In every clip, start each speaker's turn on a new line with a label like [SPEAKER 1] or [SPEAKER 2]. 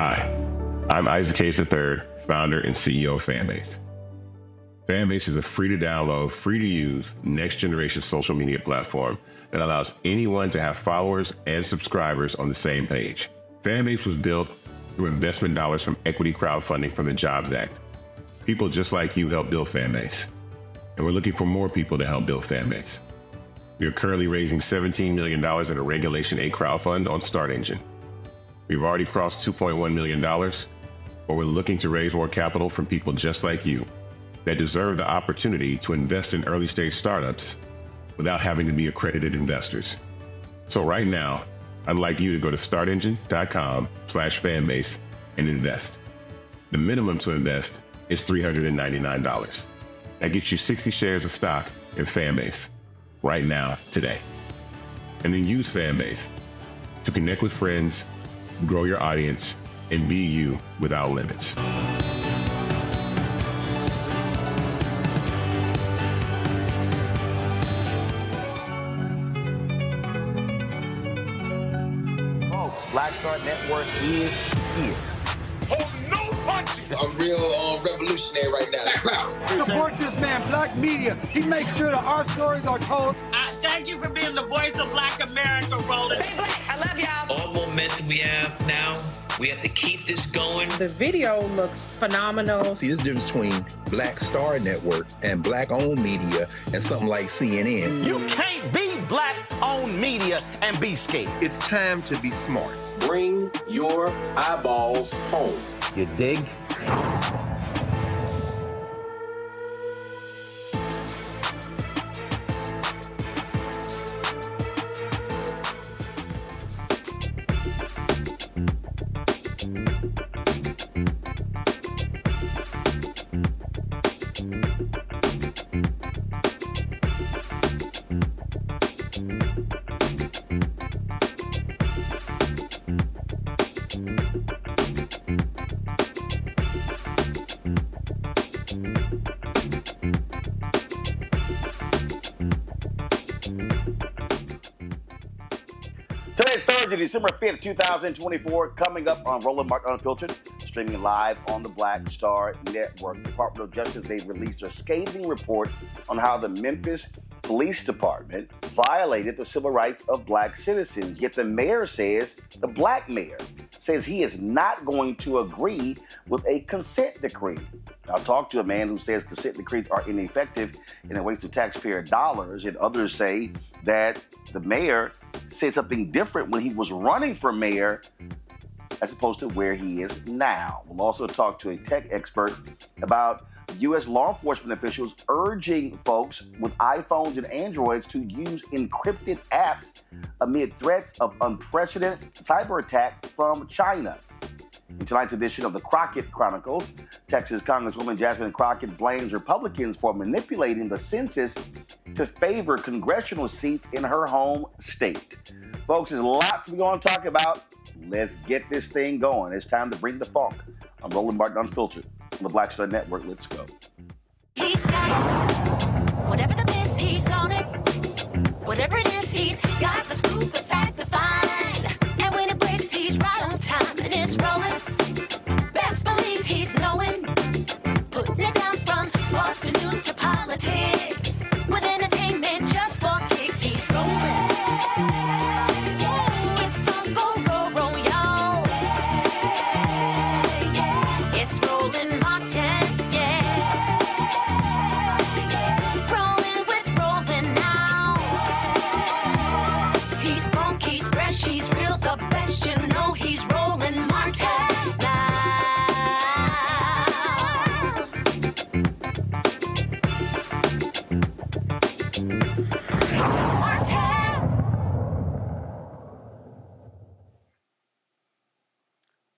[SPEAKER 1] Hi, I'm Isaac Hayes III, founder and CEO of Fanbase. Fanbase is a free-to-download, free-to-use, next-generation social media platform that allows anyone to have followers and subscribers on the same page. Fanbase was built through investment dollars from equity crowdfunding from the Jobs Act. People just like you helped build Fanbase, and we're looking for more people to help build Fanbase. We are currently raising $17 million in a Regulation A crowdfund on StartEngine. We've already crossed $2.1 million, but we're looking to raise more capital from people just like you that deserve the opportunity to invest in early stage startups without having to be accredited investors. So right now, I'd like you to go to startengine.com/fanbase and invest. The minimum to invest is $399. That gets you 60 shares of stock in Fanbase right now, today. And then use Fanbase to connect with friends, grow your audience, and be you without limits.
[SPEAKER 2] Black Star Network is here.
[SPEAKER 3] Oh, no punches! I'm real revolutionary right now.
[SPEAKER 4] Support this man, Black Media. He makes sure that our stories are told.
[SPEAKER 5] Thank you for being the voice of Black America, Roland.
[SPEAKER 6] Stay black. I love y'all.
[SPEAKER 7] All momentum we have now, we have to keep this going.
[SPEAKER 8] The video looks phenomenal.
[SPEAKER 9] See, there's a difference between Black Star Network and Black-owned media and something like CNN.
[SPEAKER 2] You can't be Black-owned media and be scared.
[SPEAKER 9] It's time to be smart.
[SPEAKER 10] Bring your eyeballs home.
[SPEAKER 2] You dig? Today's Thursday, December 5th, 2024, coming up on Roland Martin Unfiltered, streaming live on the Black Star Network. Department of Justice, they've released a scathing report on how the Memphis Police Department violated the civil rights of Black citizens. Yet the mayor says, the Black mayor says he is not going to agree with a consent decree. I'll talk to a man who says consent decrees are ineffective and a waste of taxpayer dollars, and others say that the mayor said something different when he was running for mayor as opposed to where he is now. We'll also talk to a tech expert about U.S. law enforcement officials urging folks with iPhones and Androids to use encrypted apps amid threats of unprecedented cyberattack from China. In tonight's edition of the Crockett Chronicles, Texas Congresswoman Jasmine Crockett blames Republicans for manipulating the census to favor congressional seats in her home state. Folks, there's a lot to be going to talk about. Let's get this thing going. It's time to bring the funk. I'm Roland Martin Unfiltered on the Black Star Network. Let's go.
[SPEAKER 11] He's got it. Whatever the miss, he's on it. Whatever it is, he's got the scoop, the fact, the find. And when it breaks, he's right on time and it's rolling. Best believe he's knowing. Putting it down from sports to news to politics. With entertainment just for kicks, he's rolling. It's on go, roll, y'all. It's Roland Martin, rolling with Roland now. He's funk, he's fresh, he's real, the best, you know he's Roland Martin now.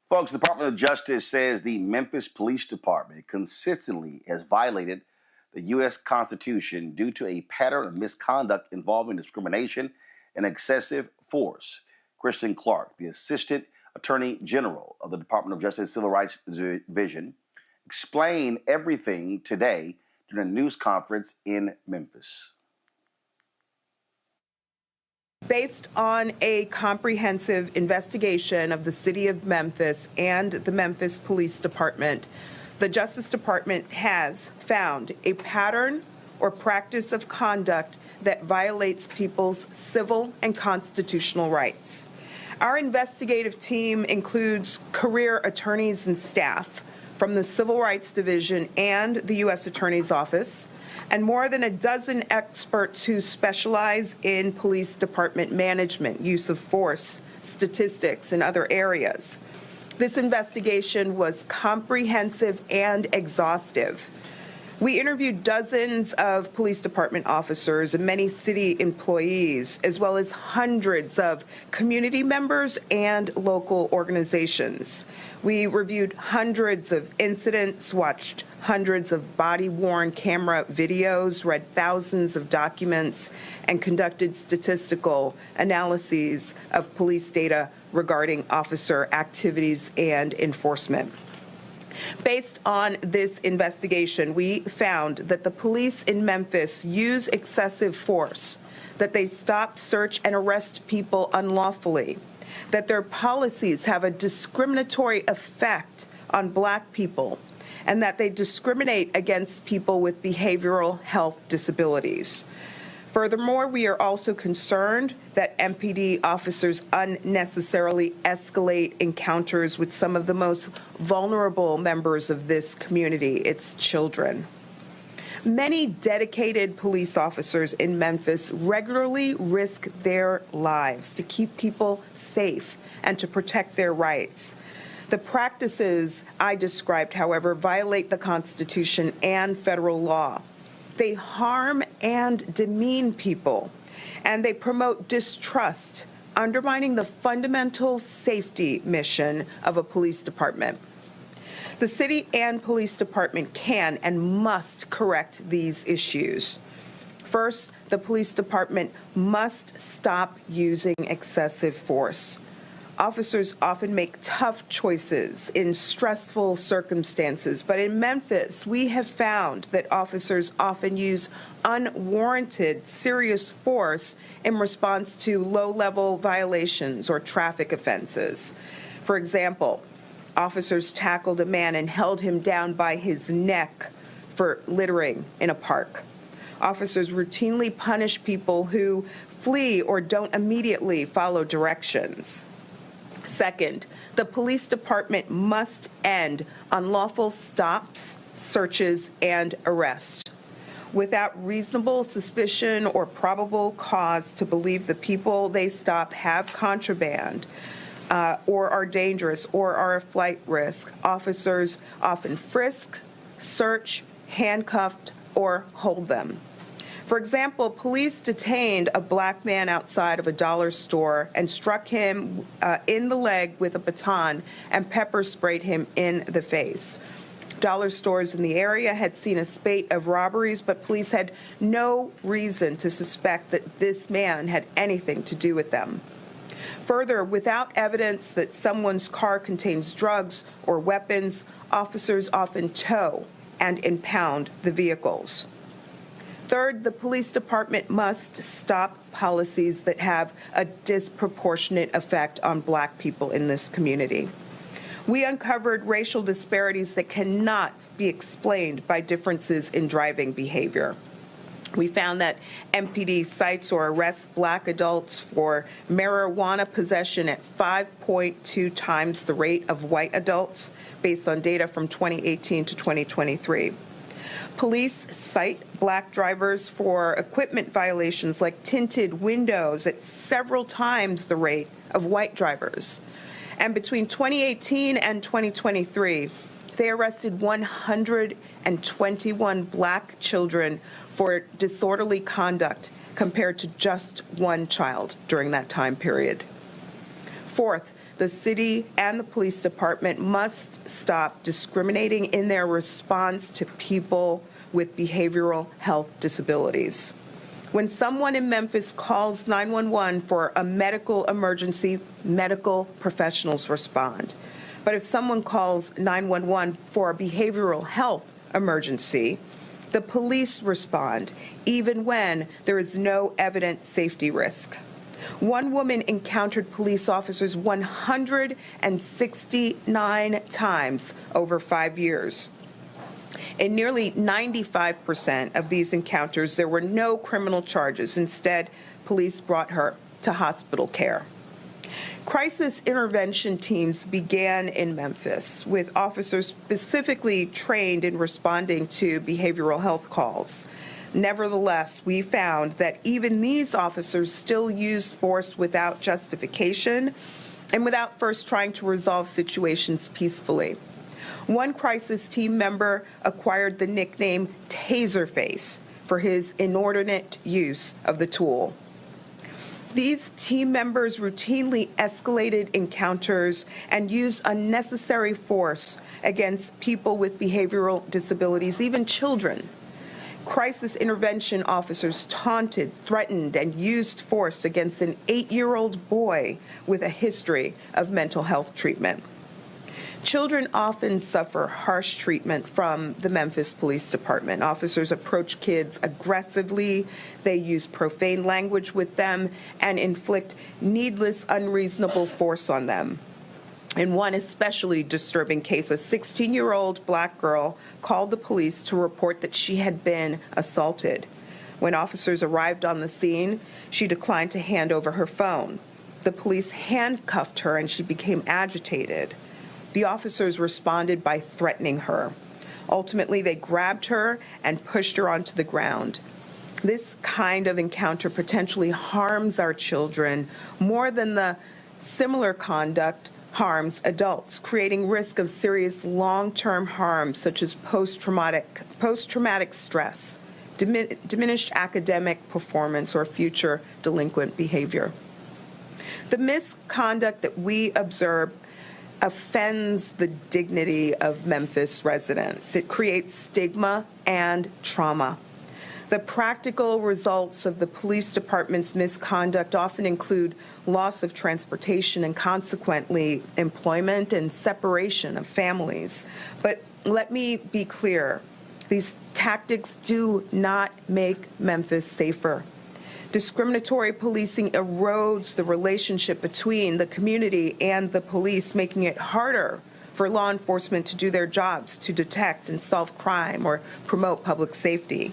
[SPEAKER 2] Folks, the Department of Justice says the Memphis Police Department consistently has violated the U.S. Constitution due to a pattern of misconduct involving discrimination and excessive force. Kristen Clark, the Assistant Attorney General of the Department of Justice Civil Rights Division, explained everything today during a news conference in Memphis.
[SPEAKER 12] Based on a comprehensive investigation of the city of Memphis and the Memphis Police Department, the Justice Department has found a pattern or practice of conduct that violates people's civil and constitutional rights. Our investigative team includes career attorneys and staff, from the Civil Rights Division and the U.S. Attorney's Office, and more than a dozen experts who specialize in police department management, use of force, statistics, and other areas. This investigation was comprehensive and exhaustive. We interviewed dozens of police department officers and many city employees, as well as hundreds of community members and local organizations. We reviewed hundreds of incidents, watched hundreds of body-worn camera videos, read thousands of documents, and conducted statistical analyses of police data regarding officer activities and enforcement. Based on this investigation, we found that the police in Memphis use excessive force, that they stop, search, and arrest people unlawfully, that their policies have a discriminatory effect on Black people, and that they discriminate against people with behavioral health disabilities. Furthermore, we are also concerned that MPD officers unnecessarily escalate encounters with some of the most vulnerable members of this community, its children. Many dedicated police officers in Memphis regularly risk their lives to keep people safe and to protect their rights. The practices I described, however, violate the Constitution and federal law. They harm and demean people, and they promote distrust, undermining the fundamental safety mission of a police department. The city and police department can and must correct these issues. First, the police department must stop using excessive force. Officers often make tough choices in stressful circumstances, but in Memphis, we have found that officers often use unwarranted, serious force in response to low-level violations or traffic offenses. For example, officers tackled a man and held him down by his neck for littering in a park. Officers routinely punish people who flee or don't immediately follow directions. Second, the police department must end unlawful stops, searches, and arrests. Without reasonable suspicion or probable cause to believe the people they stop have contraband or are dangerous or are a flight risk, officers often frisk, search, handcuff, or hold them. For example, police detained a Black man outside of a dollar store and struck him in the leg with a baton and pepper sprayed him in the face. Dollar stores in the area had seen a spate of robberies, but police had no reason to suspect that this man had anything to do with them. Further, without evidence that someone's car contains drugs or weapons, officers often tow and impound the vehicles. Third, the police department must stop policies that have a disproportionate effect on Black people in this community. We uncovered racial disparities that cannot be explained by differences in driving behavior. We found that MPD cites or arrests Black adults for marijuana possession at 5.2 times the rate of white adults, based on data from 2018 to 2023. Police cite Black drivers for equipment violations like tinted windows at several times the rate of white drivers. And between 2018 and 2023, they arrested 121 Black children for disorderly conduct compared to just one child during that time period. Fourth, the city and the police department must stop discriminating in their response to people with behavioral health disabilities. When someone in Memphis calls 911 for a medical emergency, medical professionals respond. But if someone calls 911 for a behavioral health emergency, the police respond, even when there is no evident safety risk. One woman encountered police officers 169 times over 5 years. In nearly 95% of these encounters, there were no criminal charges. Instead, police brought her to hospital care. Crisis intervention teams began in Memphis with officers specifically trained in responding to behavioral health calls. Nevertheless, we found that even these officers still used force without justification and without first trying to resolve situations peacefully. One crisis team member acquired the nickname Taserface for his inordinate use of the tool. These team members routinely escalated encounters and used unnecessary force against people with behavioral disabilities, even children. Crisis intervention officers taunted, threatened, and used force against an 8-year-old boy with a history of mental health treatment. Children often suffer harsh treatment from the Memphis Police Department. Officers approach kids aggressively, they use profane language with them, and inflict needless, unreasonable force on them. In one especially disturbing case, a 16-year-old black girl called the police to report that she had been assaulted. When officers arrived on the scene, she declined to hand over her phone. The police handcuffed her and she became agitated. The officers responded by threatening her. Ultimately, they grabbed her and pushed her onto the ground. This kind of encounter potentially harms our children more than the similar conduct harms adults, creating risk of serious long-term harm such as post-traumatic stress, diminished academic performance, or future delinquent behavior. The misconduct that we observe offends the dignity of Memphis residents. It creates stigma and trauma. The practical results of the police department's misconduct often include loss of transportation and consequently employment and separation of families. But let me be clear, these tactics do not make Memphis safer. Discriminatory policing erodes the relationship between the community and the police, making it harder for law enforcement to do their jobs, to detect and solve crime or promote public safety.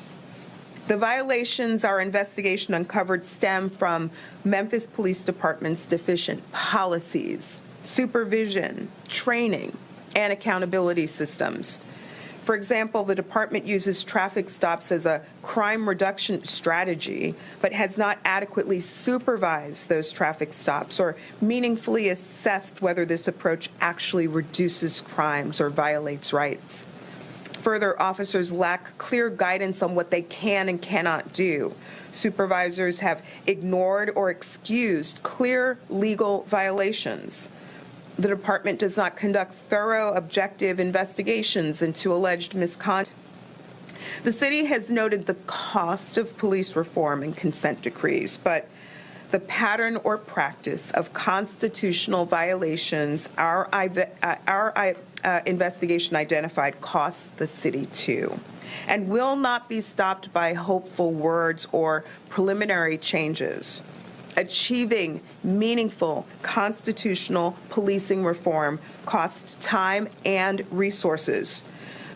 [SPEAKER 12] The violations our investigation uncovered stem from Memphis Police Department's deficient policies, supervision, training, and accountability systems. For example, the department uses traffic stops as a crime reduction strategy, but has not adequately supervised those traffic stops or meaningfully assessed whether this approach actually reduces crimes or violates rights. Further, officers lack clear guidance on what they can and cannot do. Supervisors have ignored or excused clear legal violations. The department does not conduct thorough, objective investigations into alleged misconduct. The city has noted the cost of police reform and consent decrees, but the pattern or practice of constitutional violations our investigation identified costs the city too, and will not be stopped by hopeful words or preliminary changes. Achieving meaningful constitutional policing reform costs time and resources,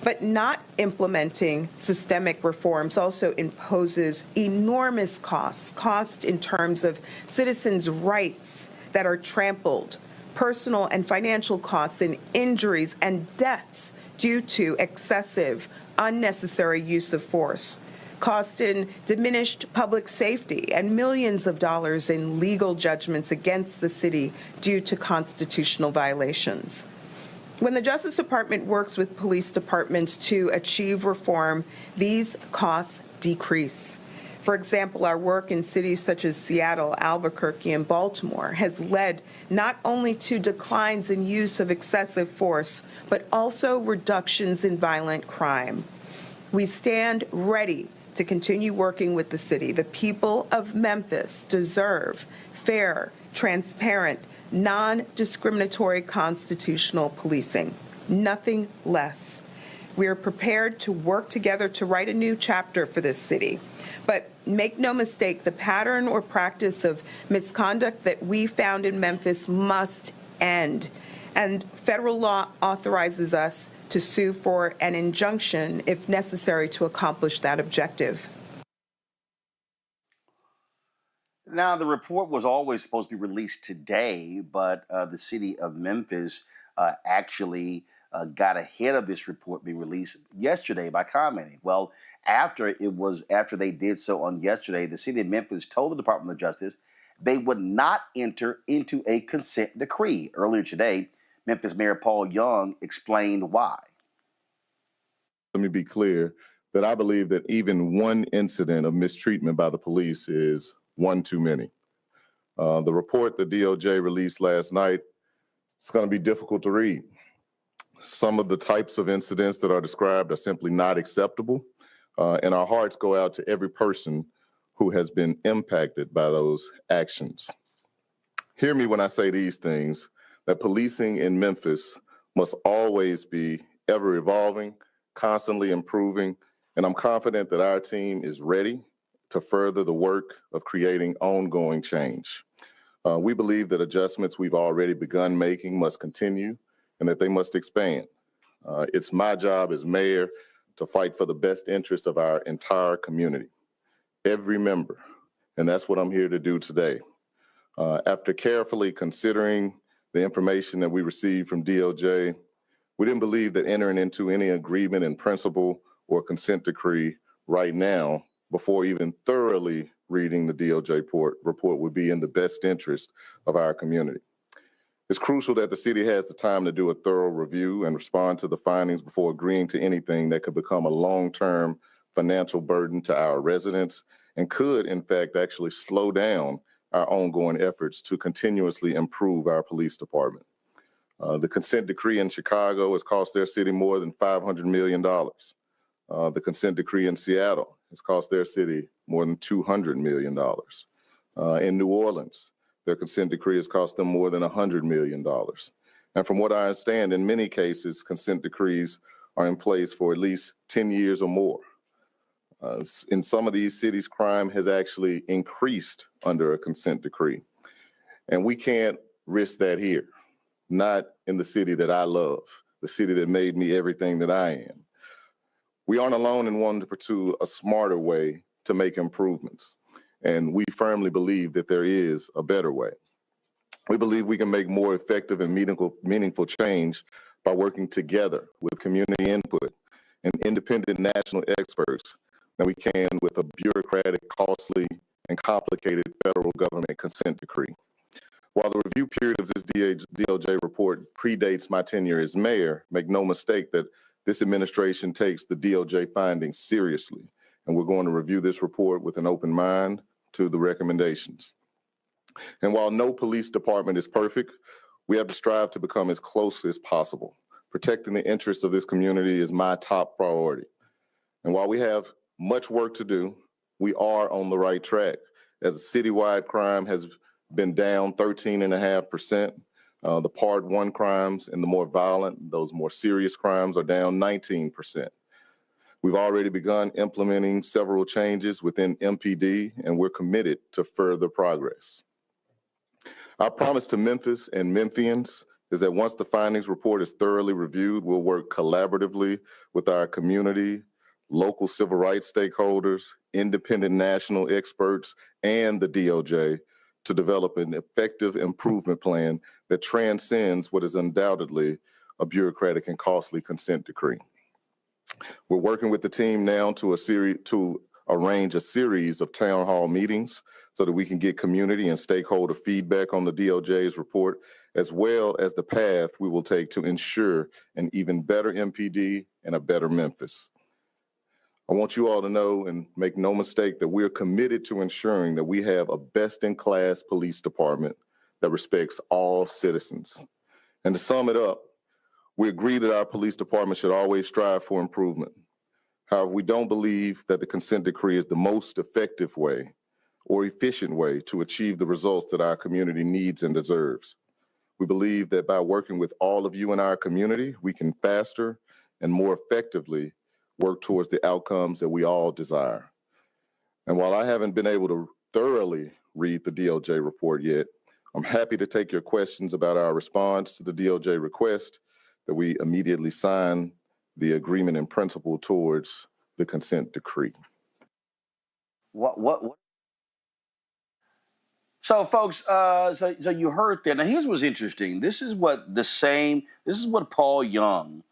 [SPEAKER 12] but not implementing systemic reforms also imposes enormous cost in terms of citizens' rights that are trampled, personal and financial costs and injuries and deaths due to excessive, unnecessary use of force, cost in diminished public safety, and millions of dollars in legal judgments against the city due to constitutional violations. When the Justice Department works with police departments to achieve reform, these costs decrease. For example, our work in cities such as Seattle, Albuquerque, and Baltimore has led not only to declines in use of excessive force, but also reductions in violent crime. We stand ready to continue working with the city. The people of Memphis deserve fair, transparent, non-discriminatory constitutional policing, nothing less. We are prepared to work together to write a new chapter for this city. But make no mistake, the pattern or practice of misconduct that we found in Memphis must end. And federal law authorizes us to sue for an injunction if necessary to accomplish that objective.
[SPEAKER 2] Now, the report was always supposed to be released today, but the city of Memphis actually got ahead of this report being released yesterday by commenting. Well, after they did so on yesterday, the city of Memphis told the Department of Justice they would not enter into a consent decree. Earlier today, Memphis Mayor Paul Young explained why.
[SPEAKER 6] Let me be clear that I believe that even one incident of mistreatment by the police is one too many. The report the DOJ released last night, it's going to be difficult to read. Some of the types of incidents that are described are simply not acceptable, and our hearts go out to every person who has been impacted by those actions. Hear me when I say these things, that policing in Memphis must always be ever evolving, constantly improving, and I'm confident that our team is ready to further the work of creating ongoing change. We believe that adjustments we've already begun making must continue and that they must expand. It's my job as mayor to fight for the best interest of our entire community, every member, and that's what I'm here to do today. After carefully considering the information that we received from DOJ, we didn't believe that entering into any agreement in principle or consent decree right now, before even thoroughly reading the DOJ report, would be in the best interest of our community. It's crucial that the city has the time to do a thorough review and respond to the findings before agreeing to anything that could become a long-term financial burden to our residents and could, in fact, actually slow down our ongoing efforts to continuously improve our police department. The consent decree in Chicago has cost their city more than $500 million. The consent decree in Seattle has cost their city more than $200 million. In New Orleans, their consent decree has cost them more than $100 million. And from what I understand, in many cases, consent decrees are in place for at least 10 years or more. In some of these cities, crime has actually increased under a consent decree. And we can't risk that here, not in the city that I love, the city that made me everything that I am. We aren't alone in wanting to pursue a smarter way to make improvements. And we firmly believe that there is a better way. We believe we can make more effective and meaningful change by working together with community input and independent national experts than we can with a bureaucratic, costly, and complicated federal government consent decree. While the review period of this DOJ report predates my tenure as mayor, make no mistake that this administration takes the DOJ findings seriously, and we're going to review this report with an open mind to the recommendations. And while no police department is perfect, we have to strive to become as close as possible. Protecting the interests of this community is my top priority. And while we have much work to do, we are on the right track. As citywide crime has been down 13.5%, the Part 1 crimes and the more violent, those more serious crimes are down 19%. We've already begun implementing several changes within MPD, and we're committed to further progress. Our promise to Memphis and Memphians is that once the findings report is thoroughly reviewed, we'll work collaboratively with our community, local civil rights stakeholders, independent national experts, and the DOJ to develop an effective improvement plan that transcends what is undoubtedly a bureaucratic and costly consent decree. We're working with the team now to arrange a series of town hall meetings so that we can get community and stakeholder feedback on the DOJ's report, as well as the path we will take to ensure an even better MPD and a better Memphis. I want you all to know and make no mistake that we're committed to ensuring that we have a best-in-class police department that respects all citizens. And to sum it up, we agree that our police department should always strive for improvement. However, we don't believe that the consent decree is the most effective way or efficient way to achieve the results that our community needs and deserves. We believe that by working with all of you in our community, we can faster and more effectively work towards the outcomes that we all desire. And while I haven't been able to thoroughly read the DOJ report yet, I'm happy to take your questions about our response to the DOJ request that we immediately sign the agreement in principle towards the consent decree.
[SPEAKER 2] What So, folks, so you heard that. Now, here's what's interesting. This is what Paul Young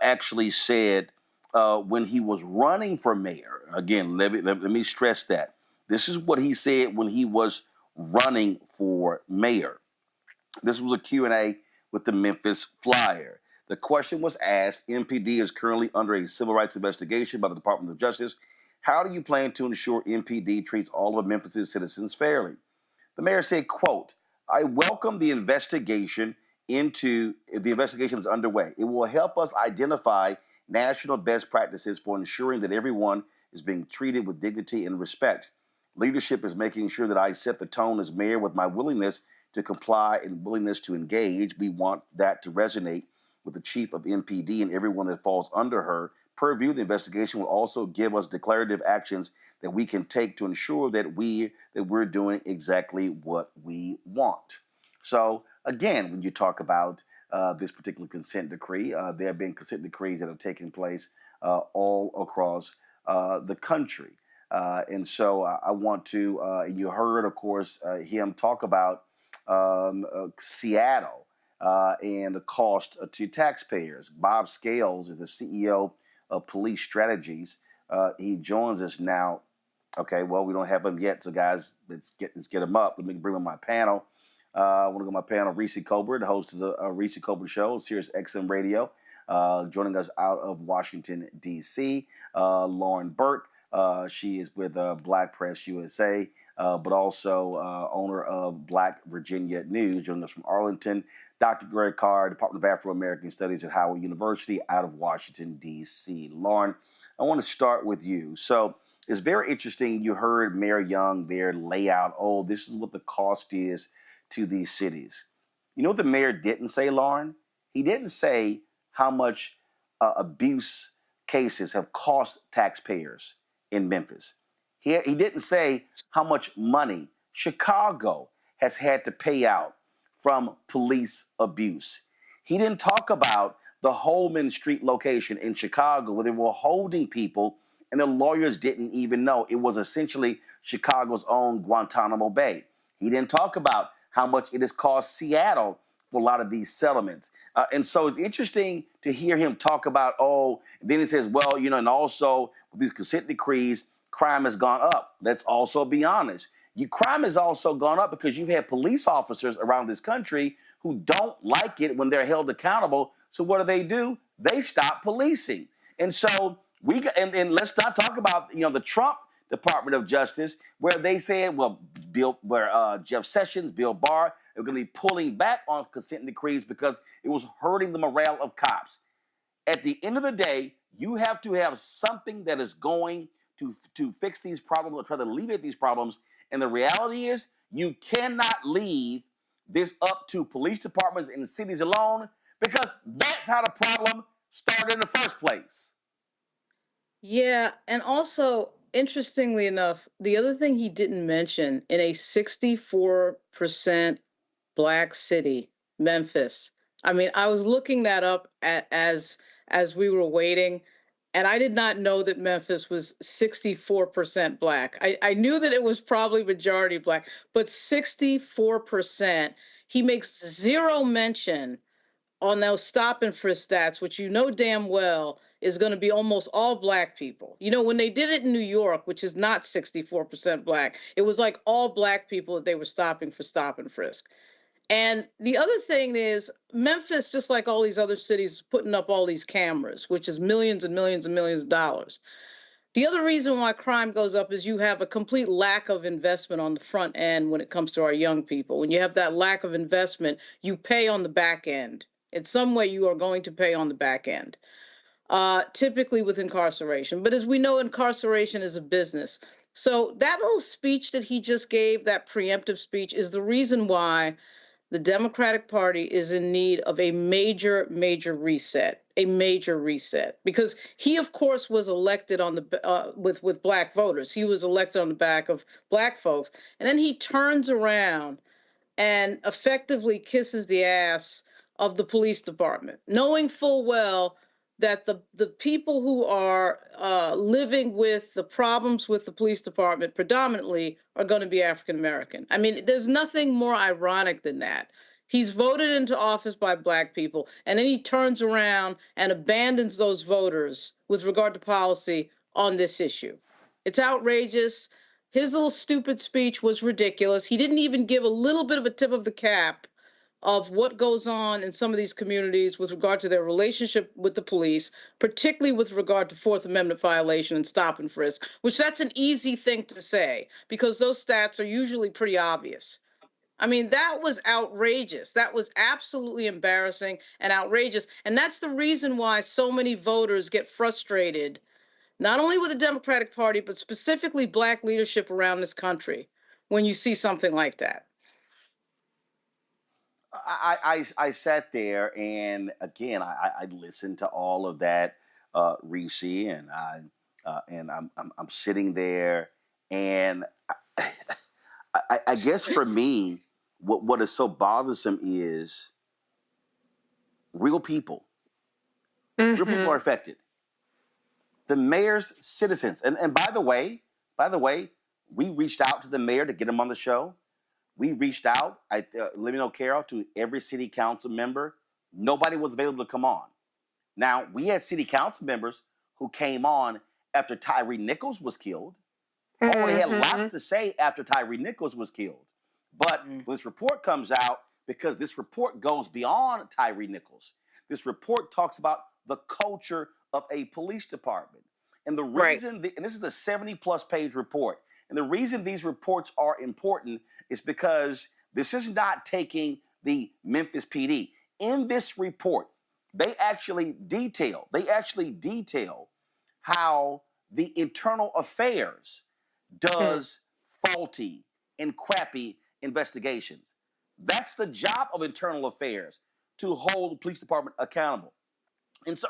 [SPEAKER 2] actually said when he was running for mayor. Again, let me stress that. This is what he said when he was running for mayor. This was a Q&A with the Memphis Flyer. The question was asked, MPD is currently under a civil rights investigation by the Department of Justice. How do you plan to ensure MPD treats all of Memphis' citizens fairly? The mayor said, quote, I welcome the investigation that's underway. It will help us identify national best practices for ensuring that everyone is being treated with dignity and respect. Leadership is making sure that I set the tone as mayor with my willingness to comply and willingness to engage. We want that to resonate with the chief of MPD and everyone that falls under her purview. The investigation will also give us declarative actions that we can take to ensure that we're doing exactly what we want. So again, when you talk about this particular consent decree, there have been consent decrees that have taken place all across the country. And so I want to, and you heard, of course, him talk about Seattle and the cost to taxpayers. Bob Scales is the CEO of Police Strategies. He joins us now. Okay, well, we don't have him yet, so guys, let's get him up. Let me bring him on my panel. I want to go to my panel, Reese Colbert, the host of the Reese Colbert Show, Sirius XM Radio, joining us out of Washington, D.C. Lauren Burke. She is with Black Press USA, but also owner of Black Virginia News, joining us from Arlington. Dr. Greg Carr, Department of Afro-American Studies at Howard University out of Washington, D.C. Lauren, I want to start with you. So it's very interesting. You heard Mayor Young there lay out, this is what the cost is to these cities. You know what the mayor didn't say, Lauren? He didn't say how much abuse cases have cost taxpayers in Memphis. He didn't say how much money Chicago has had to pay out from police abuse. He didn't talk about the Holman Street location in Chicago where they were holding people and the lawyers didn't even know. It was essentially Chicago's own Guantanamo Bay. He didn't talk about how much it has cost Seattle for a lot of these settlements. And so it's interesting to hear him talk about, then he says, well, and also with these consent decrees, crime has gone up. Let's also be honest. Crime has also gone up because you've had police officers around this country who don't like it when they're held accountable. So what do? They stop policing. And so and let's not talk about, the Trump Department of Justice, where they said, Jeff Sessions, Bill Barr, they're going to be pulling back on consent decrees because it was hurting the morale of cops. At the end of the day, you have to have something that is going to fix these problems or try to alleviate these problems. And the reality is you cannot leave this up to police departments in the cities alone because that's how the problem started in the first place.
[SPEAKER 13] Yeah, and also, interestingly enough, the other thing he didn't mention, in a 64% Black city, Memphis. I mean, I was looking that up as we were waiting, and I did not know that Memphis was 64% Black. I knew that it was probably majority Black, but 64%. He makes zero mention on those stop and frisk stats, which damn well is going to be almost all Black people. When they did it in New York, which is not 64% Black, it was like all Black people that they were stopping for stop and frisk. And the other thing is Memphis, just like all these other cities, putting up all these cameras, which is millions and millions and millions of dollars. The other reason why crime goes up is you have a complete lack of investment on the front end when it comes to our young people. When you have that lack of investment, you pay on the back end. In some way, you are going to pay on the back end, typically with incarceration. But as we know, incarceration is a business. So that little speech that he just gave, that preemptive speech, is the reason why the Democratic Party is in need of a major, major reset, because he, of course, was elected on the with Black voters. He was elected on the back of Black folks. And then he turns around and effectively kisses the ass of the police department, knowing full well that the people who are living with the problems with the police department predominantly are going to be African American. I mean, there's nothing more ironic than that. He's voted into office by Black people, and then he turns around and abandons those voters with regard to policy on this issue. It's outrageous. His little stupid speech was ridiculous. He didn't even give a little bit of a tip of the cap of what goes on in some of these communities with regard to their relationship with the police, particularly with regard to Fourth Amendment violation and stop and frisk, which that's an easy thing to say because those stats are usually pretty obvious. I mean, that was outrageous. That was absolutely embarrassing and outrageous. And that's the reason why so many voters get frustrated, not only with the Democratic Party, but specifically Black leadership around this country when you see something like that.
[SPEAKER 2] I sat there and again I listened to all of that, Reese, and I'm sitting there, and I guess for me, what is so bothersome is real people. Mm-hmm. Real people are affected. The mayor's citizens, and by the way, we reached out to the mayor to get him on the show. We reached out, let me know, Carol, to every city council member. Nobody was available to come on. Now, we had city council members who came on after Tyree Nichols was killed. Mm-hmm. Oh, they had lots to say after Tyree Nichols was killed. But when this report comes out, because this report goes beyond Tyree Nichols, this report talks about the culture of a police department. And the reason, and this is a 70-plus page report, and the reason these reports are important is because this is not taking the Memphis PD. In this report, they actually detail how the internal affairs does faulty and crappy investigations. That's the job of internal affairs, to hold the police department accountable. And so,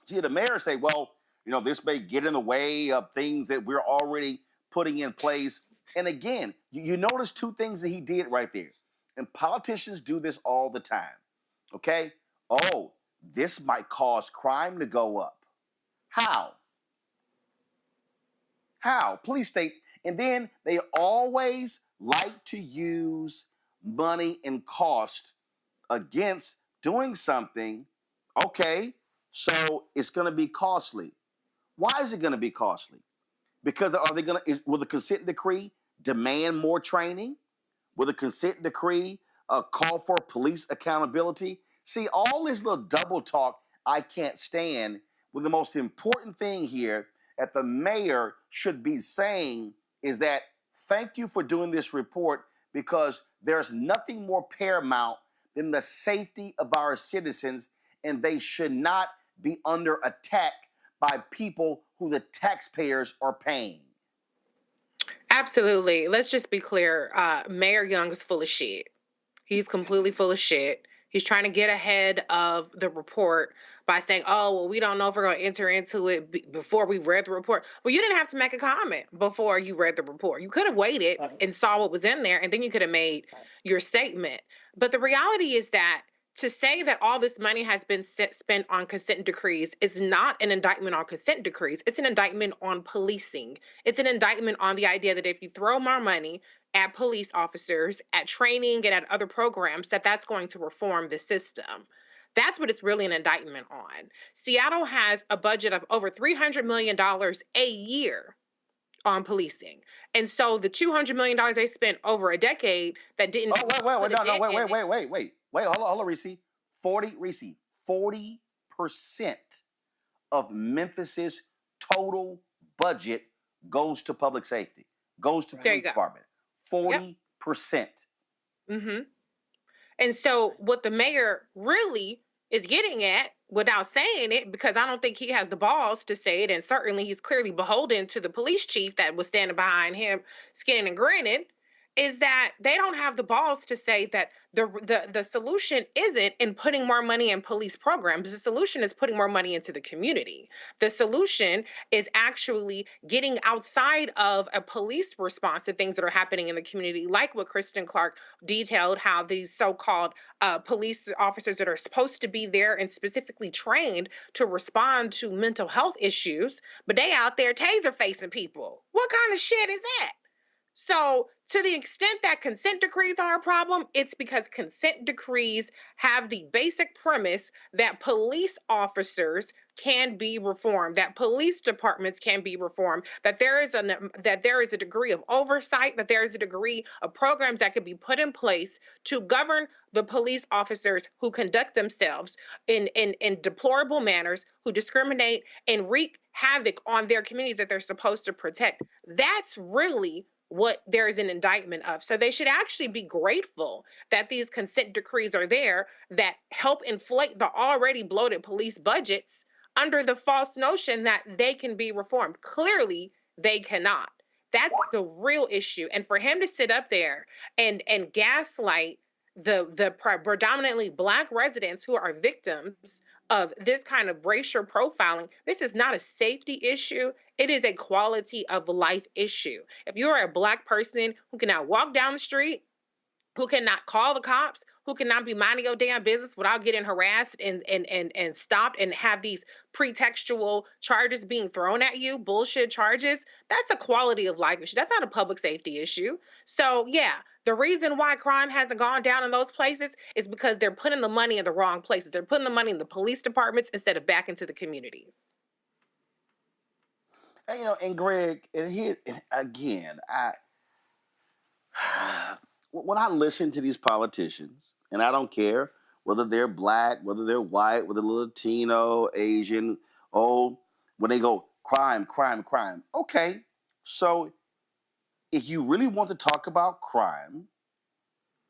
[SPEAKER 2] see, the mayor say, well, you know, this may get in the way of things that we're already putting in place. And again, you notice two things that he did right there. And politicians do this all the time. Okay? Oh, this might cause crime to go up. How? Please state. And then they always like to use money and cost against doing something. Okay, so it's going to be costly. Why is it going to be costly? Because will the consent decree demand more training? Will the consent decree call for police accountability? See, all this little double talk I can't stand, when the most important thing here that the mayor should be saying is that thank you for doing this report, because there's nothing more paramount than the safety of our citizens, and they should not be under attack by people who the taxpayers are paying.
[SPEAKER 8] Absolutely. Let's just be clear. Mayor Young is full of shit. He's completely full of shit. He's trying to get ahead of the report by saying, oh, well, we don't know if we're going to enter into it before we read the report. Well, you didn't have to make a comment before you read the report. You could have waited and saw what was in there, and then you could have made your statement. But the reality is that to say that all this money has been spent on consent decrees is not an indictment on consent decrees. It's an indictment on policing. It's an indictment on the idea that if you throw more money at police officers, at training, and at other programs, that's going to reform the system. That's what it's really an indictment on. Seattle has a budget of over $300 million a year on policing. And so the $200 million they spent over a decade that didn't...
[SPEAKER 2] Wait, hold on, Reese. 40% of Memphis's total budget goes to public safety, goes to police department. 40%.
[SPEAKER 8] Mm-hmm. And so what the mayor really is getting at, without saying it, because I don't think he has the balls to say it, and certainly he's clearly beholden to the police chief that was standing behind him, skinning and grinning, is that they don't have the balls to say that the solution isn't in putting more money in police programs. The solution is putting more money into the community. The solution is actually getting outside of a police response to things that are happening in the community, like what Kristen Clark detailed, how these so-called police officers that are supposed to be there and specifically trained to respond to mental health issues, but they out there taser facing people. What kind of shit is that? So, to the extent that consent decrees are a problem, it's because consent decrees have the basic premise that police officers can be reformed, that police departments can be reformed, that there is a degree of oversight, that there is a degree of programs that could be put in place to govern the police officers who conduct themselves in deplorable manners, who discriminate and wreak havoc on their communities that they're supposed to protect. That's really what there is an indictment of. So they should actually be grateful that these consent decrees are there that help inflate the already bloated police budgets under the false notion that they can be reformed. Clearly, they cannot. That's the real issue. And for him to sit up there and gaslight the predominantly Black residents who are victims of this kind of racial profiling, this is not a safety issue. It is a quality of life issue. If you are a Black person who cannot walk down the street, who cannot call the cops, who cannot be minding your damn business without getting harassed and stopped and have these pretextual charges being thrown at you, bullshit charges, that's a quality of life issue. That's not a public safety issue. So yeah, the reason why crime hasn't gone down in those places is because they're putting the money in the wrong places. They're putting the money in the police departments instead of back into the communities.
[SPEAKER 2] And, you know, and Greg, and here again, when I listen to these politicians, and I don't care whether they're Black, whether they're white, whether they're Latino, Asian, old, when they go crime, crime, crime. Okay, so if you really want to talk about crime,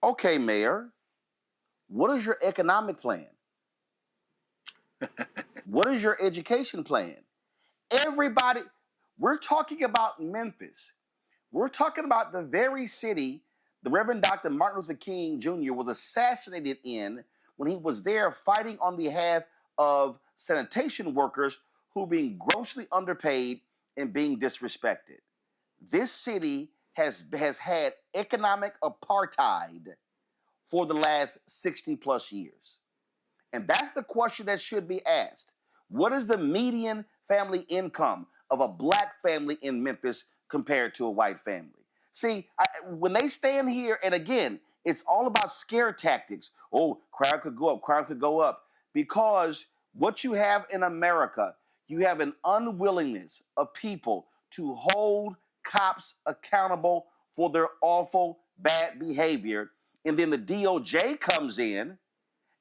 [SPEAKER 2] okay, Mayor, what is your economic plan? What is your education plan? Everybody, we're talking about Memphis. We're talking about the very city the Reverend Dr. Martin Luther King Jr. was assassinated in when he was there fighting on behalf of sanitation workers who were being grossly underpaid and being disrespected. This city has had economic apartheid for the last 60 plus years. And that's the question that should be asked. What is the median family income of a Black family in Memphis compared to a white family? See, when they stand here, and again, it's all about scare tactics. Oh, crime could go up, crime could go up. Because what you have in America, you have an unwillingness of people to hold cops accountable for their awful, bad behavior. And then the DOJ comes in,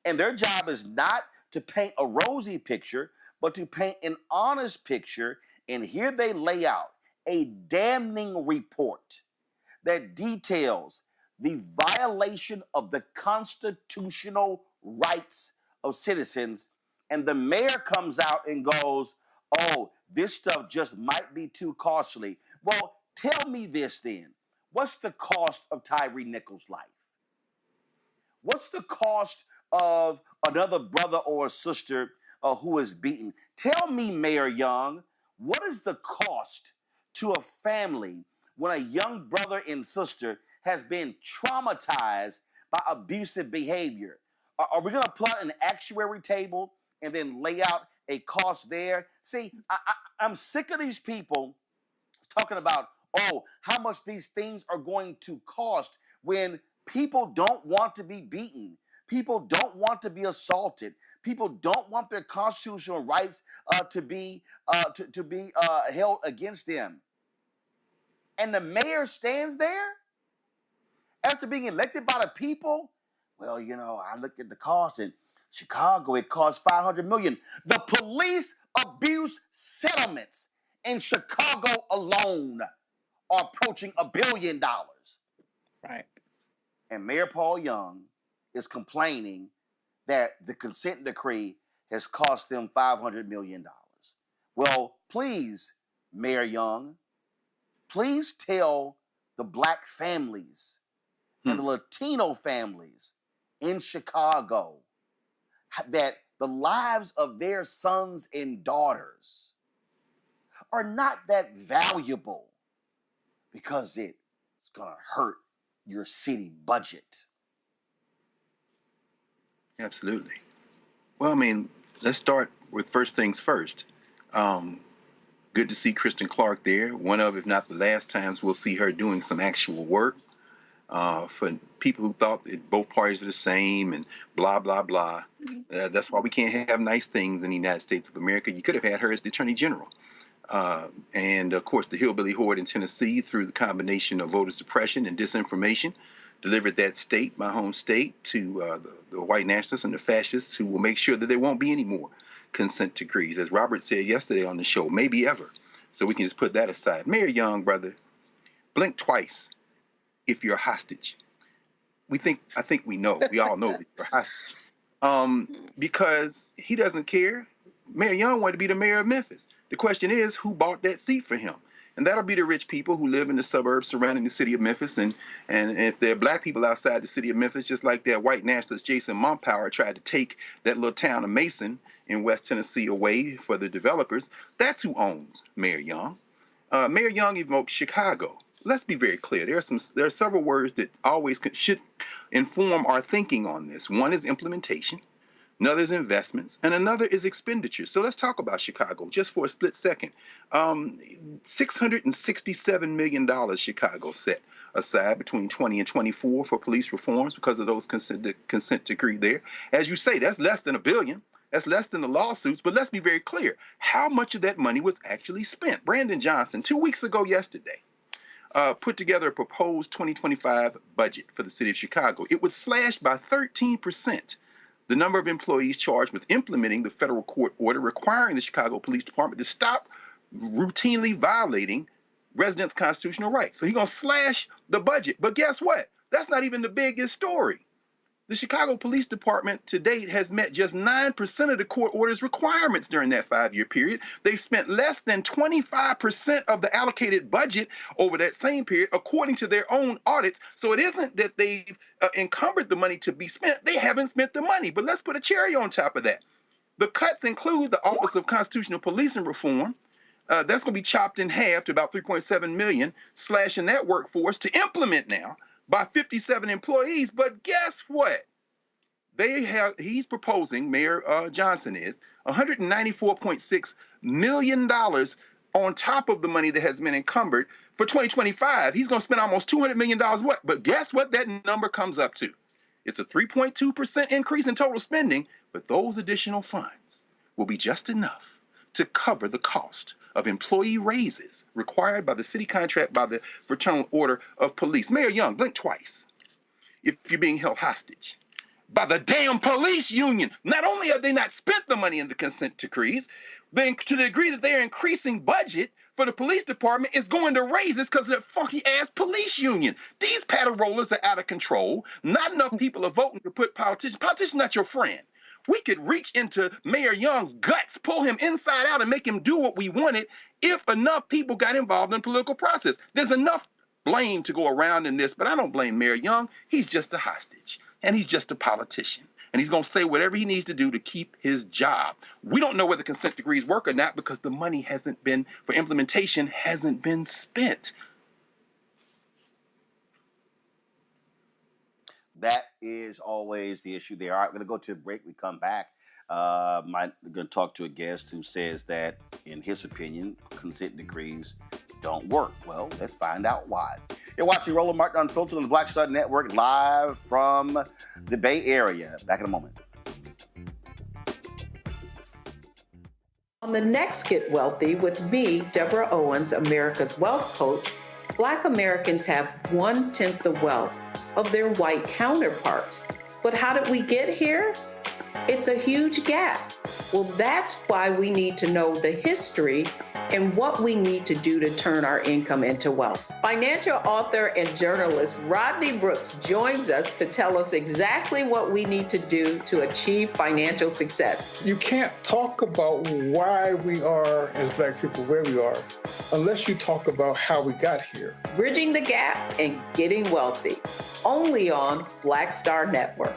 [SPEAKER 2] and their job is not to paint a rosy picture, but to paint an honest picture. And here they lay out a damning report that details the violation of the constitutional rights of citizens. And the mayor comes out and goes, oh, this stuff just might be too costly. Well, tell me this then. What's the cost of Tyree Nichols' life? What's the cost of another brother or a sister who is beaten? Tell me, Mayor Young, what is the cost to a family when a young brother and sister has been traumatized by abusive behavior? Are we going to put an actuary table and then lay out a cost there? See, I'm sick of these people talking about, oh, how much these things are going to cost when people don't want to be beaten. People don't want to be assaulted. People don't want their constitutional rights to be held against them. And the mayor stands there after being elected by the people. Well, you know, I looked at the cost in Chicago, it cost $500 million. The police abuse settlements in Chicago alone are approaching $1 billion.
[SPEAKER 13] Right.
[SPEAKER 2] And Mayor Paul Young is complaining that the consent decree has cost them $500 million. Well, please, Mayor Young, please tell the Black families and the Latino families in Chicago, that the lives of their sons and daughters are not that valuable because it's going to hurt your city budget.
[SPEAKER 14] Absolutely. Well, I mean, let's start with first things first. Good to see Kristen Clark there. One of, if not the last times, we'll see her doing some actual work. For people who thought that both parties are the same and blah, blah, blah. That's why we can't have nice things in the United States of America. You could have had her as the Attorney General. And, of course, the hillbilly horde in Tennessee, through the combination of voter suppression and disinformation, delivered that state, my home state, to the white nationalists and the fascists who will make sure that there won't be any more consent decrees. As Robert said yesterday on the show, maybe ever. So we can just put that aside. Mayor Young, brother, blink twice if you're a hostage. I think we know. We all know that you're a hostage. Because he doesn't care. Mayor Young wanted to be the mayor of Memphis. The question is, who bought that seat for him? And that'll be the rich people who live in the suburbs surrounding the city of Memphis. And if there are black people outside the city of Memphis, just like that white nationalist Jason Mumpower tried to take that little town of Mason in West Tennessee away for the developers, that's who owns Mayor Young. Mayor Young evoked Chicago. Let's be very clear. There are several words that always should inform our thinking on this. One is implementation, another is investments, and another is expenditure. So let's talk about Chicago just for a split second. $667 million Chicago set aside between 20 and 24 for police reforms because of those consent decree there. As you say, that's less than $1 billion. That's less than the lawsuits, but let's be very clear. How much of that money was actually spent? Brandon Johnson, 2 weeks ago yesterday, put together a proposed 2025 budget for the city of Chicago. It would slash by 13% the number of employees charged with implementing the federal court order requiring the Chicago Police Department to stop routinely violating residents' constitutional rights. So he's going to slash the budget. But guess what? That's not even the biggest story. The Chicago Police Department to date has met just 9% of the court order's requirements during that 5-year period. They've spent less than 25% of the allocated budget over that same period, according to their own audits. So it isn't that they've encumbered the money to be spent. They haven't spent the money. But let's put a cherry on top of that. The cuts include the Office of Constitutional Policing Reform. That's going to be chopped in half to about $3.7 million, slashing that workforce to implement now by 57 employees. But guess what? He's proposing, Mayor Johnson is, $194.6 million on top of the money that has been encumbered for 2025. He's going to spend almost $200 million. What? But guess what that number comes up to? It's a 3.2% increase in total spending, but those additional funds will be just enough to cover the cost of employee raises required by the city contract by the Fraternal Order of Police. Mayor Young, blink twice if you're being held hostage by the damn police union. Not only have they not spent the money in the consent decrees, to the degree that they're increasing budget for the police department is going to raise this because of that funky-ass police union. These paddle rollers are out of control. Not enough people are voting to put politicians. Politicians not your friend. We could reach into Mayor Young's guts, pull him inside out, and make him do what we wanted if enough people got involved in the political process. There's enough blame to go around in this, but I don't blame Mayor Young. He's just a hostage, and he's just a politician. And he's going to say whatever he needs to do to keep his job. We don't know whether consent decrees work or not because the money for implementation hasn't been spent.
[SPEAKER 2] That is always the issue there. All right, we're going to go to a break. We come back. We're going to talk to a guest who says that, in his opinion, consent decrees don't work. Well, let's find out why. You're watching Roland Martin Unfiltered on the Black Star Network, live from the Bay Area. Back in a moment.
[SPEAKER 15] On the next Get Wealthy with me, Deborah Owens, America's Wealth Coach, Black Americans have 1/10 the wealth of their white counterparts. But how did we get here? It's a huge gap. Well, that's why we need to know the history and what we need to do to turn our income into wealth. Financial author and journalist Rodney Brooks joins us to tell us exactly what we need to do to achieve financial success.
[SPEAKER 16] You can't talk about why we are, as Black people, where we are, unless you talk about how we got here.
[SPEAKER 15] Bridging the Gap and Getting Wealthy, only on Black Star Network.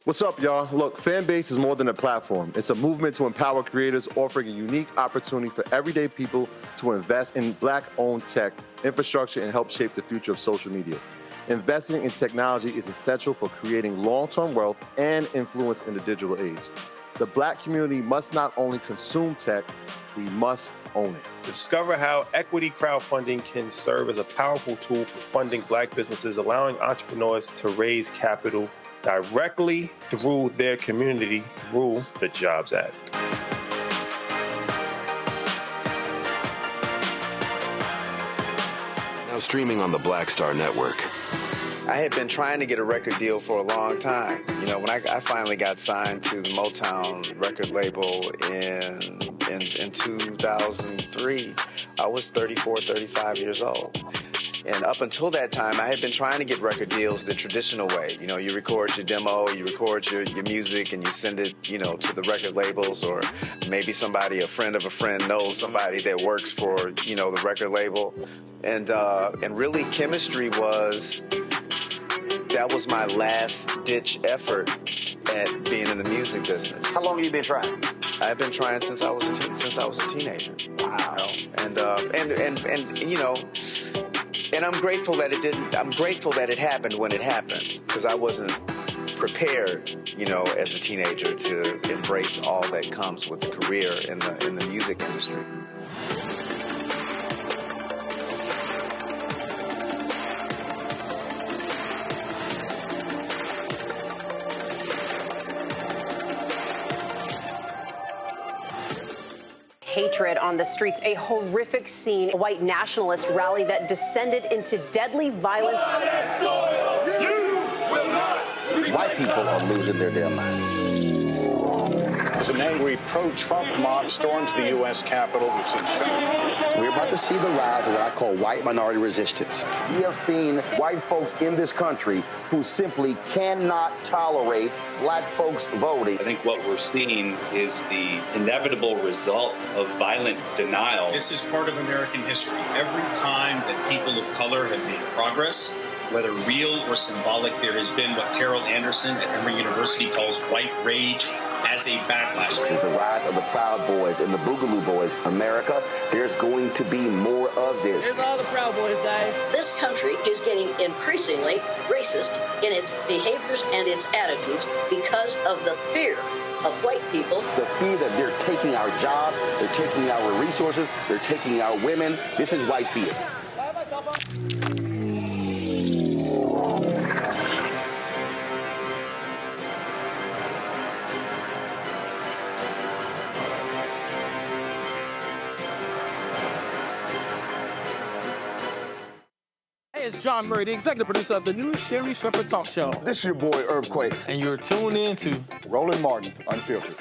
[SPEAKER 17] What's up, y'all? Look, Fanbase is more than a platform. It's a movement to empower creators, offering a unique opportunity for everyday people to invest in Black-owned tech, infrastructure, and help shape the future of social media. Investing in technology is essential for creating long-term wealth and influence in the digital age. The Black community must not only consume tech, we must own it.
[SPEAKER 18] Discover how equity crowdfunding can serve as a powerful tool for funding Black businesses, allowing entrepreneurs to raise capital directly through their community through the Jobs Act.
[SPEAKER 19] Now streaming on the Black Star Network.
[SPEAKER 20] I had been trying to get a record deal for a long time. You know, when I finally got signed to the Motown record label in 2003, I was 34, 35 years old. And up until that time, I had been trying to get record deals the traditional way. You know, you record your demo, you record your music, and you send it, you know, to the record labels, or maybe somebody, a friend of a friend, knows somebody that works for, you know, the record label. And really, chemistry that was my last ditch effort at being in the music business.
[SPEAKER 2] How long have you been trying?
[SPEAKER 20] I've been trying since I was a teenager. Wow. You know? And you know. And I'm grateful that it didn't. I'm grateful that it happened when it happened, because I wasn't prepared, you know, as a teenager to embrace all that comes with a career in the music industry.
[SPEAKER 21] Hatred on the streets, a horrific scene, a white nationalist rally that descended into deadly violence.
[SPEAKER 2] White people are losing their damn minds.
[SPEAKER 22] As an angry pro-Trump mob storms the U.S. Capitol, we've seen shooting.
[SPEAKER 2] We're about to see the rise of what I call white minority resistance. We have seen white folks in this country who simply cannot tolerate Black folks voting.
[SPEAKER 23] I think what we're seeing is the inevitable result of violent denial.
[SPEAKER 24] This is part of American history. Every time that people of color have made progress, whether real or symbolic, there has been what Carol Anderson at Emory University calls white rage as a backlash.
[SPEAKER 2] This is the rise of the Proud Boys and the Boogaloo Boys. America, there's going to be more of this.
[SPEAKER 25] Here's all the Proud Boys, Dave.
[SPEAKER 26] This country is getting increasingly racist in its behaviors and its attitudes because of the fear of white people.
[SPEAKER 2] The fear that they're taking our jobs, they're taking our resources, they're taking our women. This is white fear.
[SPEAKER 27] Hey, it's John Murray, the executive producer of the new Sherry Shepherd Talk Show.
[SPEAKER 22] This is your boy, Earthquake.
[SPEAKER 27] And you're tuned in to
[SPEAKER 22] Roland Martin, Unfiltered.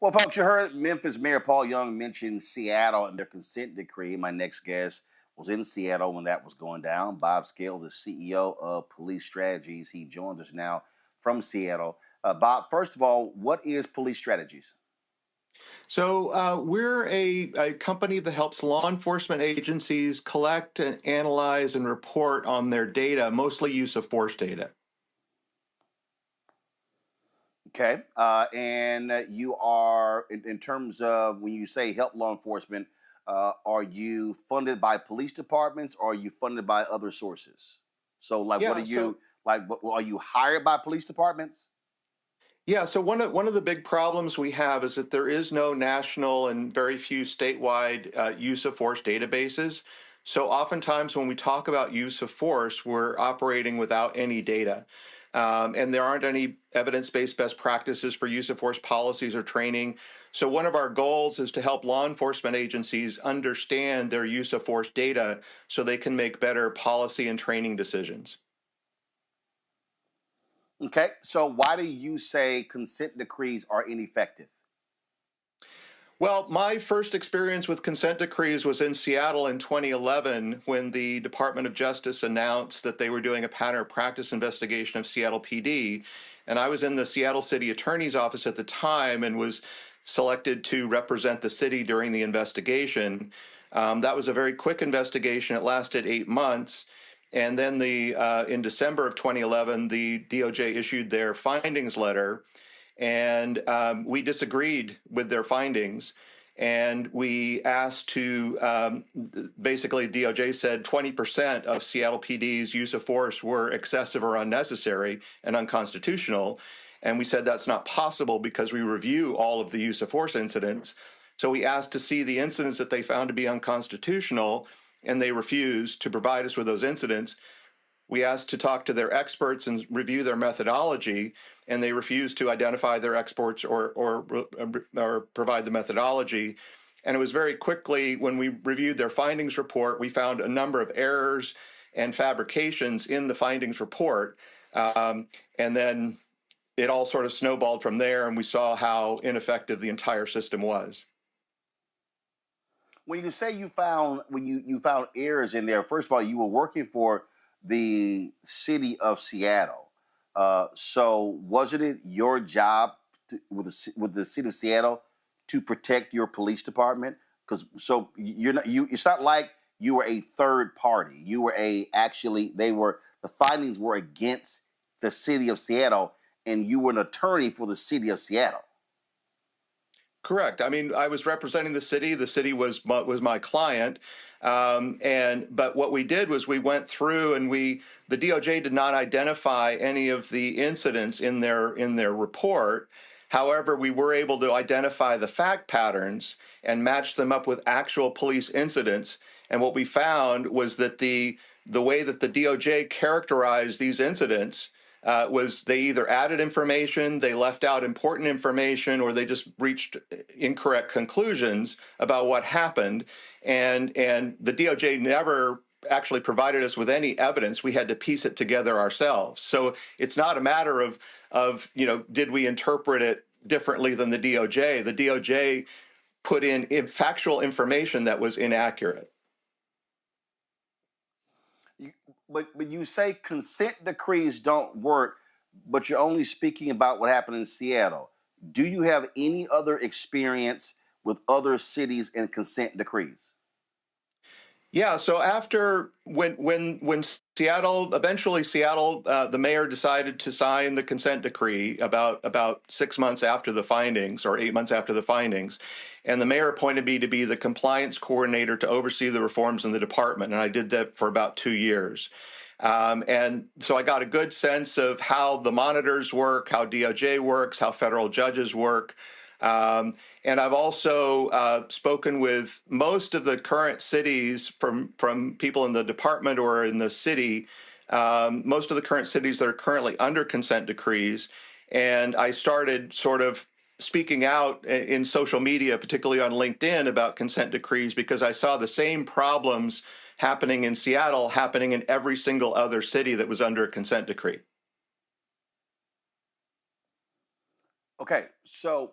[SPEAKER 2] Well, folks, you heard Memphis Mayor Paul Young mention Seattle and their consent decree. My next guest was in Seattle when that was going down. Bob Scales is CEO of Police Strategies. He joins us now from Seattle. Bob, first of all, what is Police Strategies?
[SPEAKER 28] So we're a company that helps law enforcement agencies collect and analyze and report on their data, mostly use of force data.
[SPEAKER 2] Okay. And you are, in terms of when you say help law enforcement, are you funded by police departments or are you funded by other sources? So, like, what are you, are you hired by police departments?
[SPEAKER 28] Yeah, so one of the big problems we have is that there is no national and very few statewide use of force databases. So oftentimes when we talk about use of force, we're operating without any data. And there aren't any evidence-based best practices for use of force policies or training. So one of our goals is to help law enforcement agencies understand their use of force data so they can make better policy and training decisions.
[SPEAKER 2] Okay, so why do you say consent decrees are ineffective?
[SPEAKER 28] Well, my first experience with consent decrees was in Seattle in 2011 when the Department of Justice announced that they were doing a pattern of practice investigation of Seattle PD. And I was in the Seattle City Attorney's Office at the time and was selected to represent the city during the investigation. That was a very quick investigation. It lasted 8 months. And then in December of 2011, the DOJ issued their findings letter, and we disagreed with their findings. And we asked to, basically DOJ said 20% of Seattle PD's use of force were excessive or unnecessary and unconstitutional. And we said that's not possible because we review all of the use of force incidents. So we asked to see the incidents that they found to be unconstitutional, and they refused to provide us with those incidents. We asked to talk to their experts and review their methodology, and they refused to identify their experts or provide the methodology. And it was very quickly, when we reviewed their findings report, we found a number of errors and fabrications in the findings report. And then it all sort of snowballed from there, and we saw how ineffective the entire system was.
[SPEAKER 2] When you say you found errors in there, first of all, you were working for the city of Seattle. So wasn't it your job with the city of Seattle to protect your police department? Because it's not like you were a third party. You were the findings were against the city of Seattle, and you were an attorney for the city of Seattle.
[SPEAKER 28] Correct. I mean, I was representing the city. The city was my client. But what we did was we went through and the DOJ did not identify any of the incidents in their report. However, we were able to identify the fact patterns and match them up with actual police incidents. And what we found was that the way that the DOJ characterized these incidents was they either added information, they left out important information, or they just reached incorrect conclusions about what happened. And the DOJ never actually provided us with any evidence. We had to piece it together ourselves. So it's not a matter of did we interpret it differently than the DOJ? The DOJ put in factual information that was inaccurate.
[SPEAKER 2] But you say consent decrees don't work, but you're only speaking about what happened in Seattle. Do you have any other experience with other cities and consent decrees?
[SPEAKER 28] Yeah, so after when Seattle, the mayor decided to sign the consent decree about 6 months after the findings, or 8 months after the findings, and the mayor appointed me to be the compliance coordinator to oversee the reforms in the department, and I did that for about 2 years. And so I got a good sense of how the monitors work, how DOJ works, how federal judges work. And I've also spoken with most of the current cities from people in the department or in the city, most of the current cities that are currently under consent decrees. And I started sort of speaking out in social media, particularly on LinkedIn, about consent decrees because I saw the same problems happening in Seattle, happening in every single other city that was under a consent decree.
[SPEAKER 2] Okay,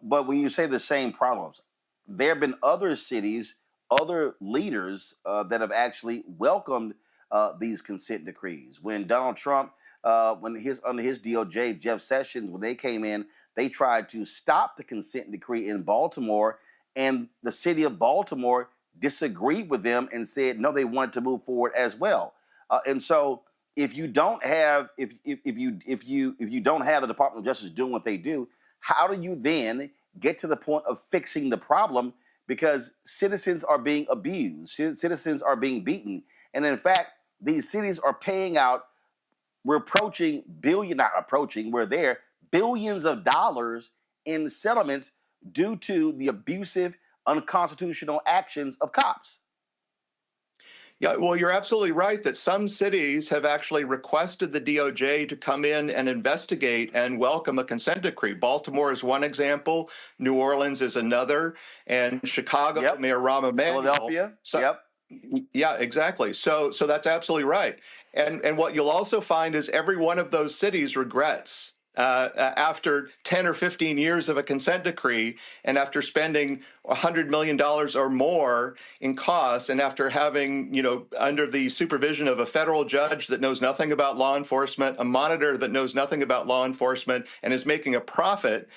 [SPEAKER 2] but when you say the same problems, there have been other cities, other leaders that have actually welcomed these consent decrees. When Donald Trump, under his DOJ, Jeff Sessions, when they came in, they tried to stop the consent decree in Baltimore, and the city of Baltimore disagreed with them and said no, they wanted to move forward as well. And so, if you don't have the Department of Justice doing what they do, how do you then get to the point of fixing the problem? Because citizens are being abused, citizens are being beaten, and in fact, these cities are paying out. We're there billions of dollars in settlements due to the abusive, unconstitutional actions of cops.
[SPEAKER 28] Yeah, well, you're absolutely right that some cities have actually requested the DOJ to come in and investigate and welcome a consent decree. Baltimore is one example, New Orleans is another, and Chicago, Mayor Rahm Emanuel.
[SPEAKER 2] Philadelphia,
[SPEAKER 28] Yeah, exactly. So that's absolutely right. And what you'll also find is every one of those cities regrets after 10 or 15 years of a consent decree, and after spending $100 million or more in costs, and after having, under the supervision of a federal judge that knows nothing about law enforcement, a monitor that knows nothing about law enforcement, and is making a profit,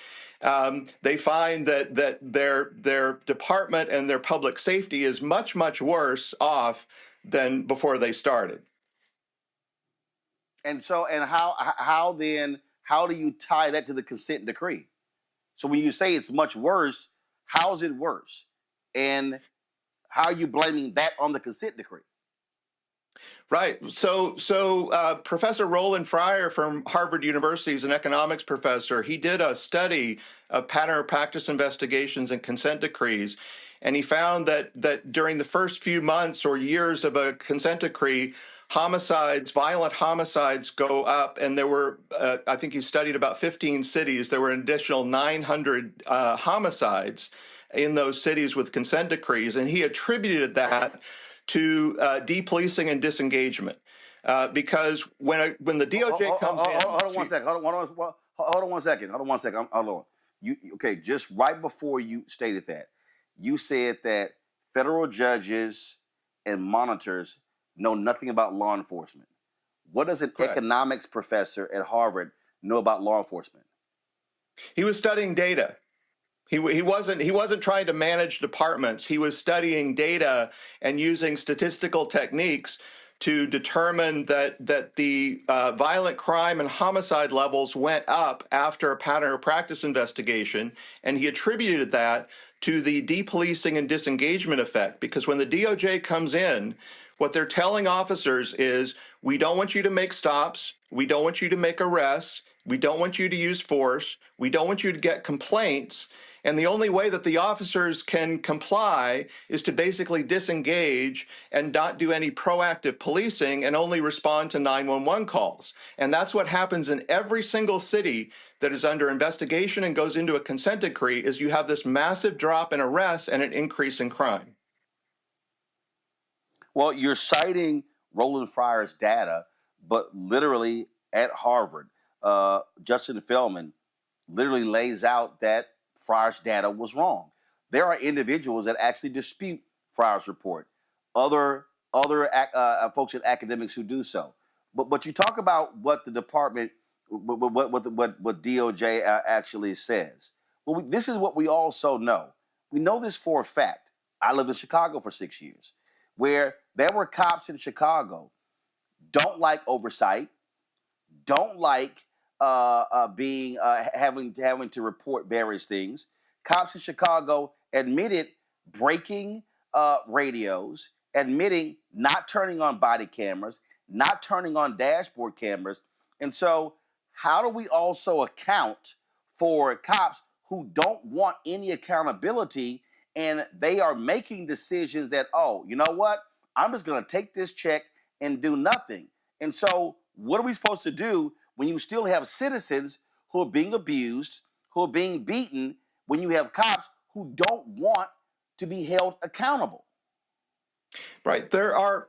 [SPEAKER 28] they find that their department and their public safety is much, much worse off than before they started.
[SPEAKER 2] And so, and how do you tie that to the consent decree? So when you say it's much worse, how is it worse? And how are you blaming that on the consent decree?
[SPEAKER 28] Right. So Professor Roland Fryer from Harvard University is an economics professor. He did a study of pattern of practice investigations and consent decrees, and he found that during the first few months or years of a consent decree, violent homicides go up, and there were, I think he studied about 15 cities. There were an additional 900 homicides in those cities with consent decrees, and he attributed that to depolicing and disengagement. Because when the DOJ comes in...
[SPEAKER 2] Hold on one second. Okay, just right before you stated that, you said that federal judges and monitors know nothing about law enforcement. What does an economics professor at Harvard know about law enforcement?
[SPEAKER 28] He was studying data. He wasn't trying to manage departments. He was studying data and using statistical techniques to determine that the violent crime and homicide levels went up after a pattern of practice investigation, and he attributed that to the depolicing and disengagement effect. Because when the DOJ comes in, what they're telling officers is, we don't want you to make stops, we don't want you to make arrests, we don't want you to use force, we don't want you to get complaints, and the only way that the officers can comply is to basically disengage and not do any proactive policing and only respond to 911 calls. And that's what happens in every single city that is under investigation and goes into a consent decree, is you have this massive drop in arrests and an increase in crime.
[SPEAKER 2] Well, you're citing Roland Fryer's data, but literally at Harvard, Justin Feldman literally lays out that Fryer's data was wrong. There are individuals that actually dispute Fryer's report. Other folks and academics who do so. But you talk about what the department, what DOJ actually says. Well, this is what we also know. We know this for a fact. I lived in Chicago for 6 years, where there were cops in Chicago don't like oversight, don't like having to report various things. Cops in Chicago admitted breaking radios, admitting not turning on body cameras, not turning on dashboard cameras. And so how do we also account for cops who don't want any accountability, and they are making decisions that, oh, you know what? I'm just going to take this check and do nothing. And so what are we supposed to do when you still have citizens who are being abused, who are being beaten, when you have cops who don't want to be held accountable?
[SPEAKER 28] Right. There are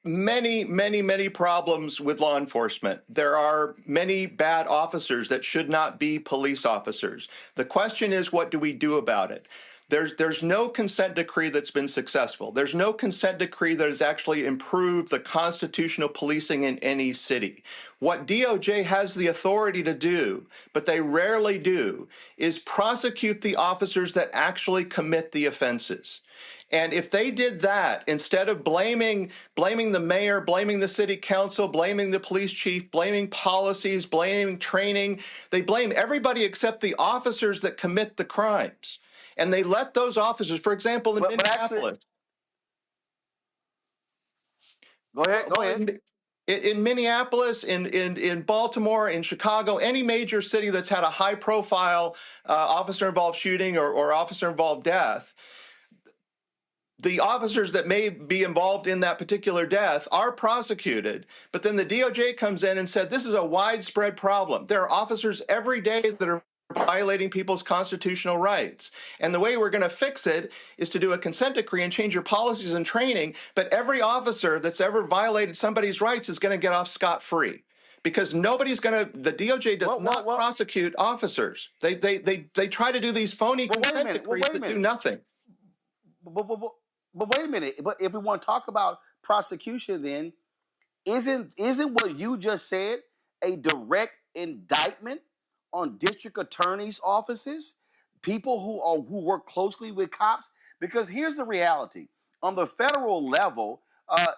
[SPEAKER 28] many problems with law enforcement. There are many bad officers that should not be police officers. The question is, what do we do about it? There's no consent decree that's been successful. There's no consent decree that has actually improved the constitutional policing in any city. What DOJ has the authority to do, but they rarely do, is prosecute the officers that actually commit the offenses. And if they did that, instead of blaming the mayor, blaming the city council, blaming the police chief, blaming policies, blaming training, they blame everybody except the officers that commit the crimes. And they let those officers, for example, in Minneapolis.
[SPEAKER 2] Go ahead.
[SPEAKER 28] In Minneapolis, in Baltimore, in Chicago, any major city that's had a high-profile officer-involved shooting or officer-involved death, the officers that may be involved in that particular death are prosecuted, but then the DOJ comes in and said this is a widespread problem. There are officers every day that are violating people's constitutional rights. And the way we're going to fix it is to do a consent decree and change your policies and training, but every officer that's ever violated somebody's rights is going to get off scot-free. Because nobody's going to, the DOJ does not prosecute officers. They try to do these phony consent decrees that do nothing.
[SPEAKER 2] But wait a minute. But if we want to talk about prosecution, then isn't what you just said a direct indictment on district attorneys' offices, people who work closely with cops? Because here's the reality: on the federal level,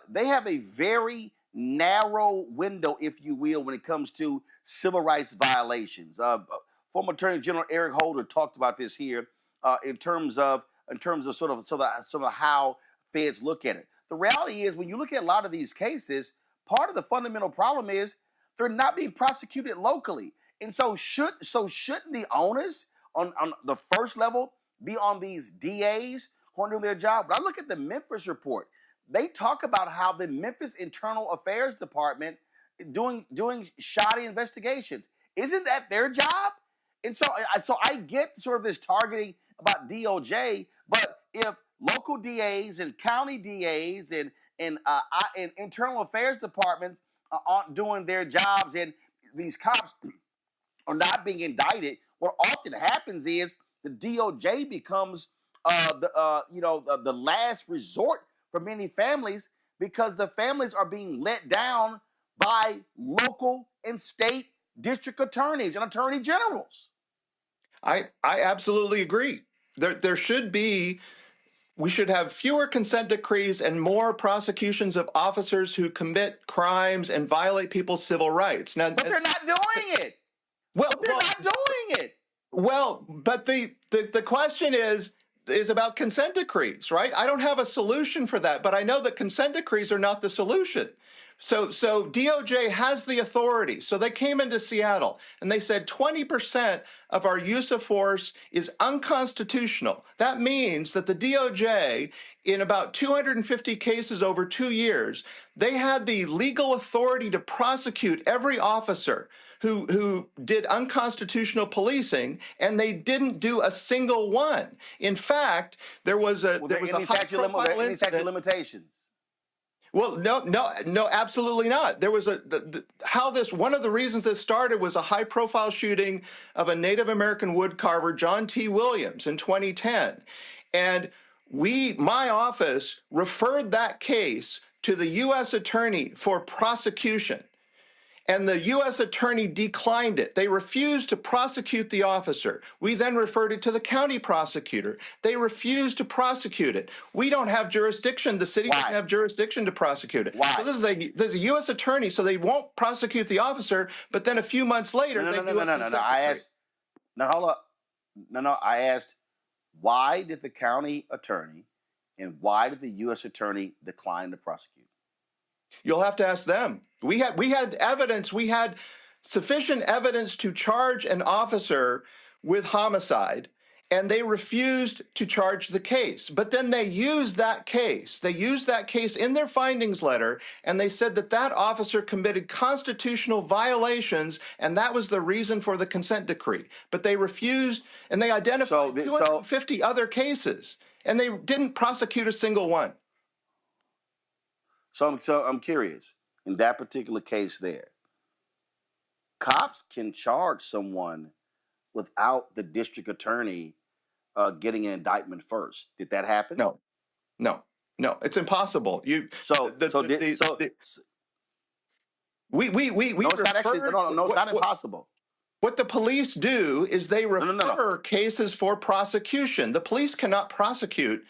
[SPEAKER 2] they have a very narrow window, if you will, when it comes to civil rights violations. Former Attorney General Eric Holder talked about this here in terms of sort of how feds look at it. The reality is, when you look at a lot of these cases, part of the fundamental problem is they're not being prosecuted locally. And so shouldn't the onus on the first level be on these DAs who are doing their job? When I look at the Memphis report, they talk about how the Memphis Internal Affairs Department doing shoddy investigations. Isn't that their job? And so I get sort of this targeting about DOJ, but if local DAs and county DAs and internal affairs departments aren't doing their jobs and these cops are not being indicted, what often happens is the DOJ becomes the last resort for many families, because the families are being let down by local and state district attorneys and attorney generals.
[SPEAKER 28] I absolutely agree. We should have fewer consent decrees and more prosecutions of officers who commit crimes and violate people's civil rights. Now,
[SPEAKER 2] but they're not doing it. But
[SPEAKER 28] the question is about consent decrees, right? I don't have a solution for that, but I know that consent decrees are not the solution. So DOJ has the authority. So they came into Seattle and they said 20% of our use of force is unconstitutional. That means that the DOJ, in about 250 cases over 2 years, they had the legal authority to prosecute every officer who did unconstitutional policing, and they didn't do a single one. In fact, there was a
[SPEAKER 2] statute of limitations.
[SPEAKER 28] Well, no, absolutely not. There was one of the reasons this started was a high-profile shooting of a Native American woodcarver, John T. Williams, in 2010. And my office referred that case to the U.S. attorney for prosecution. And the U.S. attorney declined it. They refused to prosecute the officer. We then referred it to the county prosecutor. They refused to prosecute it. We don't have jurisdiction. The city doesn't have jurisdiction to prosecute it.
[SPEAKER 2] Why?
[SPEAKER 28] So there's a U.S. attorney, so they won't prosecute the officer, but then a few months later,
[SPEAKER 2] I asked, why did the county attorney and why did the U.S. attorney decline to prosecute?
[SPEAKER 28] You'll have to ask them. We had evidence. We had sufficient evidence to charge an officer with homicide, and they refused to charge the case. But then they used that case. They used that case in their findings letter, and they said that officer committed constitutional violations, and that was the reason for the consent decree. But they refused, and they identified 250 other cases, and they didn't prosecute a single one.
[SPEAKER 2] So I'm curious, in that particular case there, cops can charge someone without the district attorney getting an indictment first. Did that happen?
[SPEAKER 28] No, it's impossible.
[SPEAKER 2] It's not impossible.
[SPEAKER 28] What the police do is they refer cases for prosecution. The police cannot prosecute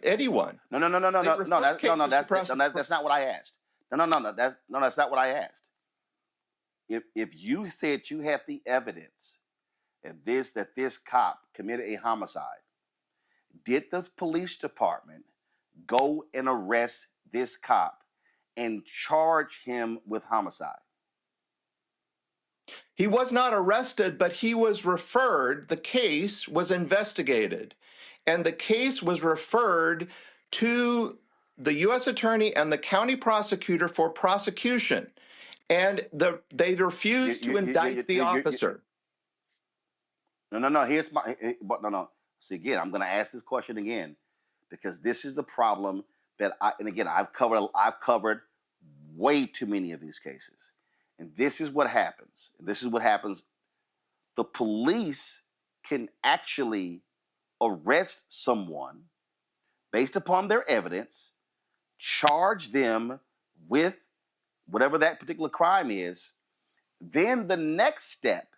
[SPEAKER 28] anyone.
[SPEAKER 2] That's not what I asked. That's not what I asked. If you said you have the evidence that this cop committed a homicide, did the police department go and arrest this cop and charge him with homicide?
[SPEAKER 28] He was not arrested, but he was referred. The case was investigated. and the case was referred to the U.S. attorney and the county prosecutor for prosecution, and they refused to indict the officer.
[SPEAKER 2] No. Here's my, but no. See, again, I'm going to ask this question again, because this is the problem that I've covered way too many of these cases, and this is what happens. The police can actually arrest someone based upon their evidence, charge them with whatever that particular crime is. Then the next step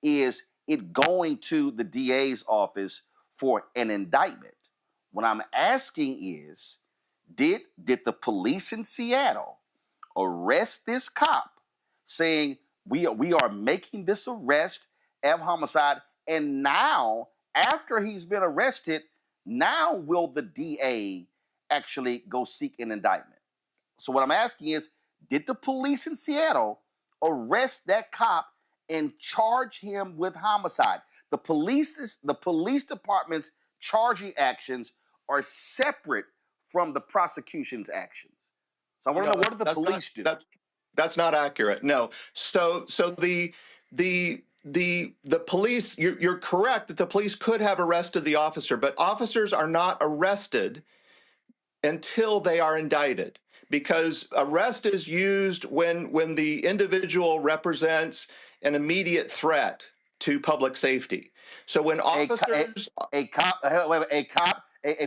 [SPEAKER 2] is it going to the DA's office for an indictment. What I'm asking is, did the police in Seattle arrest this cop saying we are making this arrest of homicide, and now after he's been arrested, now will the DA actually go seek an indictment? So what I'm asking is, did the police in Seattle arrest that cop and charge him with homicide? The police department's charging actions are separate from the prosecution's actions. So I want to know, what did the police do?
[SPEAKER 28] That's not accurate. No. So the police, you're correct that the police could have arrested the officer, but officers are not arrested until they are indicted, because arrest is used when the individual represents an immediate threat to public safety. So when officers,
[SPEAKER 2] a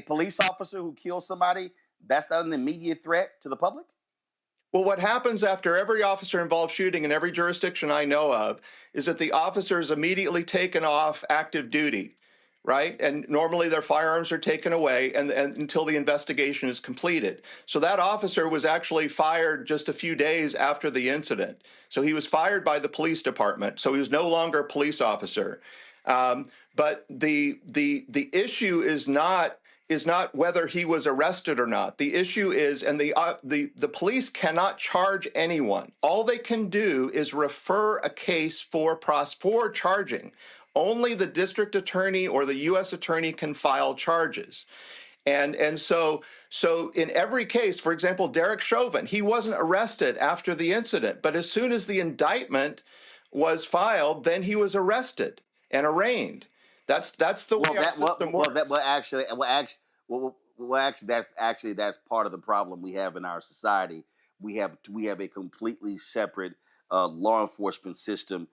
[SPEAKER 2] police officer who kills somebody, that's not an immediate threat to the public?
[SPEAKER 28] Well, what happens after every officer-involved shooting in every jurisdiction I know of is that the officer is immediately taken off active duty, right? And normally their firearms are taken away and until the investigation is completed. So that officer was actually fired just a few days after the incident. So he was fired by the police department. So he was no longer a police officer. But the issue is not whether he was arrested or not. The issue is, and the police cannot charge anyone. All they can do is refer a case for charging. Only the district attorney or the U.S. attorney can file charges. And so in every case, for example, Derek Chauvin, he wasn't arrested after the incident, but as soon as the indictment was filed, then he was arrested and arraigned. That's the way our system works.
[SPEAKER 2] That's part of the problem we have in our society. We have a completely separate law enforcement system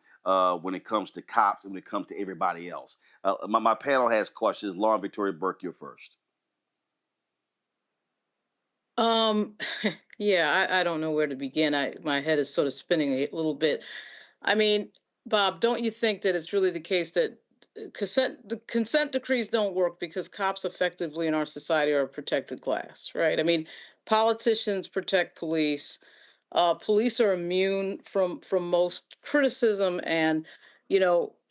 [SPEAKER 2] when it comes to cops and when it comes to everybody else. My panel has questions. Lauren Victoria Burke, you're first.
[SPEAKER 13] Yeah, I don't know where to begin. My head is sort of spinning a little bit. I mean, Bob, don't you think that it's really the case that the consent decrees don't work because cops effectively in our society are a protected class, right? I mean, politicians protect police. Police are immune from most criticism, and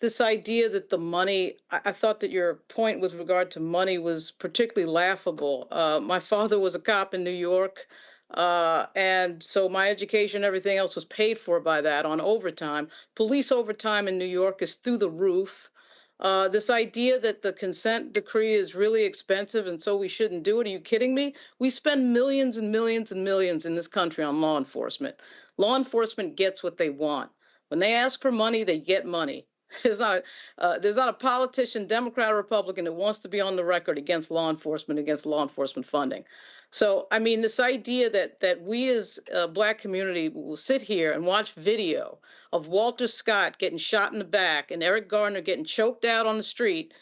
[SPEAKER 13] this idea that the money. I thought that your point with regard to money was particularly laughable. My father was a cop in New York, and so my education, everything else was paid for by that on overtime. Police overtime in New York is through the roof. This idea that the consent decree is really expensive and so we shouldn't do it. Are you kidding me? We spend millions and millions and millions in this country on law enforcement. Law enforcement gets what they want. When they ask for money, they get money. There's not a politician, Democrat or Republican, that wants to be on the record against law enforcement funding. So, I mean, this idea that we as a Black community will sit here and watch video of Walter Scott getting shot in the back and Eric Garner getting choked out on the street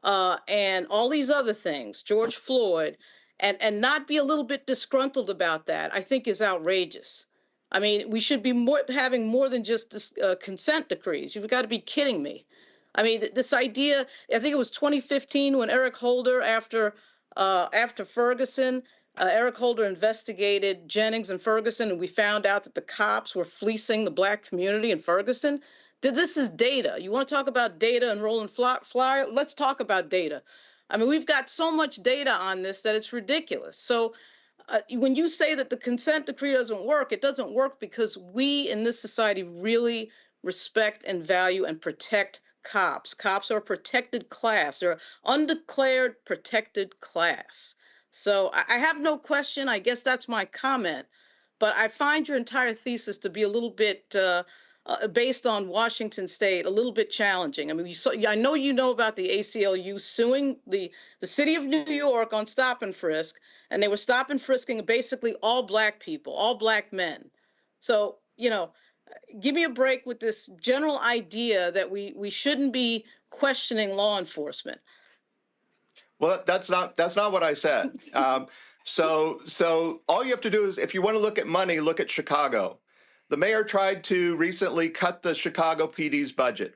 [SPEAKER 13] and all these other things, George Floyd, and not be a little bit disgruntled about that, I think is outrageous. I mean, we should be having more than just this, consent decrees. You've got to be kidding me. I mean, this idea, I think it was 2015 when Eric Holder, after Ferguson, Eric Holder investigated Jennings and Ferguson, and we found out that the cops were fleecing the Black community in Ferguson. This is data. You want to talk about data and rolling flyer? Let's talk about data. I mean, we've got so much data on this that it's ridiculous. So when you say that the consent decree doesn't work, it doesn't work because we in this society really respect and value and protect cops. Cops are a protected class. They're undeclared protected class. So I have no question. I guess that's my comment. But I find your entire thesis to be a little bit based on Washington State, a little bit challenging. I mean, I know you know about the ACLU suing the city of New York on stop and frisk, and they were stop and frisking basically all black people, all black men. So, you know, give me a break with this general idea that we shouldn't be questioning law enforcement.
[SPEAKER 28] Well, that's not what I said. So all you have to do is, if you want to look at money, look at Chicago. The mayor tried to recently cut the Chicago PD's budget.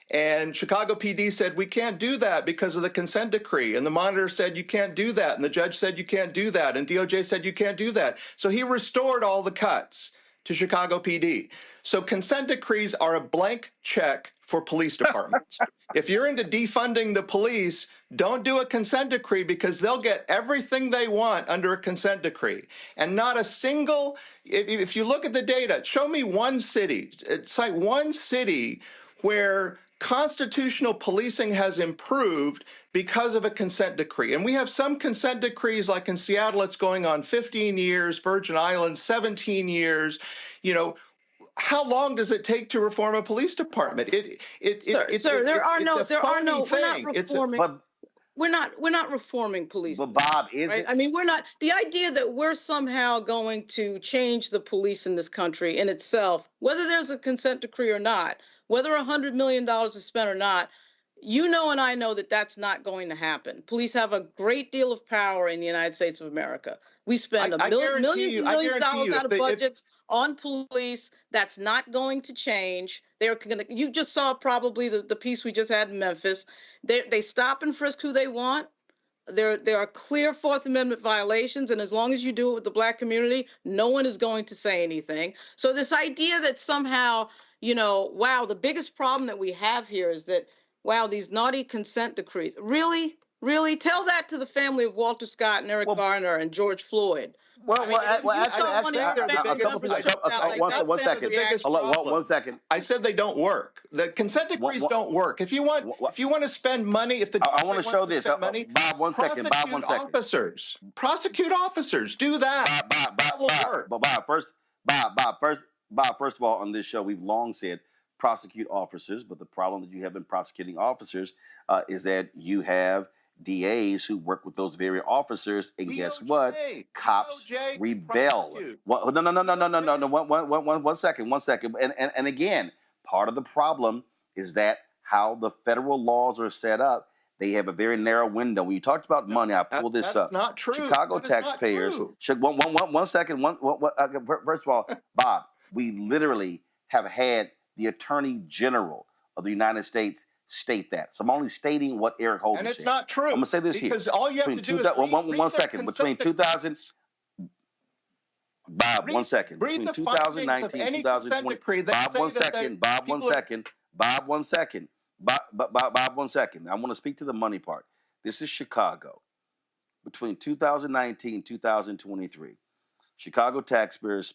[SPEAKER 28] And Chicago PD said, we can't do that because of the consent decree. And the monitor said, you can't do that. And the judge said, you can't do that. And DOJ said, you can't do that. So he restored all the cuts to Chicago PD. So consent decrees are a blank check for police departments. If you're into defunding the police, don't do a consent decree, because they'll get everything they want under a consent decree. And not a single, if you look at the data, show me one city, cite one city where constitutional policing has improved because of a consent decree. And we have some consent decrees, like in Seattle, it's going on 15 years, Virgin Islands, 17 years. You know, how long does it take to reform a police department?
[SPEAKER 13] We're not reforming police.
[SPEAKER 2] But Bob, is
[SPEAKER 13] right?
[SPEAKER 2] it?
[SPEAKER 13] I mean, we're not. The idea that we're somehow going to change the police in this country in itself, whether there's a consent decree or not, whether $100 million is spent or not, you know and I know that that's not going to happen. Police have a great deal of power in the United States of America. We spend millions of dollars out of budgets on police. That's not going to change. They're going to. You just saw probably the piece we just had in Memphis. They stop and frisk who they want. There are clear Fourth Amendment violations, and as long as you do it with the black community, no one is going to say anything. So this idea that somehow, you know, wow, the biggest problem that we have here is that, wow, these naughty consent decrees. Really? Really? Tell that to the family of Walter Scott and Eric Garner and George Floyd.
[SPEAKER 2] One second.
[SPEAKER 28] I said they don't work. The consent decrees don't work. If you want to spend money,
[SPEAKER 2] I want to show this.
[SPEAKER 28] Money,
[SPEAKER 2] Bob, one second.
[SPEAKER 28] Prosecute officers. Do that. That will work.
[SPEAKER 2] Bob, first of all, on this show, we've long said prosecute officers, but the problem that you have in prosecuting officers is that you have DAs who work with those very officers, and guess what? Cops rebel. No. One second. And again, part of the problem is that how the federal laws are set up. They have a very narrow window. When you talked about money, I pulled this up.
[SPEAKER 28] That's not true.
[SPEAKER 2] Chicago taxpayers should. One second. First of all, Bob, we literally have had the Attorney General of the United States state that. So I'm only stating what Eric Holder said.
[SPEAKER 28] And it's not true.
[SPEAKER 2] I'm going to say this
[SPEAKER 28] because
[SPEAKER 2] here.
[SPEAKER 28] All you have to do is
[SPEAKER 2] one second. Between 2000, Bob, 1 second. Between 2019 and 2020. Bob, 1 second. Bob, 1 second. Bob, 1 second. Bob, 1 second. I want to speak to the money part. This is Chicago. Between 2019 and 2023, Chicago taxpayers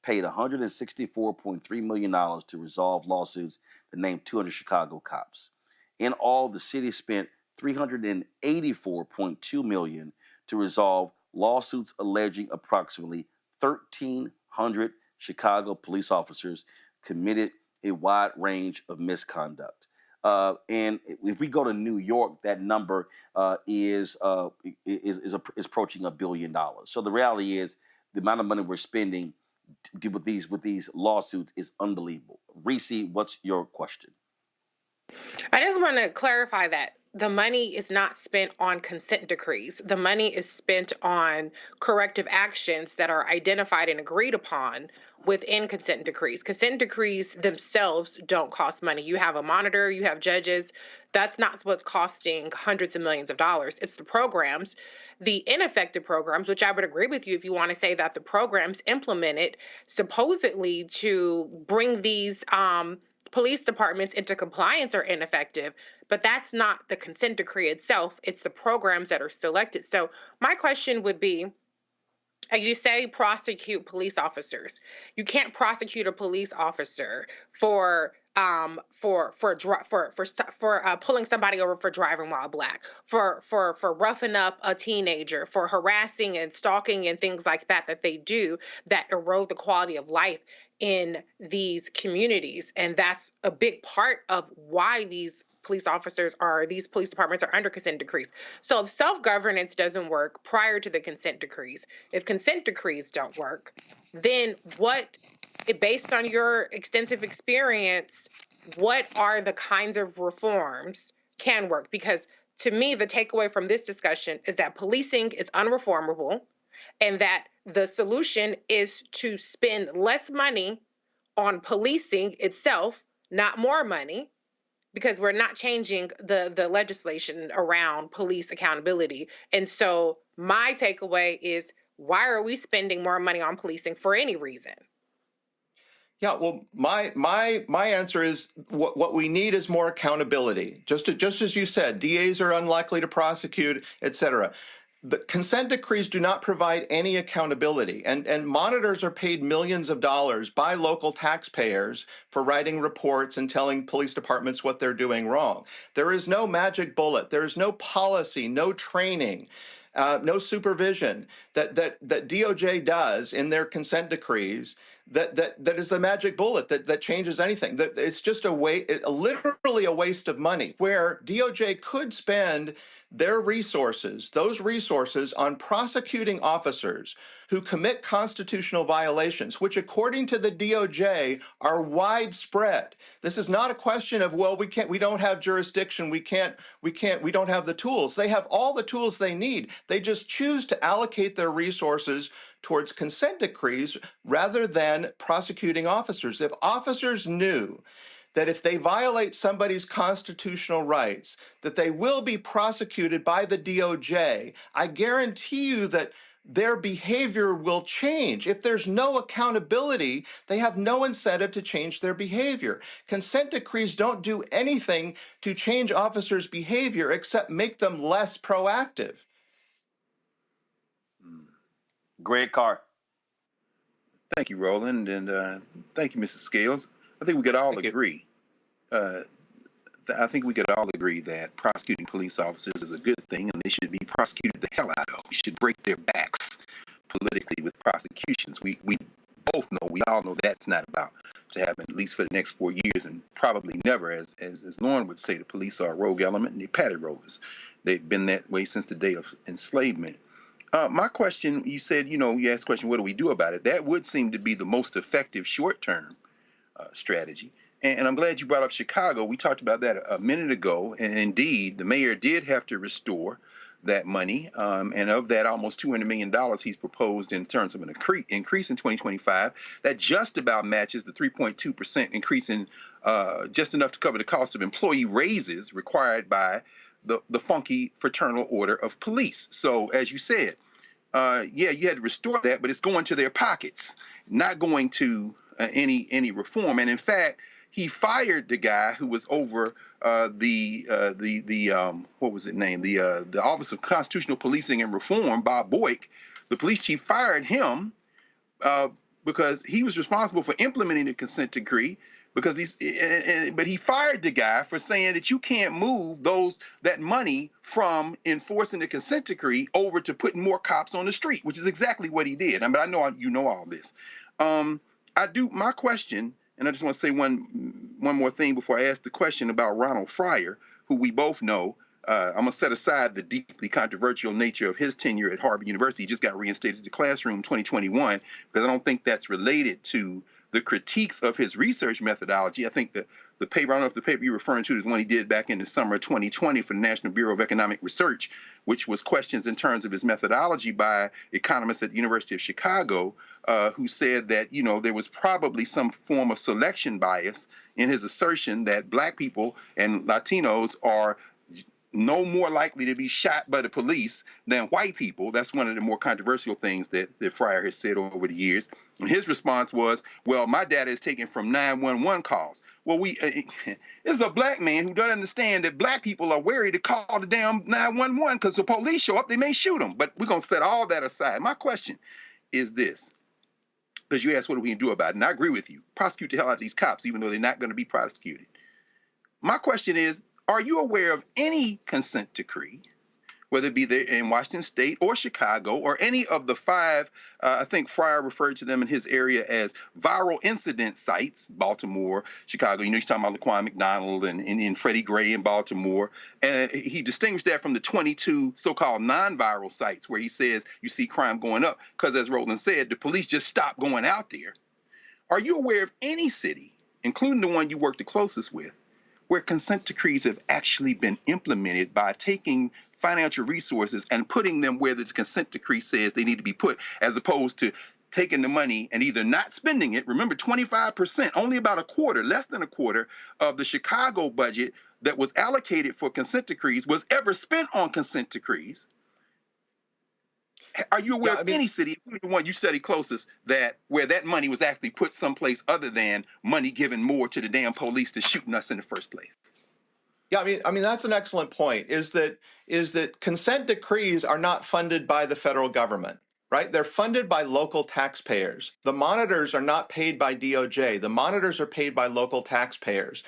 [SPEAKER 2] paid $164.3 million to resolve lawsuits that named 200 Chicago cops. In all, the city spent $384.2 million to resolve lawsuits alleging approximately 1,300 Chicago police officers committed a wide range of misconduct. And if we go to New York, that number is approaching $1 billion. So the reality is the amount of money we're spending with these lawsuits is unbelievable. Reese, what's your question?
[SPEAKER 8] I just want to clarify that the money is not spent on consent decrees. The money is spent on corrective actions that are identified and agreed upon within consent decrees. Consent decrees themselves don't cost money. You have a monitor, you have judges. That's not what's costing hundreds of millions of dollars. It's the programs, the ineffective programs, which I would agree with you if you want to say that the programs implemented supposedly to bring these police departments into compliance are ineffective, but that's not the consent decree itself. It's the programs that are selected. So my question would be, you say prosecute police officers. You can't prosecute a police officer for for pulling somebody over for driving while black, for roughing up a teenager, for harassing and stalking and things like that they do that erode the quality of life in these communities. And that's a big part of why these police departments are under consent decrees. So if self-governance doesn't work prior to the consent decrees, if consent decrees don't work, then based on your extensive experience, what are the kinds of reforms can work? Because to me, the takeaway from this discussion is that policing is unreformable, and that the solution is to spend less money on policing itself, not more money, because we're not changing the legislation around police accountability. And so my takeaway is, why are we spending more money on policing for any reason?
[SPEAKER 28] Yeah, well, my answer is what we need is more accountability. Just as you said, DAs are unlikely to prosecute, et cetera. The consent decrees do not provide any accountability, and monitors are paid millions of dollars by local taxpayers for writing reports and telling police departments what they're doing wrong. There is no magic bullet. There is no policy, no training, no supervision that DOJ does in their consent decrees that is the magic bullet that changes anything. It's just literally a waste of money, where DOJ could spend those resources on prosecuting officers who commit constitutional violations, which according to the DOJ are widespread. This is not a question of, well, we don't have jurisdiction, we don't have the tools. They have all the tools they need. They just choose to allocate their resources towards consent decrees rather than prosecuting officers. If officers knew that if they violate somebody's constitutional rights, that they will be prosecuted by the DOJ, I guarantee you that their behavior will change. If there's no accountability, they have no incentive to change their behavior. Consent decrees don't do anything to change officers' behavior except make them less proactive.
[SPEAKER 2] Greg Carr.
[SPEAKER 14] Thank you, Roland, and thank you, Mrs. Scales. I think we could all agree. I think we could all agree that prosecuting police officers is a good thing, and they should be prosecuted the hell out of. We should break their backs politically with prosecutions. We all know that's not about to happen, at least for the next 4 years, and probably never. As Lauren would say, the police are a rogue element, and they're patty rollers. They've been that way since the day of enslavement. My question, you said, you asked the question, what do we do about it? That would seem to be the most effective short-term strategy. And I'm glad you brought up Chicago. We talked about that a minute ago. And indeed, the mayor did have to restore that money. And of that, almost $200 million he's proposed in terms of an increase in 2025. That just about matches the 3.2% increase in just enough to cover the cost of employee raises required by the funky fraternal order of police. So as you said, you had to restore that, but it's going to their pockets, not going to any reform. And in fact, he fired the guy who was over what was it named? The Office of Constitutional Policing and Reform, Bob Boyk. The police chief fired him because he was responsible for implementing the consent decree. But he fired the guy for saying that you can't move that money from enforcing the consent decree over to putting more cops on the street, which is exactly what he did. But I know you know all this. My question, and I just want to say one more thing before I ask the question about Ronald Fryer, who we both know. I'm going to set aside the deeply controversial nature of his tenure at Harvard University. He just got reinstated to classroom in 2021 because I don't think that's related to the critiques of his research methodology. I think the paper, I don't know if the paper you're referring to is one he did back in the summer of 2020 for the National Bureau of Economic Research, which was questions in terms of his methodology by economists at the University of Chicago, who said that, there was probably some form of selection bias in his assertion that Black people and Latinos are no more likely to be shot by the police than white people. That's one of the more controversial things that Fryer has said over the years. And his response was, well, my data is taken from 911 calls. Well, this is a Black man who doesn't understand that Black people are wary to call the damn 911 because the police show up, they may shoot them. But we're going to set all that aside. My question is this. because you asked what are we going to do about it. And I agree with you. Prosecute the hell out of these cops, even though they're not going to be prosecuted. My question is, are you aware of any consent decree, whether it be there in Washington State or Chicago or any of the five, I think Fryer referred to them in his area as viral incident sites, Baltimore, Chicago. You know, he's talking about Laquan McDonald and Freddie Gray in Baltimore. And he distinguished that from the 22 so-called non-viral sites where he says you see crime going up because, as Roland said, the police just stopped going out there. Are you aware of any city, including the one you work the closest with, where consent decrees have actually been implemented by taking financial resources and putting them where the consent decree says they need to be put, as opposed to taking the money and either not spending it? Remember, 25%, only about a quarter, less than a quarter of the Chicago budget that was allocated for consent decrees was ever spent on consent decrees. Are you aware of any city, the one you study closest, that where that money was actually put someplace other than money given more to the damn police to shooting us in the first place?
[SPEAKER 28] Yeah, I mean that's an excellent point. Is that consent decrees are not funded by the federal government, right? They're funded by local taxpayers. The monitors are not paid by DOJ. The monitors are paid by local taxpayers.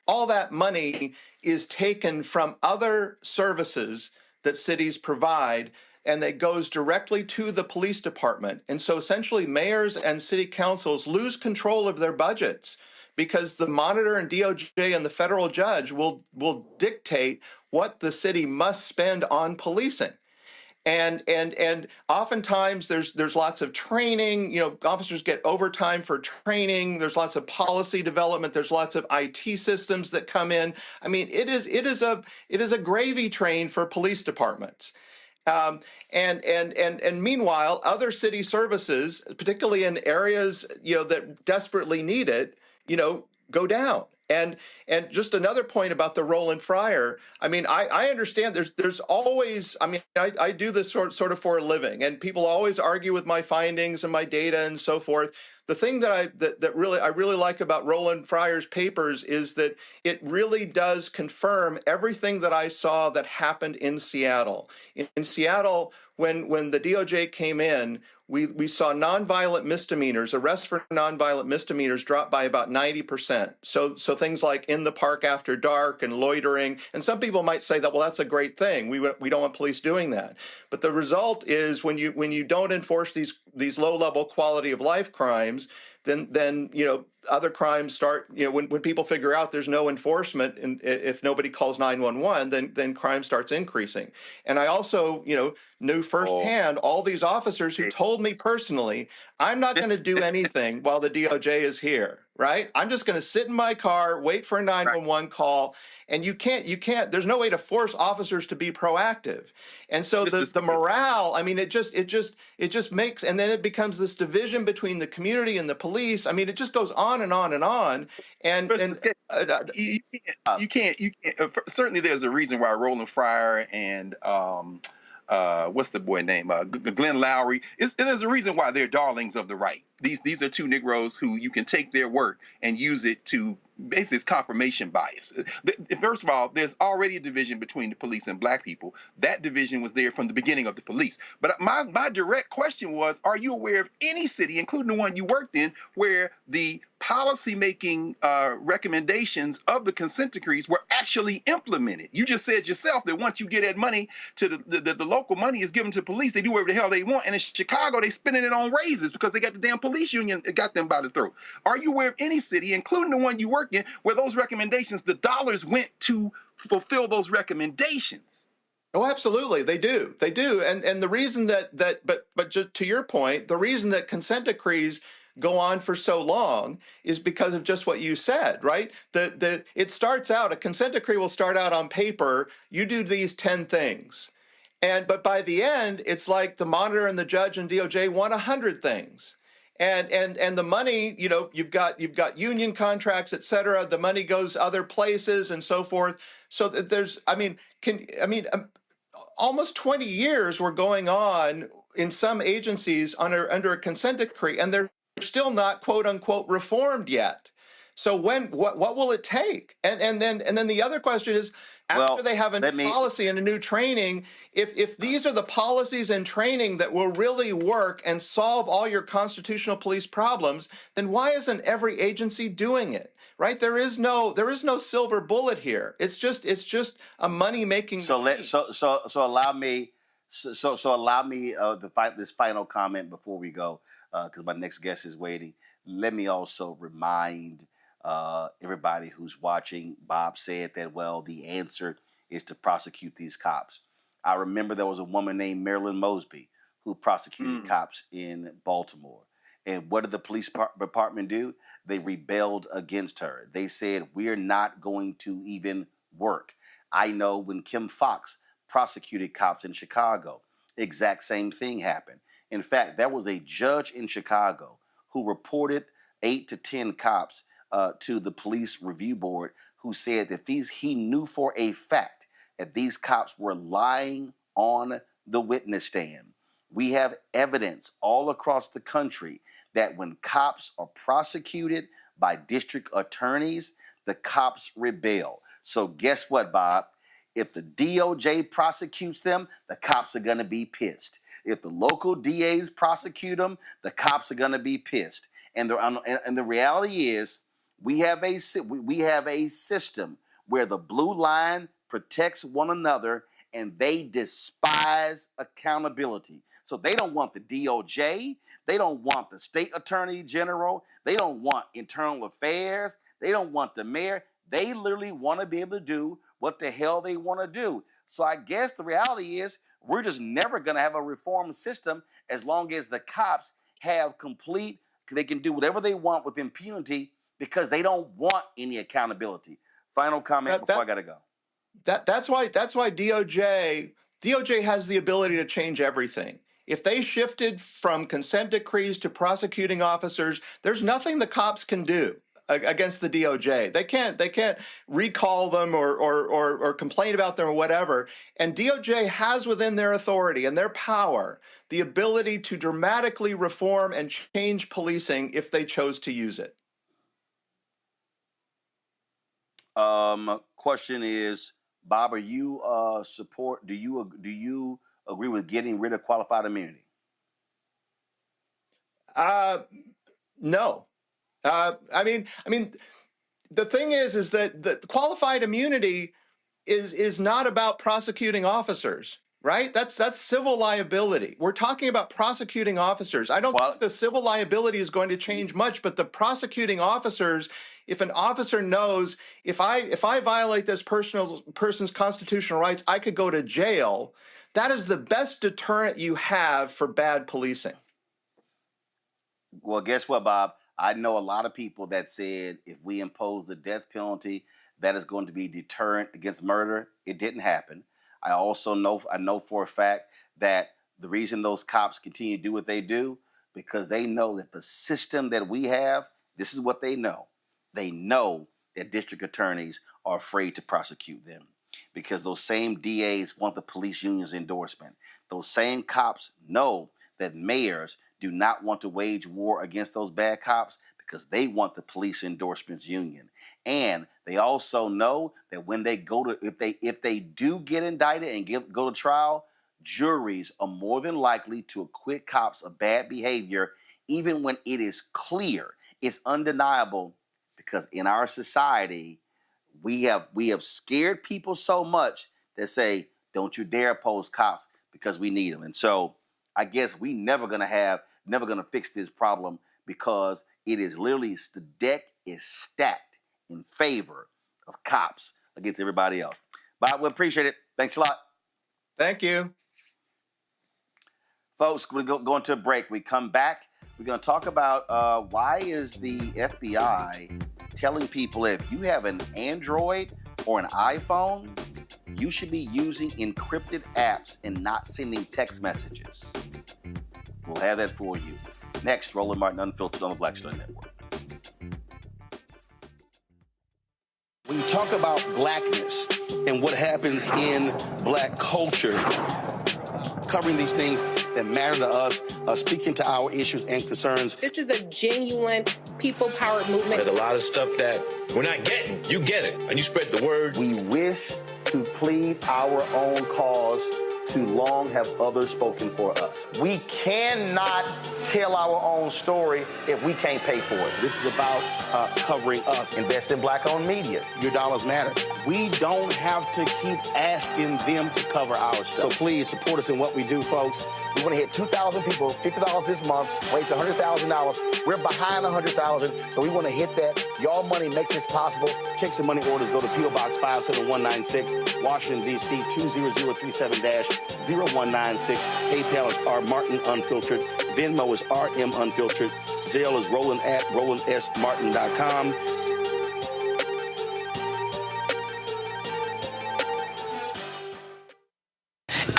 [SPEAKER 28] All that money is taken from other services that cities provide, and it goes directly to the police department. And so essentially mayors and city councils lose control of their budgets, because the monitor and DOJ and the federal judge will dictate what the city must spend on policing. And oftentimes there's lots of training, you know, officers get overtime for training, there's lots of policy development, there's lots of IT systems that come in. I mean, it is a gravy train for police departments. And meanwhile, other city services, particularly in areas, you know, that desperately need it, you know, go down. And just another point about the Roland Fryer. I mean, I understand there's always, I mean, I do this sort of for a living, and people always argue with my findings and my data and so forth. The thing that I really like about Roland Fryer's papers is that it really does confirm everything that I saw that happened in Seattle. In Seattle, when the DOJ came in, we saw nonviolent misdemeanors, arrests for nonviolent misdemeanors drop by about 90%. So things like in the park after dark and loitering, and some people might say that, well, that's a great thing. We don't want police doing that. But the result is when you don't enforce these low-level quality of life crimes, then you know, other crimes start, you know, when people figure out there's no enforcement, and if nobody calls 911, then crime starts increasing. And I also, you know, knew firsthand all these officers who told me personally, I'm not going to do anything while the DOJ is here, right? I'm just going to sit in my car, wait for a 911 call. And you can't, there's no way to force officers to be proactive. And so the morale, I mean, it just makes, and then it becomes this division between the community and the police. I mean, it just goes on and on and on. And you can't, certainly there's a reason why Roland Fryer and, what's the boy name? Glenn Lowry. There's a reason why they're darlings of the right. These are two Negroes who you can take their work and use it to basically it's confirmation bias. First of all, there's already a division between the police and black people. That division was there from the beginning of the police. But my direct question was, are you aware of any city, including the one you worked in, where the policy-making recommendations of the consent decrees were actually implemented? You just said yourself that once you get that money to the local money is given to police, they do whatever the hell they want. And in Chicago, they spending it on raises because they got the damn police union that got them by the throat. Are you aware of any city, including the one you work in, where those recommendations, the dollars went to fulfill those recommendations? Oh, absolutely. They do. And the reason but just to your point, the reason that consent decrees go on for so long is because of just what you said, right? It starts out, a consent decree will start out on paper, you do these 10 things. But by the end, it's like the monitor and the judge and DOJ want 100 things. And the money, you know, you've got union contracts, et cetera. The money goes other places and so forth. So that there's, almost 20 years were going on in some agencies under a consent decree, and they're still not quote unquote reformed yet. So what will it take? And then the other question is, after they have a new policy and a new training, if these are the policies and training that will really work and solve all your constitutional police problems, then why isn't every agency doing it? Right? There is no silver bullet here. It's just a money making.
[SPEAKER 2] So allow me to fight this final comment before we go, because my next guest is waiting. Let me also remind everybody who's watching. Bob said that, well, the answer is to prosecute these cops. I remember there was a woman named Marilyn Mosby who prosecuted cops in Baltimore. And what did the police department do? They rebelled against her. They said, we're not going to even work. I know when Kim Foxx prosecuted cops in Chicago, exact same thing happened. In fact, there was a judge in Chicago who reported 8 to 10 cops to the police review board, who said that he knew for a fact that these cops were lying on the witness stand. We have evidence all across the country that when cops are prosecuted by district attorneys, the cops rebel. So guess what, Bob? If the DOJ prosecutes them, the cops are going to be pissed. If the local DAs prosecute them, the cops are going to be pissed. And the reality is, we have a system where the blue line protects one another, and they despise accountability. So they don't want the DOJ. They don't want the state attorney general. They don't want internal affairs. They don't want the mayor. They literally want to be able to do what the hell they want to do. So I guess the reality is, we're just never going to have a reformed system as long as the cops have they can do whatever they want with impunity, because they don't want any accountability. Final comment before I got to go.
[SPEAKER 28] That's why DOJ has the ability to change everything. If they shifted from consent decrees to prosecuting officers, there's nothing the cops can do against the DOJ. They can't recall them or complain about them or whatever. And DOJ has within their authority and their power the ability to dramatically reform and change policing if they chose to use it.
[SPEAKER 2] Question is, Bob, do you agree with getting rid of qualified immunity?
[SPEAKER 28] No. I mean, the thing is that the qualified immunity is not about prosecuting officers, right? That's civil liability. We're talking about prosecuting officers. I don't think the civil liability is going to change much, but the prosecuting officers, if an officer knows, if I violate this person's constitutional rights, I could go to jail. That is the best deterrent you have for bad policing.
[SPEAKER 2] Well, guess what, Bob? I know a lot of people that said if we impose the death penalty, that is going to be deterrent against murder. It didn't happen. I know for a fact that the reason those cops continue to do what they do, because they know that the system that we have, this is what they know. They know that district attorneys are afraid to prosecute them, because those same DAs want the police union's endorsement. Those same cops know that mayors do not want to wage war against those bad cops because they want the police endorsements union. And they also know that when they go to, if they do get indicted and go to trial, juries are more than likely to acquit cops of bad behavior, even when it is clear, it's undeniable, because in our society, we have scared people so much that say, don't you dare oppose cops because we need them. And so I guess we never gonna fix this problem, because it is literally, the deck is stacked in favor of cops against everybody else. Bob, we appreciate it. Thanks a lot.
[SPEAKER 28] Thank you.
[SPEAKER 2] Folks, we're going to a break. We come back, we're going to talk about why is the FBI telling people if you have an Android or an iPhone, you should be using encrypted apps and not sending text messages. We'll have that for you. Next, Roland Martin Unfiltered on the Black Star Network. When you talk about blackness and what happens in black culture, covering these things,
[SPEAKER 1] that matter to us, speaking to our issues and concerns.
[SPEAKER 8] This is a genuine people-powered movement.
[SPEAKER 3] There's a lot of stuff that we're not getting. You get it, and you spread the word.
[SPEAKER 2] We wish to plead our own cause. Too long have others spoken for us. We cannot tell our own story if we can't pay for it.
[SPEAKER 1] This is about covering us.
[SPEAKER 2] Invest in Black-owned media.
[SPEAKER 1] Your dollars matter. We don't have to keep asking them to cover our stuff. So please support us in what we do, folks.
[SPEAKER 2] We want to hit 2,000 people, $50 this month, raise $100,000. We're behind 100,000, so we want to hit that. Y'all money makes this possible.
[SPEAKER 1] Checks and money orders go to P.O. Box 57196, Washington, D.C. 20037-0196. PayPal is R Martin Unfiltered. Venmo is RM Unfiltered. Zelle is Roland at RolandSMartin.com.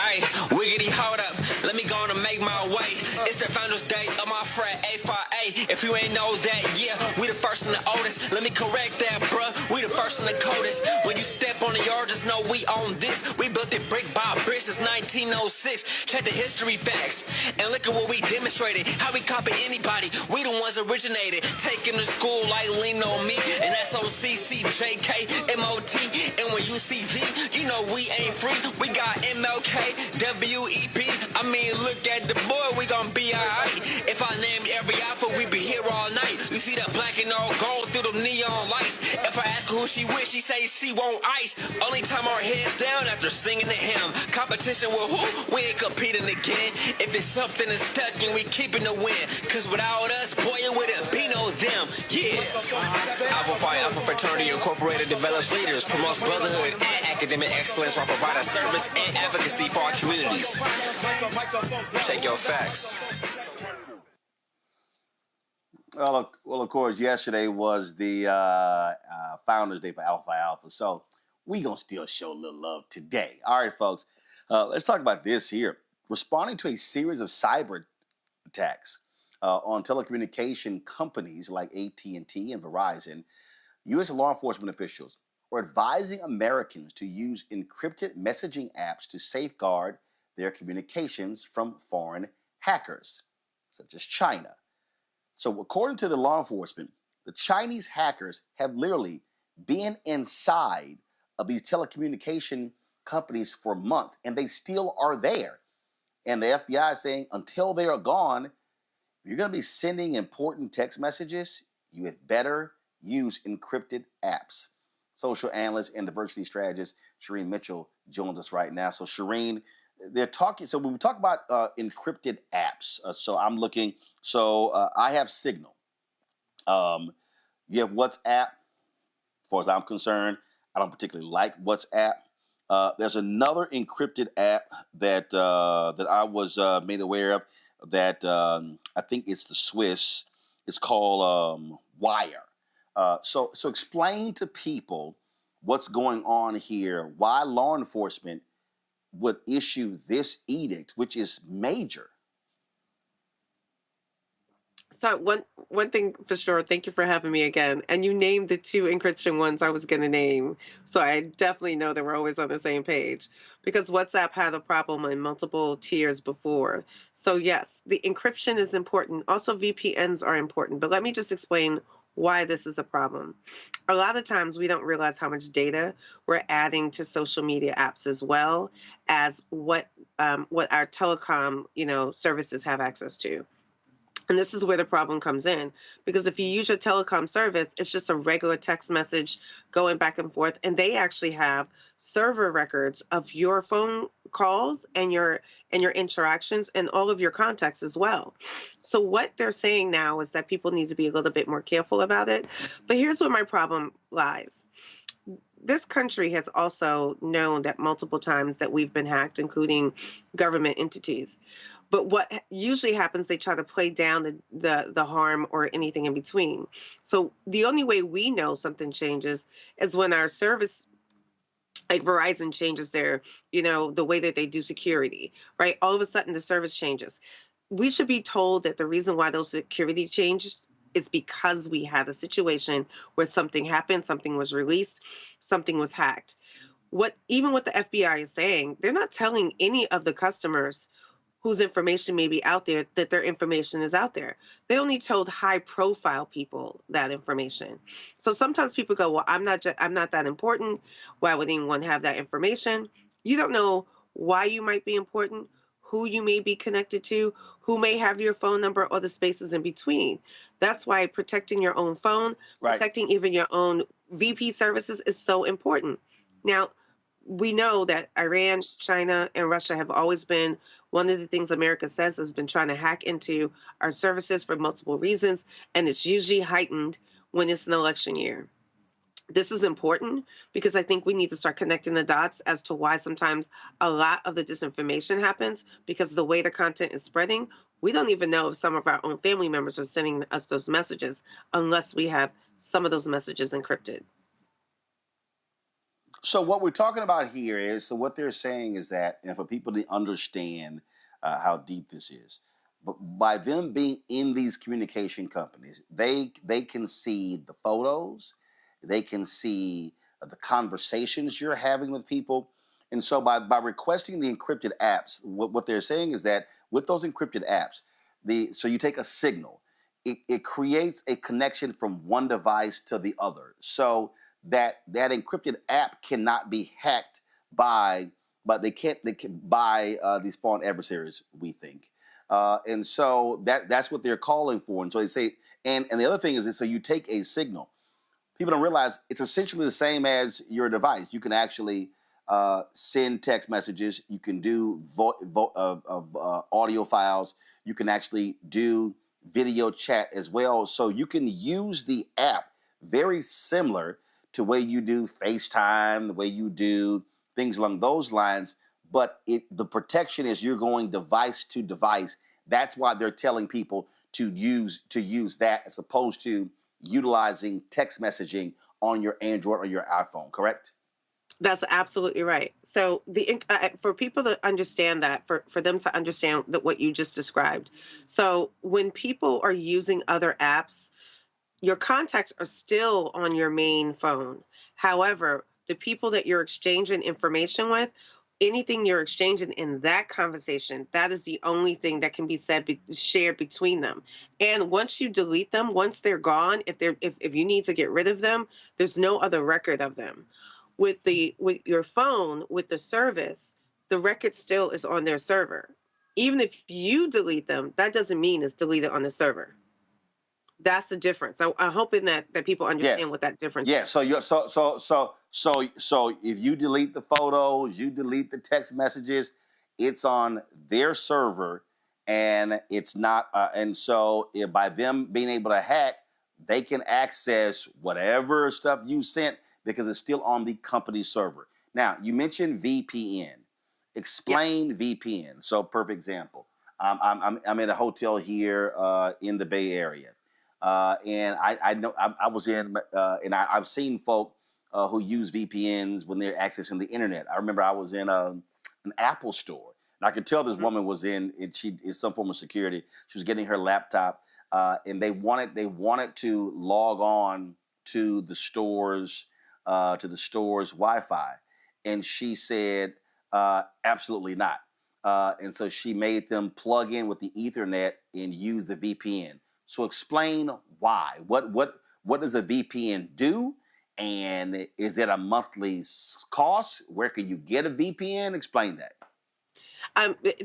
[SPEAKER 4] Hey, wiggity, hold up. Let me go on and make my way. It's the Founders Day of my friend A5A. If you ain't know that, yeah, we the first and the oldest. Let me correct that, bruh. We the first and the coldest. When you step on the yard, just know we own this. We built it brick by brick since 1906. Check the history facts and look at what we demonstrated. How we copy anybody. We the ones originated. Taking to school like lean on me. And that's OCCJKMOT. And when you see V, you know we ain't free. We got MLK, WEB. I mean, look at the boy, we gon' be alright. If I named every alpha, we be here all night. You see that black and all gold through them neon lights. If I ask her who she with, she say she want ice. Only time our heads down after singing the hymn. Competition with who? We ain't competing again. If it's something that's stuck and we keeping the win. Cause without us, boy, it wouldn't be no them. Yeah. Alpha Phi Alpha Fraternity Incorporated develops leaders, promotes brotherhood and academic excellence while providing service and advocacy for our communities. Check your facts.
[SPEAKER 2] Well, of course, yesterday was the Founders Day for Alpha Phi Alpha, so we gonna still show a little love today. All right, folks, let's talk about this here. Responding to a series of cyber attacks on telecommunication companies like AT&T and Verizon, U.S. law enforcement officials are advising Americans to use encrypted messaging apps to safeguard their communications from foreign hackers, such as China. So according to the law enforcement, the Chinese hackers have literally been inside of these telecommunication companies for months, and they still are there. And the FBI is saying until they are gone, if you're going to be sending important text messages, you had better use encrypted apps. Social analyst and diversity strategist Shireen Mitchell joins us right now. So Shireen, they're talking. So when we talk about encrypted apps, so I'm looking. So I have Signal. You have WhatsApp. As far as I'm concerned, I don't particularly like WhatsApp. There's another encrypted app that that I was made aware of that I think it's the Swiss. It's called Wire. So explain to people what's going on here, why law enforcement would issue this edict, which is major.
[SPEAKER 5] So one thing for sure, thank you for having me again. And you named the two encryption ones I was going to name. So I definitely know that we're always on the same page because WhatsApp had a problem in multiple tiers before. So yes, the encryption is important. Also VPNs are important, but let me just explain why this is a problem. A lot of times we don't realize how much data we're adding to social media apps as well as what our telecom, services have access to. And this is where the problem comes in, because if you use your telecom service, it's just a regular text message going back and forth. And they actually have server records of your phone calls and your interactions and all of your contacts as well. So what they're saying now is that people need to be a little bit more careful about it. But here's where my problem lies. This country has also known that multiple times that we've been hacked, including government entities. But what usually happens, they try to play down the harm or anything in between. So the only way we know something changes is when our service, like Verizon, changes their, the way that they do security, right? All of a sudden the service changes. We should be told that the reason why those security changed is because we had a situation where something happened, something was released, something was hacked. Even what the FBI is saying, they're not telling any of the customers whose information may be out there, that their information is out there. They only told high profile people that information. So sometimes people go, well, I'm not that important. Why would anyone have that information? You don't know why you might be important, who you may be connected to, who may have your phone number, or the spaces in between. That's why protecting your own phone, protecting even your own VP services is so important. Now, we know that Iran, China, and Russia have always been one of the things America says has been trying to hack into our services for multiple reasons, and it's usually heightened when it's an election year. This is important because I think we need to start connecting the dots as to why sometimes a lot of the disinformation happens, because of the way the content is spreading. We don't even know if some of our own family members are sending us those messages unless we have some of those messages encrypted.
[SPEAKER 2] So what we're talking about here is, so what they're saying is that, and for people to understand how deep this is, but by them being in these communication companies, they can see the photos, they can see the conversations you're having with people. And so by requesting the encrypted apps, what they're saying is that with those encrypted apps, so you take a signal, it creates a connection from one device to the other. So that encrypted app cannot be hacked by these foreign adversaries, we think. And so that's what they're calling for. And so they say, and the other thing is that, so you take a signal. People don't realize it's essentially the same as your device. You can actually send text messages. You can do audio files. You can actually do video chat as well. So you can use the app very similar to the way you do FaceTime, the way you do things along those lines. But the protection is you're going device to device. That's why they're telling people to use that as opposed to utilizing text messaging on your Android or your iPhone, correct?
[SPEAKER 5] That's absolutely right. So for people to understand that, for them to understand what you just described. So when people are using other apps, your contacts are still on your main phone. However, the people that you're exchanging information with, anything you're exchanging in that conversation, that is the only thing that can be shared between them. And once you delete them, once they're gone, if you need to get rid of them, there's no other record of them. With your phone, with the service, the record still is on their server. Even if you delete them, that doesn't mean it's deleted on the server. That's the difference. I'm hoping that people understand what that difference is.
[SPEAKER 2] So if you delete the photos, you delete the text messages, it's on their server, and it's not. And so by them being able to hack, they can access whatever stuff you sent because it's still on the company server. Now, you mentioned VPN. Explain VPN. So, perfect example. I'm in a hotel here in the Bay Area. And I know I was in, and I've seen folk who use VPNs when they're accessing the internet. I remember I was in an Apple store, and I could tell this woman was in, and she is some form of security. She was getting her laptop, and they wanted to log on to the store's Wi-Fi, and she said absolutely not. And so she made them plug in with the Ethernet and use the VPN. So explain why. What does a VPN do? And is it a monthly cost? Where can you get a VPN? Explain that.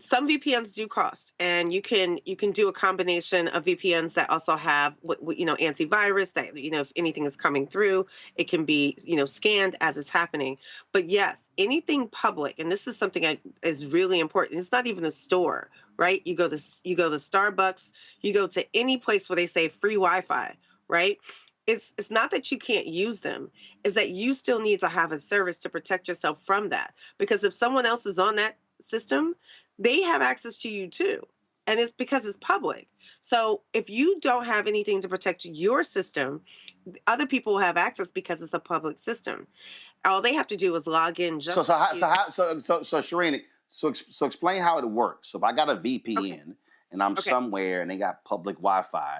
[SPEAKER 5] Some VPNs do cost, and you can do a combination of VPNs that also have antivirus, that if anything is coming through, it can be scanned as it's happening. But yes, anything public, and this is something that is really important. It's not even a store, right? You go to Starbucks, you go to any place where they say free Wi-Fi, right? It's not that you can't use them, it's that you still need to have a service to protect yourself from that. Because if someone else is on that system, they have access to you too. And it's because it's public. So if you don't have anything to protect your system, other people will have access because it's a public system. All they have to do is log in. So
[SPEAKER 2] Shireen, so explain how it works. So if I got a VPN and I'm somewhere and they got public Wi-Fi,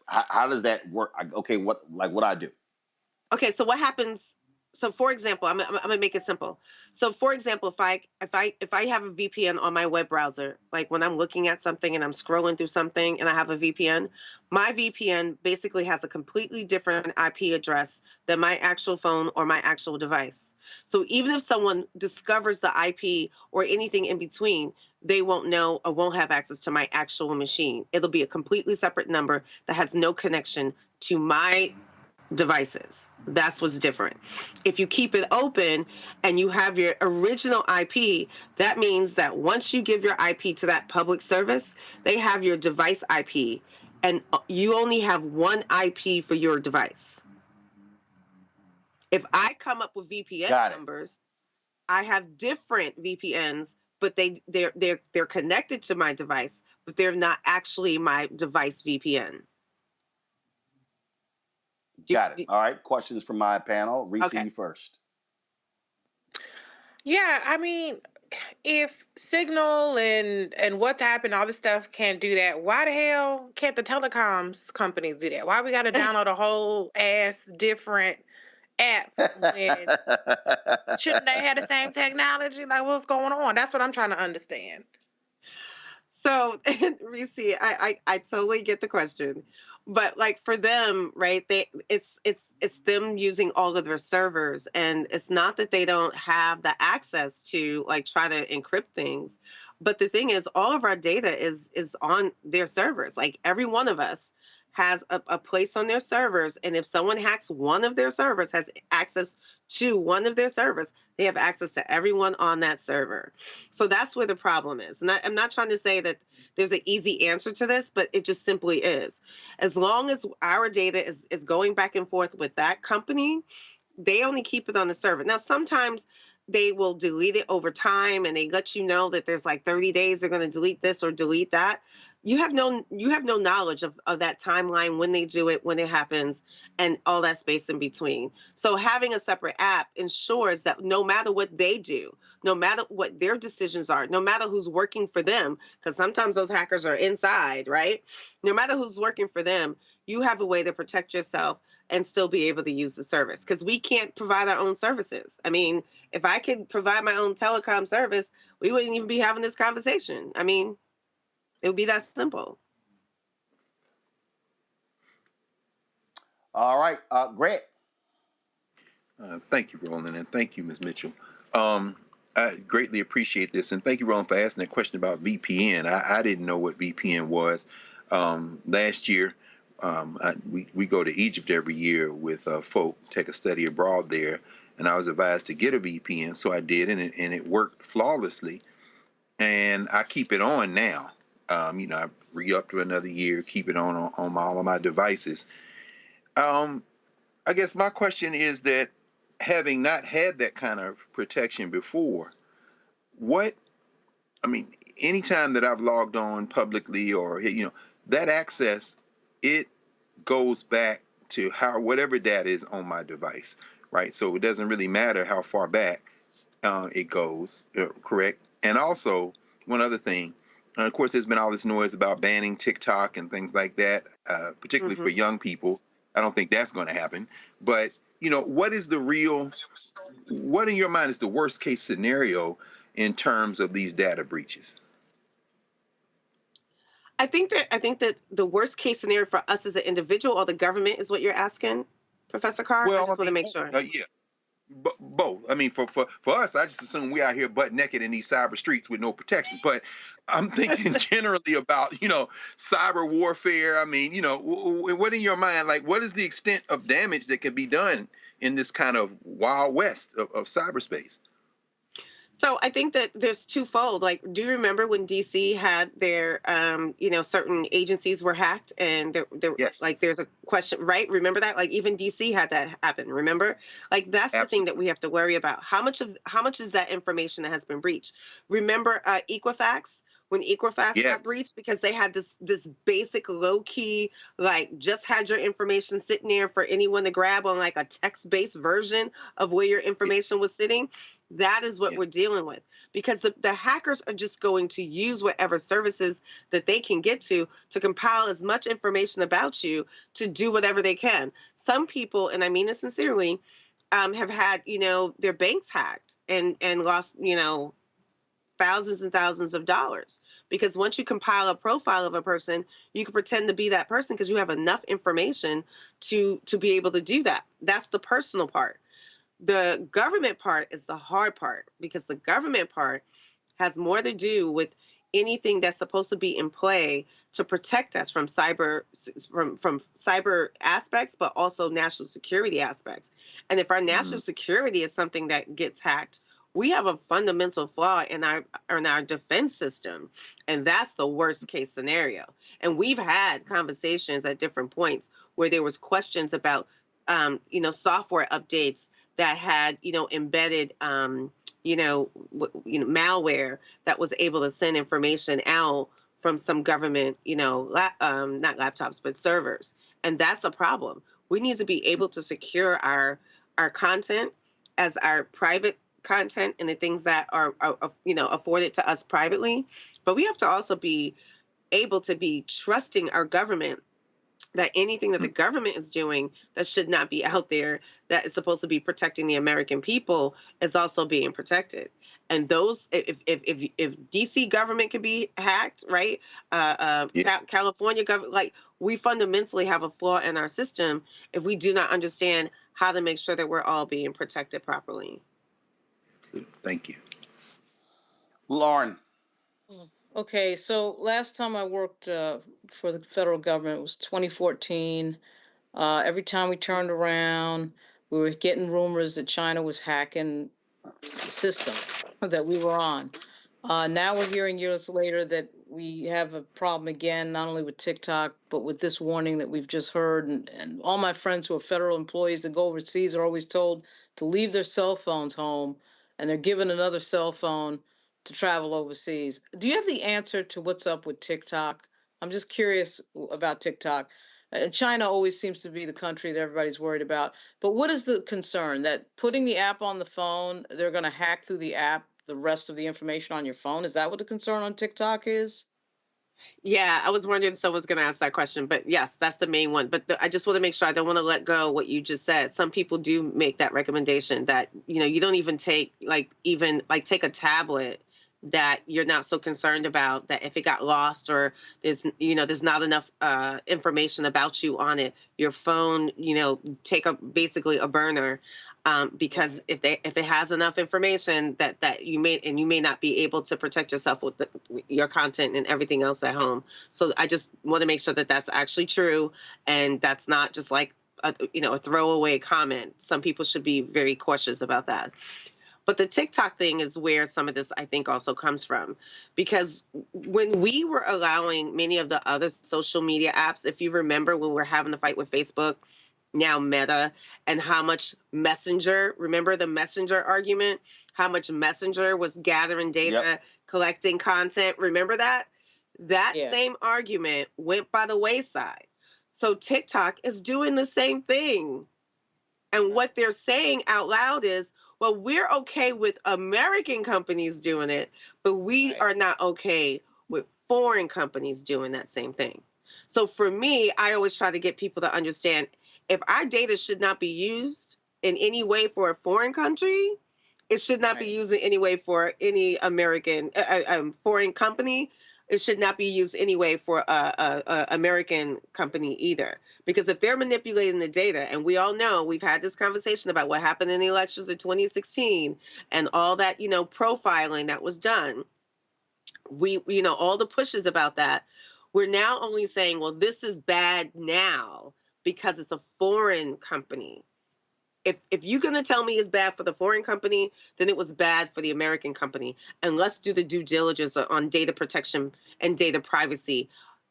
[SPEAKER 2] how does that work? What do I do?
[SPEAKER 5] Okay, so what happens So for example, I'm gonna make it simple. So for example, if I have a VPN on my web browser, like when I'm looking at something and I'm scrolling through something and I have a VPN, my VPN basically has a completely different IP address than my actual phone or my actual device. So even if someone discovers the IP or anything in between, they won't know or won't have access to my actual machine. It'll be a completely separate number that has no connection to my devices. That's what's different. If you keep it open and you have your original IP, that means that once you give your IP to that public service, they have your device IP, and you only have one IP for your device. If I come up with VPN numbers, I have different VPNs, but they're connected to my device, but they're not actually my device VPN.
[SPEAKER 2] Got it. All right. Questions from my panel. Reese, you first.
[SPEAKER 8] Yeah, I mean, if Signal and WhatsApp and all this stuff can't do that, why the hell can't the telecoms companies do that? Why we got to download a whole ass different app when shouldn't they have the same technology? Like, what's going on? That's what I'm trying to understand.
[SPEAKER 5] So, Reese, I totally get the question, but like for them, right? It's them using all of their servers, and it's not that they don't have the access to like try to encrypt things, but the thing is, all of our data is on their servers. Like every one of us has a place on their servers, and if someone hacks one of their servers, has access to one of their servers, they have access to everyone on that server. So that's where the problem is. And I'm not trying to say that there's an easy answer to this, but it just simply is. As long as our data is going back and forth with that company, they only keep it on the server. Now, sometimes they will delete it over time, and they let you know that there's like 30 days they're going to delete this or delete that. You have no knowledge of that timeline, when they do it, when it happens, and all that space in between. So having a separate app ensures that no matter what they do, no matter what their decisions are, no matter who's working for them, because sometimes those hackers are inside, right? No matter who's working for them, you have a way to protect yourself and still be able to use the service, because we can't provide our own services. I mean, if I could provide my own telecom service, we wouldn't even be having this conversation. I mean, it would be that simple.
[SPEAKER 2] All right, Greg.
[SPEAKER 14] Thank you, Roland, and thank you, Ms. Mitchell. I greatly appreciate this, and thank you, Roland, for asking that question about VPN. I didn't know what VPN was. Last year, we go to Egypt every year with folk, take a study abroad there, and I was advised to get a VPN, so I did, and it worked flawlessly, and I keep it on now. I re-up to another year, keep it on all of my devices. I guess my question is that, having not had that kind of protection before, anytime that I've logged on publicly or, that access, it goes back to whatever data is on my device, right? So it doesn't really matter how far back it goes, correct? And also, one other thing, of course, there's been all this noise about banning TikTok and things like that, particularly for young people. I don't think that's going to happen. But, what in your mind is the worst case scenario in terms of these data breaches?
[SPEAKER 5] I think that the worst case scenario for us as an individual or the government is what you're asking, Professor Carr?
[SPEAKER 14] Well,
[SPEAKER 5] I just want to make sure.
[SPEAKER 14] Yeah. Both. I mean, for us, I just assume we out here butt naked in these cyber streets with no protection. But I'm thinking generally about, cyber warfare. I mean, what in your mind, like, what is the extent of damage that can be done in this kind of wild west of cyberspace?
[SPEAKER 5] So I think that there's twofold. Like, do you remember when DC had their, certain agencies were hacked, and
[SPEAKER 14] yes.
[SPEAKER 5] Like there's a question, right? Remember that? Like even DC had that happen. Remember? Like that's Absolutely. The thing that we have to worry about. How much is that information that has been breached? Remember Equifax? When Equifax
[SPEAKER 14] yes.
[SPEAKER 5] got breached, because they had this basic low key, like just had your information sitting there for anyone to grab on like a text-based version of where your information was sitting. That is what we're dealing with, because the hackers are just going to use whatever services that they can get to compile as much information about you to do whatever they can. Some people, and I mean this sincerely, have had, their banks hacked and lost, thousands and thousands of dollars. Because once you compile a profile of a person, you can pretend to be that person because you have enough information to be able to do that. That's the personal part. The government part is the hard part, because the government part has more to do with anything that's supposed to be in play to protect us from cyber aspects, but also national security aspects. And if our national security is something that gets hacked, we have a fundamental flaw in our defense system, and that's the worst case scenario. And we've had conversations at different points where there was questions about software updates that had embedded malware that was able to send information out from some government not laptops but servers, and that's a problem. We need to be able to secure our content as our private content and the things that are afforded to us privately, but we have to also be able to be trusting our government that anything that the government is doing that should not be out there, that is supposed to be protecting the American people, is also being protected. And those, if DC government can be hacked, right? California government, like, we fundamentally have a flaw in our system if we do not understand how to make sure that we're all being protected properly.
[SPEAKER 14] Thank you.
[SPEAKER 2] Lauren.
[SPEAKER 13] Okay, so last time I worked for the federal government was 2014. Every time we turned around, we were getting rumors that China was hacking the system that we were on. Now we're hearing years later that we have a problem again, not only with TikTok, but with this warning that we've just heard. And all my friends who are federal employees that go overseas are always told to leave their cell phones home, and they're given another cell phone to travel overseas. Do you have the answer to what's up with TikTok? I'm just curious about TikTok. China always seems to be the country that everybody's worried about. But what is the concern? That putting the app on the phone, they're going to hack through the app the rest of the information on your phone? Is that what the concern on TikTok is?
[SPEAKER 5] Yeah, I was wondering if someone's going to ask that question, but yes, that's the main one. But I just want to make sure, I don't want to let go what you just said. Some people do make that recommendation that, you don't even take, take a tablet that you're not so concerned about, that if it got lost or there's not enough information about you on it, your phone, take basically a burner. Because if it has enough information that you may not be able to protect yourself with your content and everything else at home. So I just want to make sure that that's actually true, and that's not just like a throwaway comment. Some people should be very cautious about that. But the TikTok thing is where some of this, I think, also comes from, because when we were allowing many of the other social media apps, if you remember when we were having the fight with Facebook, now Meta, and how much Messenger, remember the Messenger argument, how much Messenger was gathering data, collecting content, remember that? That same argument went by the wayside. So TikTok is doing the same thing. And what they're saying out loud is, well, we're okay with American companies doing it, but we are not okay with foreign companies doing that same thing. So for me, I always try to get people to understand, if our data should not be used in any way for a foreign country, it should not be used in any way for any American foreign company. It should not be used anyway for a American company either. Because if they're manipulating the data, and we all know, we've had this conversation about what happened in the elections of 2016 and all that, profiling that was done. All the pushes about that. We're now only saying, well, this is bad now because it's a foreign company. If you're going to tell me it's bad for the foreign company, then it was bad for the American company. And let's do the due diligence on data protection and data privacy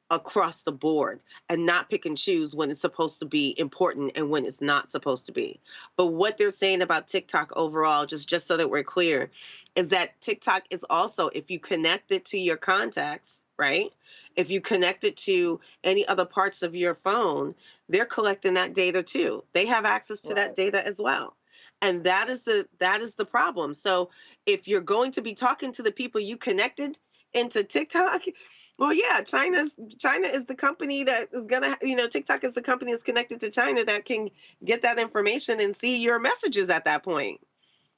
[SPEAKER 5] across the board, and not pick and choose when it's supposed to be important and when it's not supposed to be. But what they're saying about TikTok overall, just so that we're clear, is that TikTok is also, if you connect it to your contacts, right? If you connect it to any other parts of your phone, they're collecting that data too. They have access to that data as well. And that is the problem. So if you're going to be talking to the people you connected into TikTok, Well, yeah, China is the company that is gonna, TikTok is the company that's connected to China that can get that information and see your messages at that point.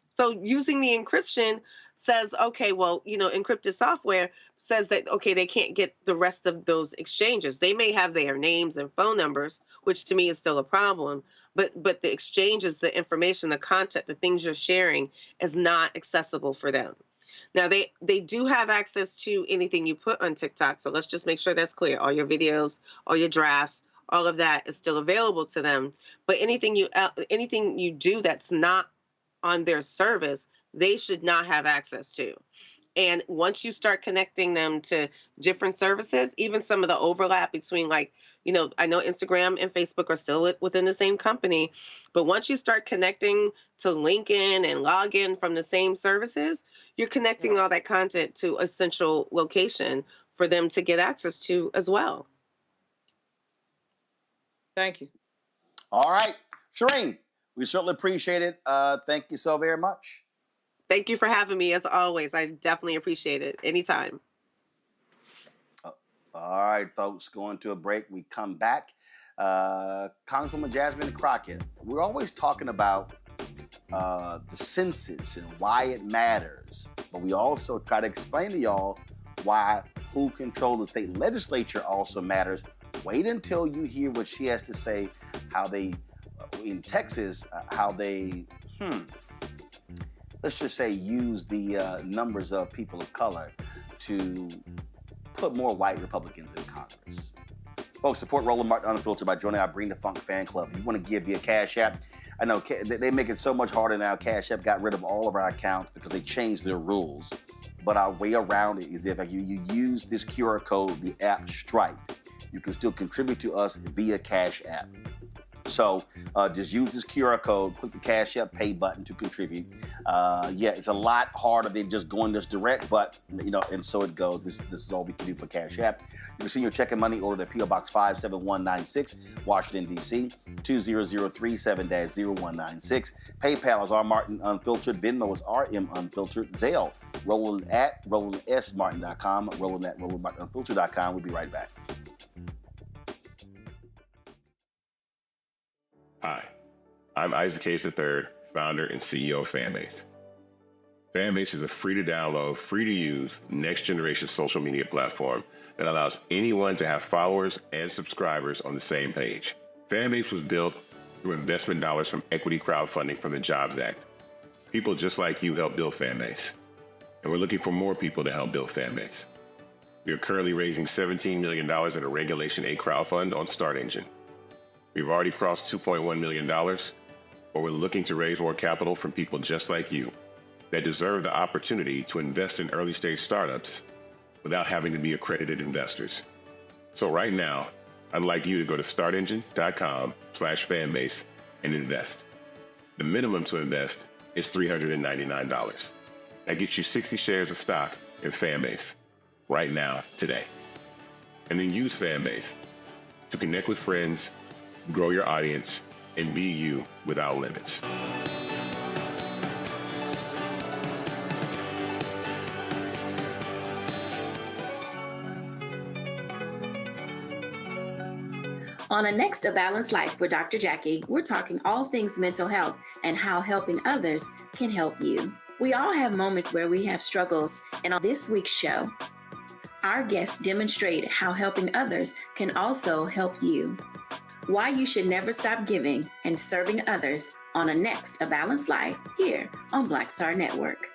[SPEAKER 5] So using the encryption says, okay, well, encrypted software says that, okay, they can't get the rest of those exchanges. They may have their names and phone numbers, which to me is still a problem. But the exchanges, the information, the content, the things you're sharing is not accessible for them. Now, they do have access to anything you put on TikTok. So let's just make sure that's clear. All your videos, all your drafts, all of that is still available to them. But anything you do that's not on their service, they should not have access to. And once you start connecting them to different services, even some of the overlap between I know Instagram and Facebook are still within the same company, but once you start connecting to LinkedIn and login from the same services, you're connecting all that content to a central location for them to get access to as well.
[SPEAKER 13] Thank you.
[SPEAKER 2] All right. Shireen, we certainly appreciate it. Thank you so very much.
[SPEAKER 5] Thank you for having me, as always. I definitely appreciate it. Anytime.
[SPEAKER 2] All right, folks, going to a break. We come back. Congresswoman Jasmine Crockett, we're always talking about the census and why it matters, but we also try to explain to y'all why who controls the state legislature also matters. Wait until you hear what she has to say, how they, in Texas, how they, let's just say use the numbers of people of color to put more white Republicans in Congress. Folks, support Roland Martin Unfiltered by joining our Bring the Funk fan club. If you want to give via Cash App, I know they make it so much harder now. Cash App got rid of all of our accounts because they changed their rules. But our way around it is if you use this QR code, the app Stripe, you can still contribute to us via Cash App. So just use this QR code, click the Cash App Pay button to contribute. It's a lot harder than just going this direct, but, and so it goes. This is all we can do for Cash App. You can send your check and money order to P.O. Box 57196, Washington, D.C., 20037-0196. PayPal is R Martin Unfiltered. Venmo is RM Unfiltered. Zelle, Roland at RolandSMartin.com, Roland at RolandMartinUnfiltered.com. We'll be right back.
[SPEAKER 6] Hi, I'm Isaac Hayes III, founder and CEO of Fanbase. Fanbase is a free-to-download, free-to-use, next-generation social media platform that allows anyone to have followers and subscribers on the same page. Fanbase was built through investment dollars from equity crowdfunding from the Jobs Act. People just like you helped build Fanbase, and we're looking for more people to help build Fanbase. We are currently raising $17 million in a Regulation A crowdfund on StartEngine. We've already crossed $2.1 million, but we're looking to raise more capital from people just like you that deserve the opportunity to invest in early-stage startups without having to be accredited investors. So right now, I'd like you to go to startengine.com/fanbase and invest. The minimum to invest is $399. That gets you 60 shares of stock in Fanbase right now, today. And then use Fanbase to connect with friends, grow your audience, and be you without limits.
[SPEAKER 7] On a next A Balanced Life with Dr. Jackie, we're talking all things mental health and how helping others can help you. We all have moments where we have struggles, and on this week's show, our guests demonstrate how helping others can also help you. Why you should never stop giving and serving others on a next A Balanced Life here on Black Star Network.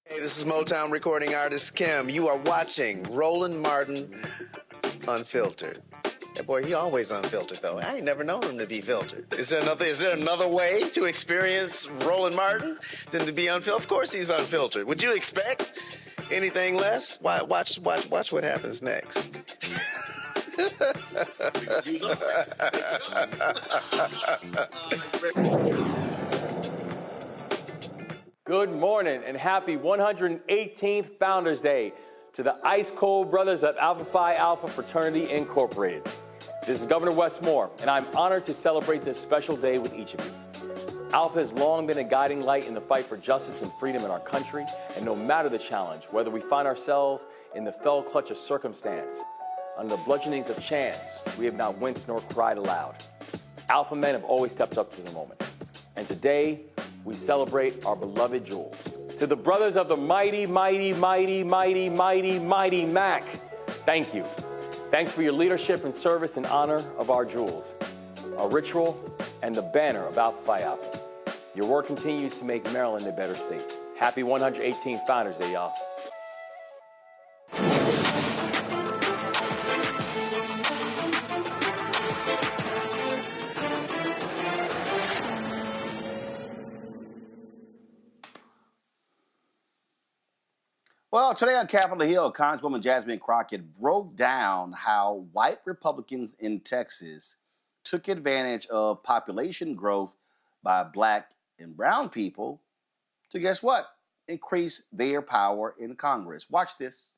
[SPEAKER 20] Hey, this is Motown recording artist Kim. You are watching Roland Martin Unfiltered. That boy, he always unfiltered though. I ain't never known him to be filtered. Is there another way to experience Roland Martin than to be unfiltered? Of course he's unfiltered. Would you expect anything less? Watch what happens next.
[SPEAKER 27] Good morning and happy 118th Founders Day to the Ice Cold Brothers of Alpha Phi Alpha Fraternity Incorporated. This is Governor Wes Moore, and I'm honored to celebrate this special day with each of you. Alpha has long been a guiding light in the fight for justice and freedom in our country, and no matter the challenge, whether we find ourselves in the fell clutch of circumstance, under the bludgeonings of chance, we have not winced nor cried aloud. Alpha men have always stepped up to the moment. And today, we celebrate our beloved jewels. To the brothers of the mighty, mighty, mighty, mighty, mighty, mighty Mac, thank you. Thanks for your leadership and service in honor of our jewels, our ritual, and the banner of Alpha Phi Alpha. Your work continues to make Maryland a better state. Happy 118th Founders Day, y'all.
[SPEAKER 2] Well, today on Capitol Hill, Congresswoman Jasmine Crockett broke down how white Republicans in Texas took advantage of population growth by black and brown people to, guess what, increase their power in Congress. Watch this.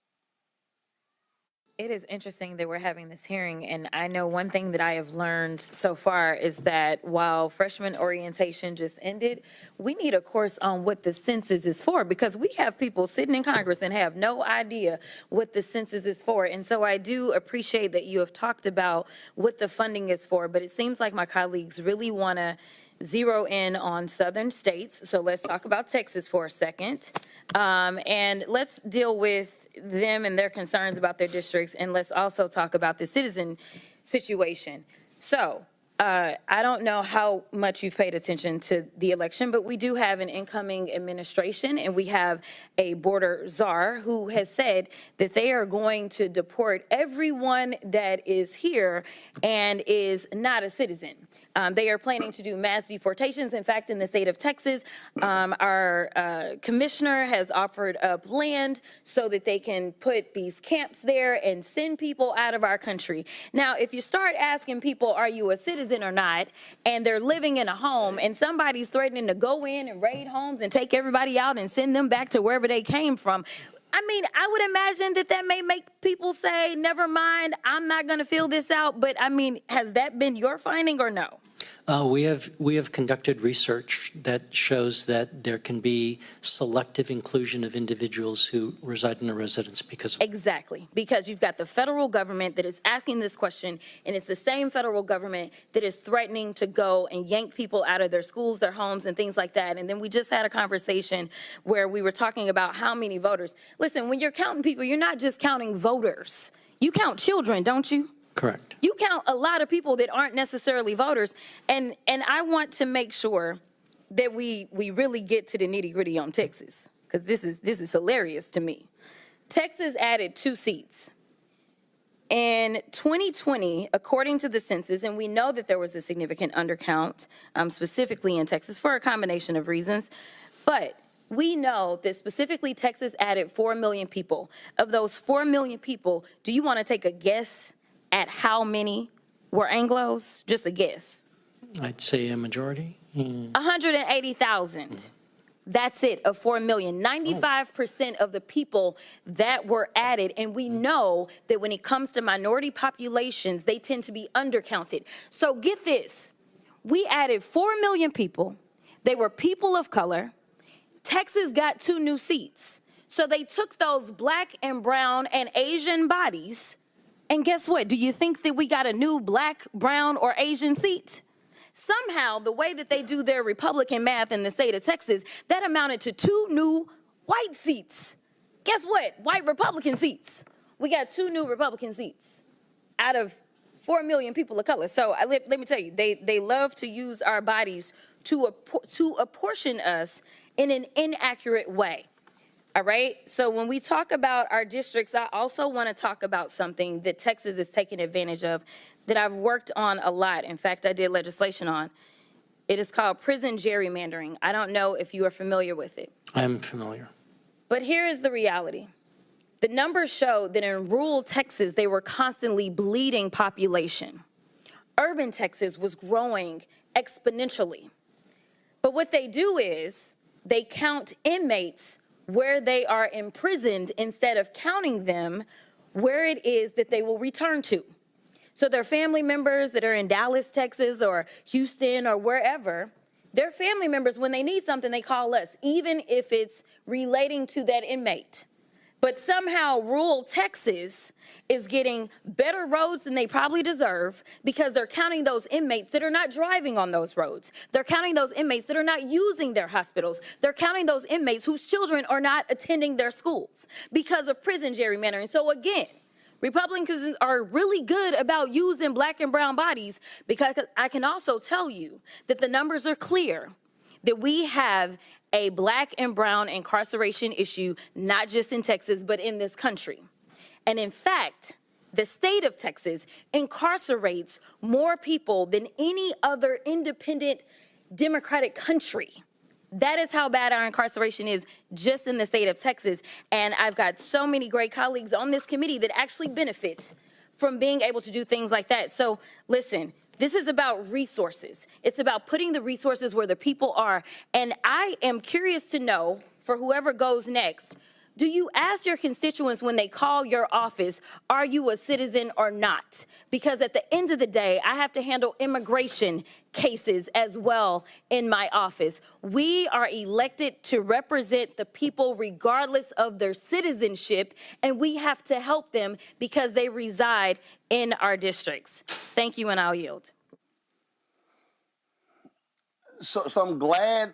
[SPEAKER 9] It is interesting that we're having this hearing, and I know one thing that I have learned so far is that while freshman orientation just ended, we need a course on what the census is for, because we have people sitting in Congress and have no idea what the census is for. And so I do appreciate that you have talked about what the funding is for, but it seems like my colleagues really want to zero in on southern states. So let's talk about Texas for a second. And let's deal with them and their concerns about their districts. And let's also talk about the citizen situation. So I don't know how much you've paid attention to the election, but we do have an incoming administration, and we have a border czar who has said that they are going to deport everyone that is here and is not a citizen. They are planning to do mass deportations. In fact, in the state of Texas, our commissioner has offered up land so that they can put these camps there and send people out of our country. Now, if you start asking people, are you a citizen or not, and they're living in a home and somebody's threatening to go in and raid homes and take everybody out and send them back to wherever they came from, I mean, I would imagine that that may make people say, never mind, I'm not going to fill this out. But I mean, has that been your finding or no?
[SPEAKER 10] We have conducted research that shows that there can be selective inclusion of individuals who reside in a residence because
[SPEAKER 9] Exactly, because you've got the federal government that is asking this question, and it's the same federal government that is threatening to go and yank people out of their schools, their homes, and things like that. And then we just had a conversation where we were talking about how many voters. Listen, when you're counting people, you're not just counting voters. You count children, don't you?
[SPEAKER 10] Correct.
[SPEAKER 9] You count a lot of people that aren't necessarily voters, and I want to make sure that we really get to the nitty-gritty on Texas, because this is hilarious to me. Texas added 2 seats. In 2020, according to the census, and we know that there was a significant undercount, specifically in Texas for a combination of reasons, but we know that specifically Texas added 4 million people. Of those 4 million people, do you want to take a guess at how many were Anglos? Just a guess.
[SPEAKER 10] I'd say a majority.
[SPEAKER 9] 180,000. That's it, of 4 million. 95% of the people that were added, and we know that when it comes to minority populations, they tend to be undercounted. So get this, we added 4 million people. They were people of color. Texas got 2 new seats. So they took those black and brown and Asian bodies, and guess what? Do you think that we got a new black, brown, or Asian seat? Somehow, the way that they do their Republican math in the state of Texas, that amounted to 2 new white seats. Guess what? White Republican seats. We got 2 new Republican seats out of 4 million people of color. So let me tell you, they love to use our bodies to apportion us in an inaccurate way. All right, so when we talk about our districts, I also want to talk about something that Texas is taking advantage of that I've worked on a lot. In fact, I did legislation on. It is called prison gerrymandering. I don't know if you are familiar with it.
[SPEAKER 10] I'm familiar.
[SPEAKER 9] But here is the reality. The numbers show that in rural Texas, they were constantly bleeding population. Urban Texas was growing exponentially. But what they do is they count inmates where they are imprisoned instead of counting them where it is that they will return to. So their family members that are in Dallas, Texas, or Houston, or wherever, Their family members, when they need something, they call us, even if it's relating to that inmate. But somehow rural Texas is getting better roads than they probably deserve because they're counting those inmates that are not driving on those roads. They're counting those inmates that are not using their hospitals. They're counting those inmates whose children are not attending their schools because of prison gerrymandering. So again, Republicans are really good about using black and brown bodies, because I can also tell you that the numbers are clear that we have a black and brown incarceration issue, not just in Texas, but in this country. And in fact, the state of Texas incarcerates more people than any other independent democratic country. That is how bad our incarceration is just in the state of Texas. And I've got so many great colleagues on this committee that actually benefit from being able to do things like that. So listen, this is about resources. It's about putting the resources where the people are. And I am curious to know, for whoever goes next, do you ask your constituents when they call your office, are you a citizen or not? Because at the end of the day, I have to handle immigration cases as well in my office. We are elected to represent the people regardless of their citizenship, and we have to help them because they reside in our districts. Thank you, and I'll yield.
[SPEAKER 2] So I'm glad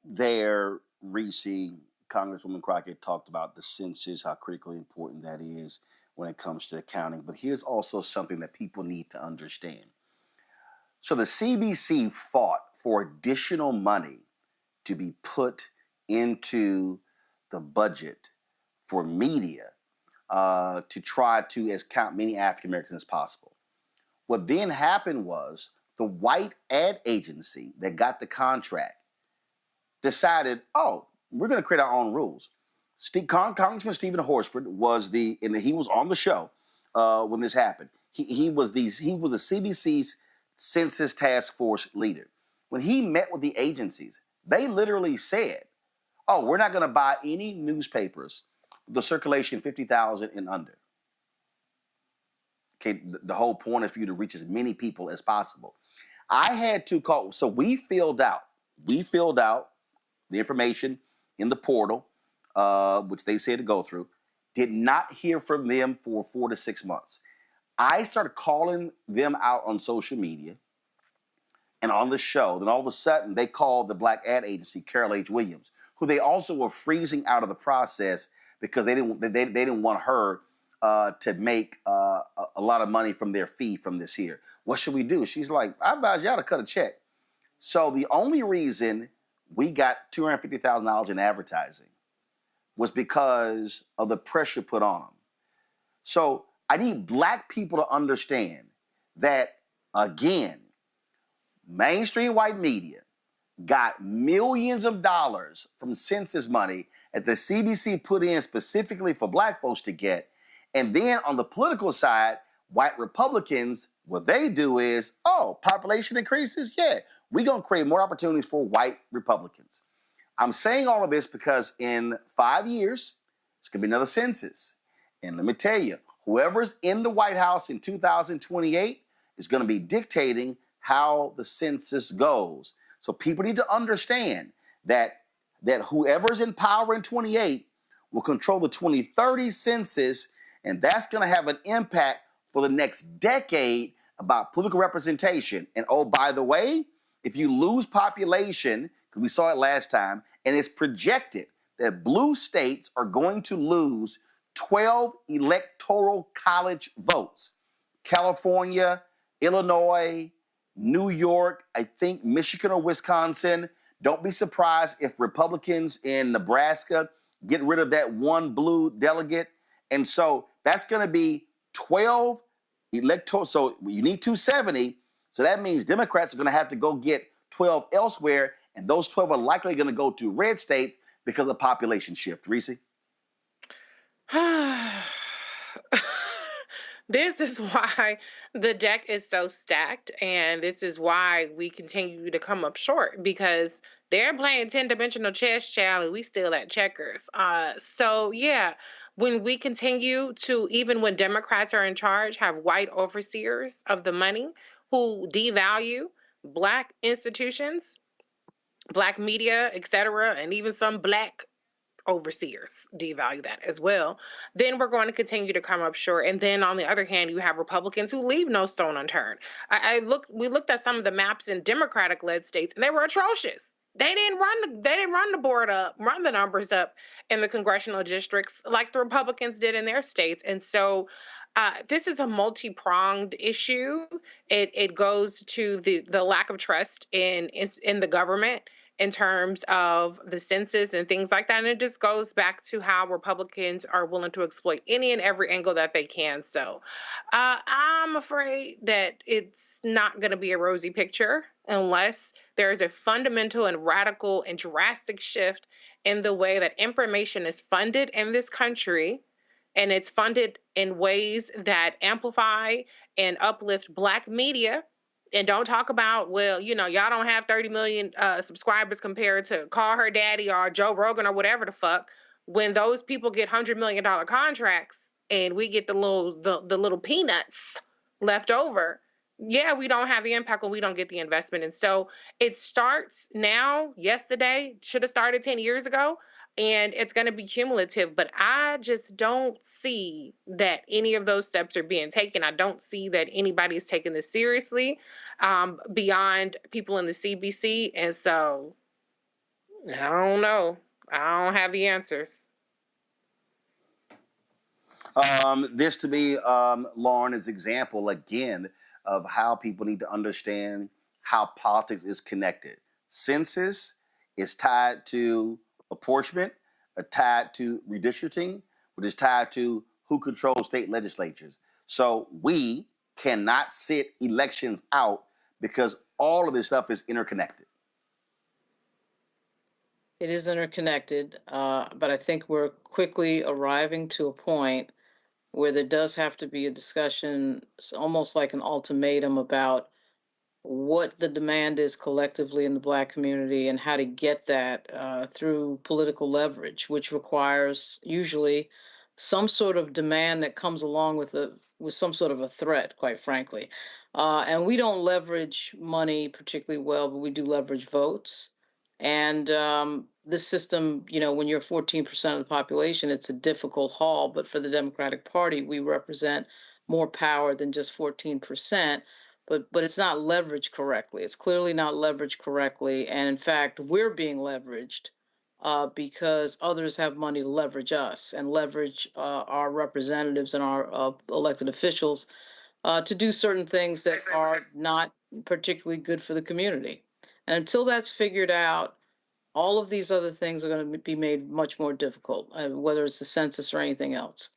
[SPEAKER 2] there, Reese, Congresswoman Crockett talked about the census, how critically important that is when it comes to accounting. But here's also something that people need to understand. So the CBC fought for additional money to be put into the budget for media to try to count many African Americans as possible. What then happened was the white ad agency that got the contract decided, oh, we're going to create our own rules. Congressman Stephen Horsford was he was on the show when this happened. He was the CBC's census task force leader. When he met with the agencies, they literally said, oh, we're not going to buy any newspapers, the circulation 50,000 and under. Okay, the whole point is for you to reach as many people as possible. I had to call, so we filled out the information in the portal, which they said to go through, did not hear from them for 4 to 6 months. I started calling them out on social media and on the show. Then all of a sudden, they called the black ad agency, Carol H. Williams, who they also were freezing out of the process because they didn't want her to make a lot of money from their fee from this here. What should we do? She's like, I advise y'all to cut a check. So the only reason we got $250,000 in advertising was because of the pressure put on them. So I need black people to understand that, again, mainstream white media got millions of dollars from census money that the CBC put in specifically for black folks to get. And then on the political side, white Republicans, what they do is, oh, population increases? Yeah, we're going to create more opportunities for white Republicans. I'm saying all of this because in 5 years, it's going to be another census. And let me tell you, whoever's in the White House in 2028 is going to be dictating how the census goes. So people need to understand that whoever's in power in 28 will control the 2030 census, and that's going to have an impact for the next decade about political representation. And oh, by the way, if you lose population, because we saw it last time, and it's projected that blue states are going to lose 12 electoral college votes. California, Illinois, New York, I think Michigan or Wisconsin. Don't be surprised if Republicans in Nebraska get rid of that one blue delegate. And so that's going to be 12 electoral. So you need 270. So that means Democrats are going to have to go get 12 elsewhere. And those 12 are likely going to go to red states because of population shift. Reese?
[SPEAKER 8] This is why the deck is so stacked, and this is why we continue to come up short, because they're playing 10-dimensional chess, child, and we still at checkers. So yeah, when we continue to, even when Democrats are in charge, have white overseers of the money who devalue Black institutions, Black media, etc., and even some Black overseers devalue that as well, then we're going to continue to come up short. And then on the other hand, you have Republicans who leave no stone unturned. We looked at some of the maps in Democratic-led states, and they were atrocious. They didn't run the board up, run the numbers up in the congressional districts like the Republicans did in their states. And so this is a multi-pronged issue. It goes to the lack of trust in the government in terms of the census and things like that. And it just goes back to how Republicans are willing to exploit any and every angle that they can. So I'm afraid that it's not going to be a rosy picture unless there is a fundamental and radical and drastic shift in the way that information is funded in this country. And it's funded in ways that amplify and uplift Black media. And don't talk about, well, y'all don't have 30 million subscribers compared to Call Her Daddy or Joe Rogan or whatever the fuck. When those people get $100 million contracts and we get the little peanuts left over, yeah, we don't have the impact when we don't get the investment. And so it starts now, yesterday, should have started 10 years ago. And it's going to be cumulative, but I just don't see that any of those steps are being taken. I don't see that anybody is taking this seriously beyond people in the CBC. And so I don't know. I don't have the answers.
[SPEAKER 2] This to me, Lauren, is example again of how people need to understand how politics is connected. Census is tied to apportionment, tied to redistricting, which is tied to who controls state legislatures. So we cannot sit elections out because all of this stuff is interconnected.
[SPEAKER 13] It is interconnected, but I think we're quickly arriving to a point where there does have to be a discussion, almost like an ultimatum about what the demand is collectively in the Black community and how to get that through political leverage, which requires usually some sort of demand that comes along with some sort of a threat, quite frankly. And we don't leverage money particularly well, but we do leverage votes. And this system, when you're 14% of the population, it's a difficult haul. But for the Democratic Party, we represent more power than just 14%. But it's not leveraged correctly. It's clearly not leveraged correctly. And in fact, we're being leveraged because others have money to leverage us and leverage our representatives and our elected officials to do certain things that are not particularly good for the community. And until that's figured out, all of these other things are going to be made much more difficult, whether it's the census or anything else.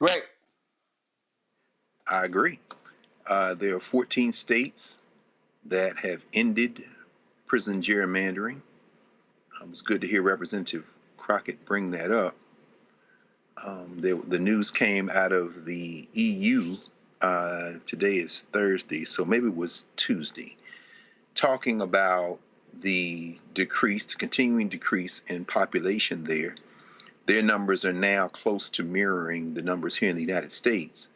[SPEAKER 2] Great.
[SPEAKER 14] I agree. There are 14 states that have ended prison gerrymandering. It was good to hear Representative Crockett bring that up. The news came out of the EU. Today is Thursday, so maybe it was Tuesday, talking about the continuing decrease in population there. Their numbers are now close to mirroring the numbers here in the United States.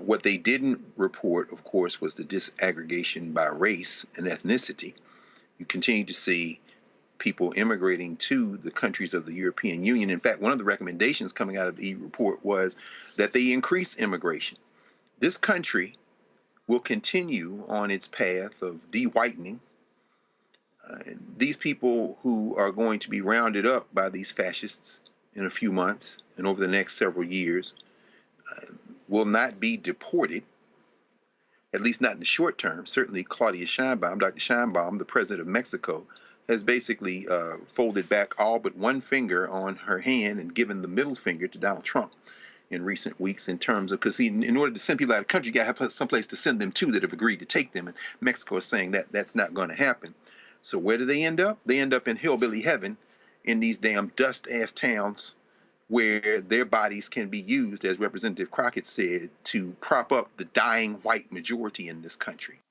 [SPEAKER 14] What they didn't report, of course, was the disaggregation by race and ethnicity. You continue to see people immigrating to the countries of the European Union. In fact, one of the recommendations coming out of the EU report was that they increase immigration. This country will continue on its path of de-whitening. These people who are going to be rounded up by these fascists in a few months and over the next several years will not be deported, at least not in the short term. Certainly Claudia Sheinbaum, Dr. Sheinbaum, the president of Mexico, has basically folded back all but one finger on her hand and given the middle finger to Donald Trump in recent weeks in terms of, because in order to send people out of the country, you got to have some place to send them to that have agreed to take them. And Mexico is saying that that's not going to happen. So where do they end up? They end up in hillbilly heaven in these damn dust-ass towns where their bodies can be used, as Representative Crockett said, to prop up the dying white majority in this country.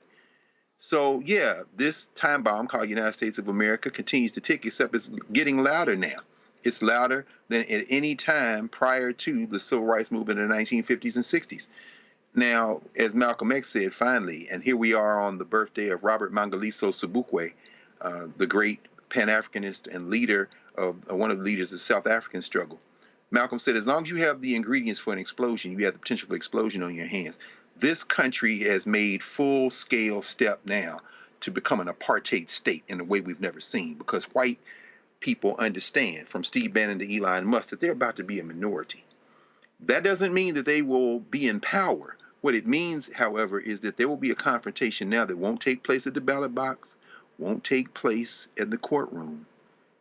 [SPEAKER 14] So, yeah, this time bomb called United States of America continues to tick, except it's getting louder now. It's louder than at any time prior to the civil rights movement in the 1950s and 60s. Now, as Malcolm X said, finally, and here we are on the birthday of Robert Mangaliso Sobukwe, the great Pan-Africanist and leader of one of the leaders of the South African struggle. Malcolm said, as long as you have the ingredients for an explosion, you have the potential for explosion on your hands. This country has made full-scale step now to become an apartheid state in a way we've never seen, because white people understand, from Steve Bannon to Elon Musk, that they're about to be a minority. That doesn't mean that they will be in power. What it means, however, is that there will be a confrontation now that won't take place at the ballot box, won't take place in the courtroom,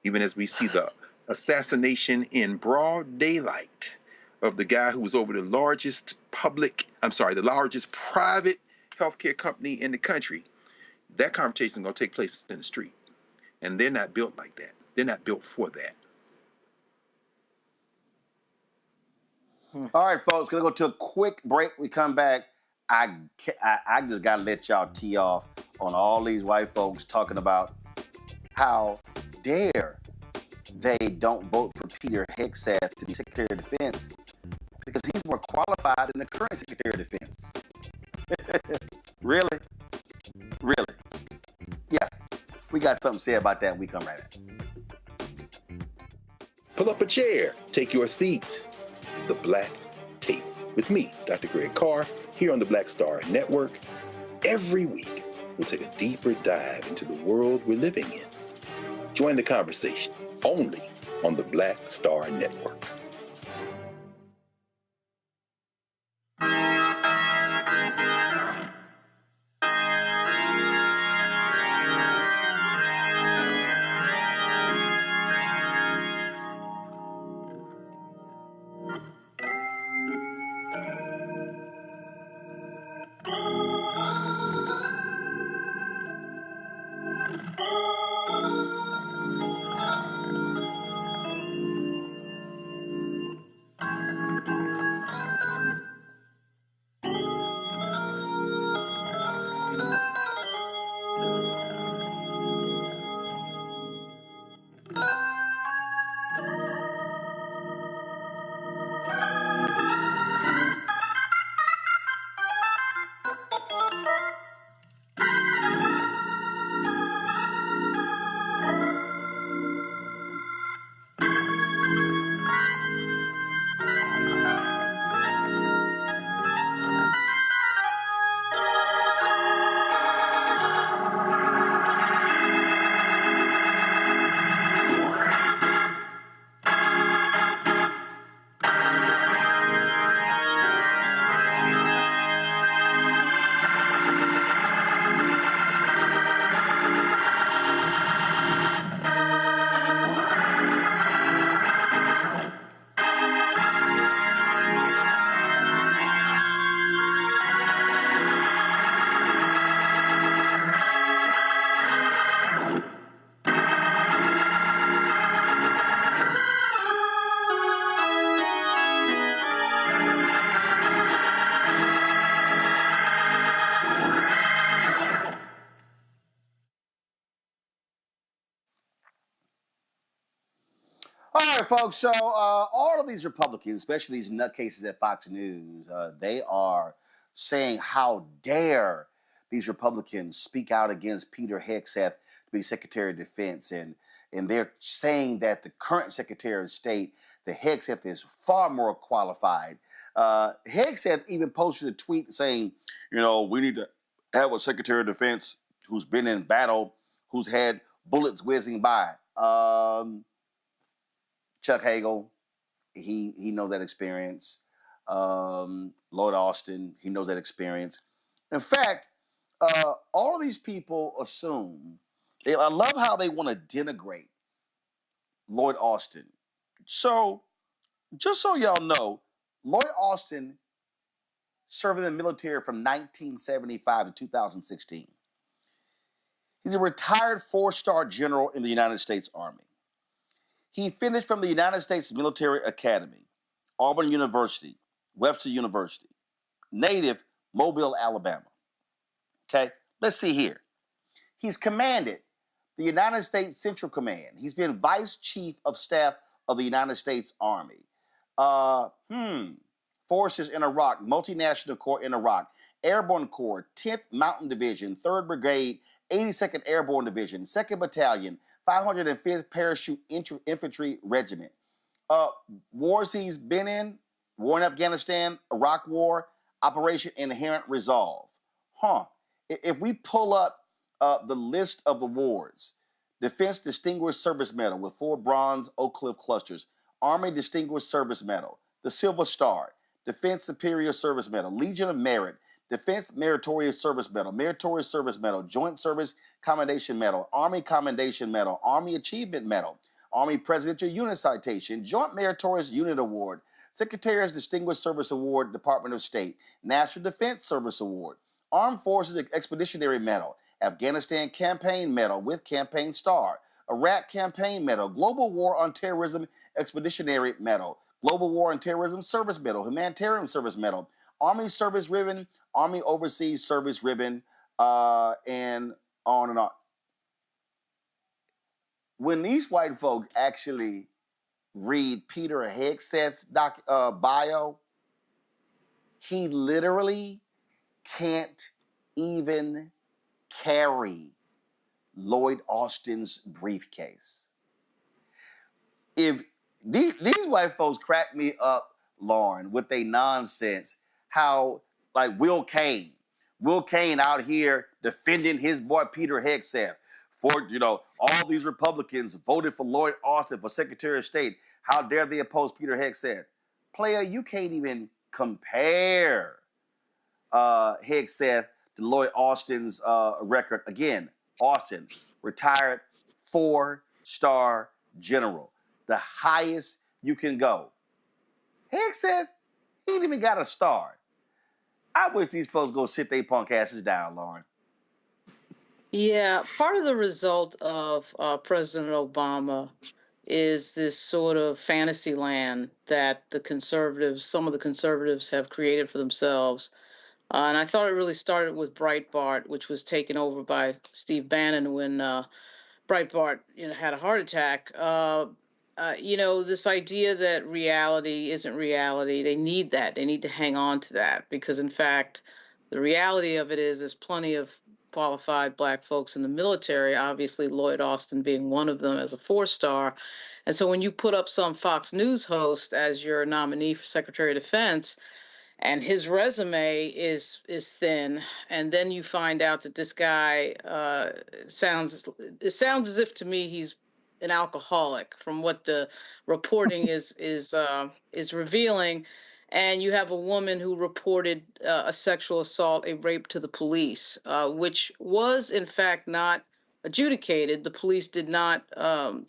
[SPEAKER 14] even as we see the assassination in broad daylight of the guy who was over the largest private healthcare company in the country. That confrontation is going to take place in the street. And they're not built like that. They're not built for that.
[SPEAKER 2] All right, folks, gonna go to a quick break. We come back. I just gotta let y'all tee off on all these white folks talking about how dare they don't vote for Peter Hegseth to be Secretary of Defense because he's more qualified than the current Secretary of Defense. Really? Really? Yeah, we got something to say about that when we come right back.
[SPEAKER 11] Pull up a chair, take your seat. The Black Tape with me, Dr. Greg Carr, here on the Black Star Network. Every week, we'll take a deeper dive into the world we're living in. Join the conversation only on the Black Star Network.
[SPEAKER 2] All right, folks. So all of these Republicans, especially these nutcases at Fox News, they are saying how dare these Republicans speak out against Peter Hegseth to be Secretary of Defense. And they're saying that the current Secretary of State, the Hegseth, is far more qualified. Hegseth even posted a tweet saying, we need to have a Secretary of Defense who's been in battle, who's had bullets whizzing by. Chuck Hagel, he knows that experience. Lloyd Austin, he knows that experience. In fact, all of these people assume, I love how they want to denigrate Lloyd Austin. So, just so y'all know, Lloyd Austin served in the military from 1975 to 2016. He's a retired 4-star general in the United States Army. He finished from the United States Military Academy, Auburn University, Webster University, native Mobile, Alabama. Okay, let's see here. He's commanded the United States Central Command. He's been Vice Chief of Staff of the United States Army. Forces in Iraq, Multinational Corps in Iraq, Airborne Corps, 10th Mountain Division, 3rd Brigade, 82nd Airborne Division, 2nd Battalion, 505th Parachute Infantry Regiment. Wars he's been in: war in Afghanistan, Iraq War, Operation Inherent Resolve. If we pull up the list of awards: Defense Distinguished Service Medal with 4 bronze Oak Cliff clusters, Army Distinguished Service Medal, the Silver Star, Defense Superior Service Medal, Legion of Merit, Defense Meritorious Service Medal, Meritorious Service Medal, Joint Service Commendation Medal, Army Commendation Medal, Army Achievement Medal, Army Presidential Unit Citation, Joint Meritorious Unit Award, Secretary's Distinguished Service Award, Department of State, National Defense Service Award, Armed Forces Expeditionary Medal, Afghanistan Campaign Medal with Campaign Star, Iraq Campaign Medal, Global War on Terrorism Expeditionary Medal, Global War on Terrorism Service Medal, Humanitarian Service Medal, Army Service Ribbon, Army Overseas Service Ribbon, and on and on. When these white folks actually read Peter Hegseth's bio, he literally can't even carry Lloyd Austin's briefcase. If these white folks crack me up, Lauren, with their nonsense, how like Will Kane out here defending his boy Peter Hegseth. For, all these Republicans voted for Lloyd Austin for Secretary of State. How dare they oppose Peter Hegseth? Player, you can't even compare Hegseth to Lloyd Austin's record. Again, Austin, retired 4-star general, the highest you can go. Hegseth, he ain't even got a star. I wish these folks go sit their punk asses down, Lauren.
[SPEAKER 13] Yeah, part of the result of President Obama is this sort of fantasy land that some of the conservatives have created for themselves. And I thought it really started with Breitbart, which was taken over by Steve Bannon when Breitbart had a heart attack. This idea that reality isn't reality, they need that. They need to hang on to that because, in fact, the reality of it is there's plenty of qualified Black folks in the military, obviously Lloyd Austin being one of them as a 4-star. And so when you put up some Fox News host as your nominee for Secretary of Defense, and his resume is thin, and then you find out that this guy sounds as if, to me, he's an alcoholic from what the reporting is revealing. And you have a woman who reported a sexual assault, a rape to the police, which was, in fact, not adjudicated. The police did not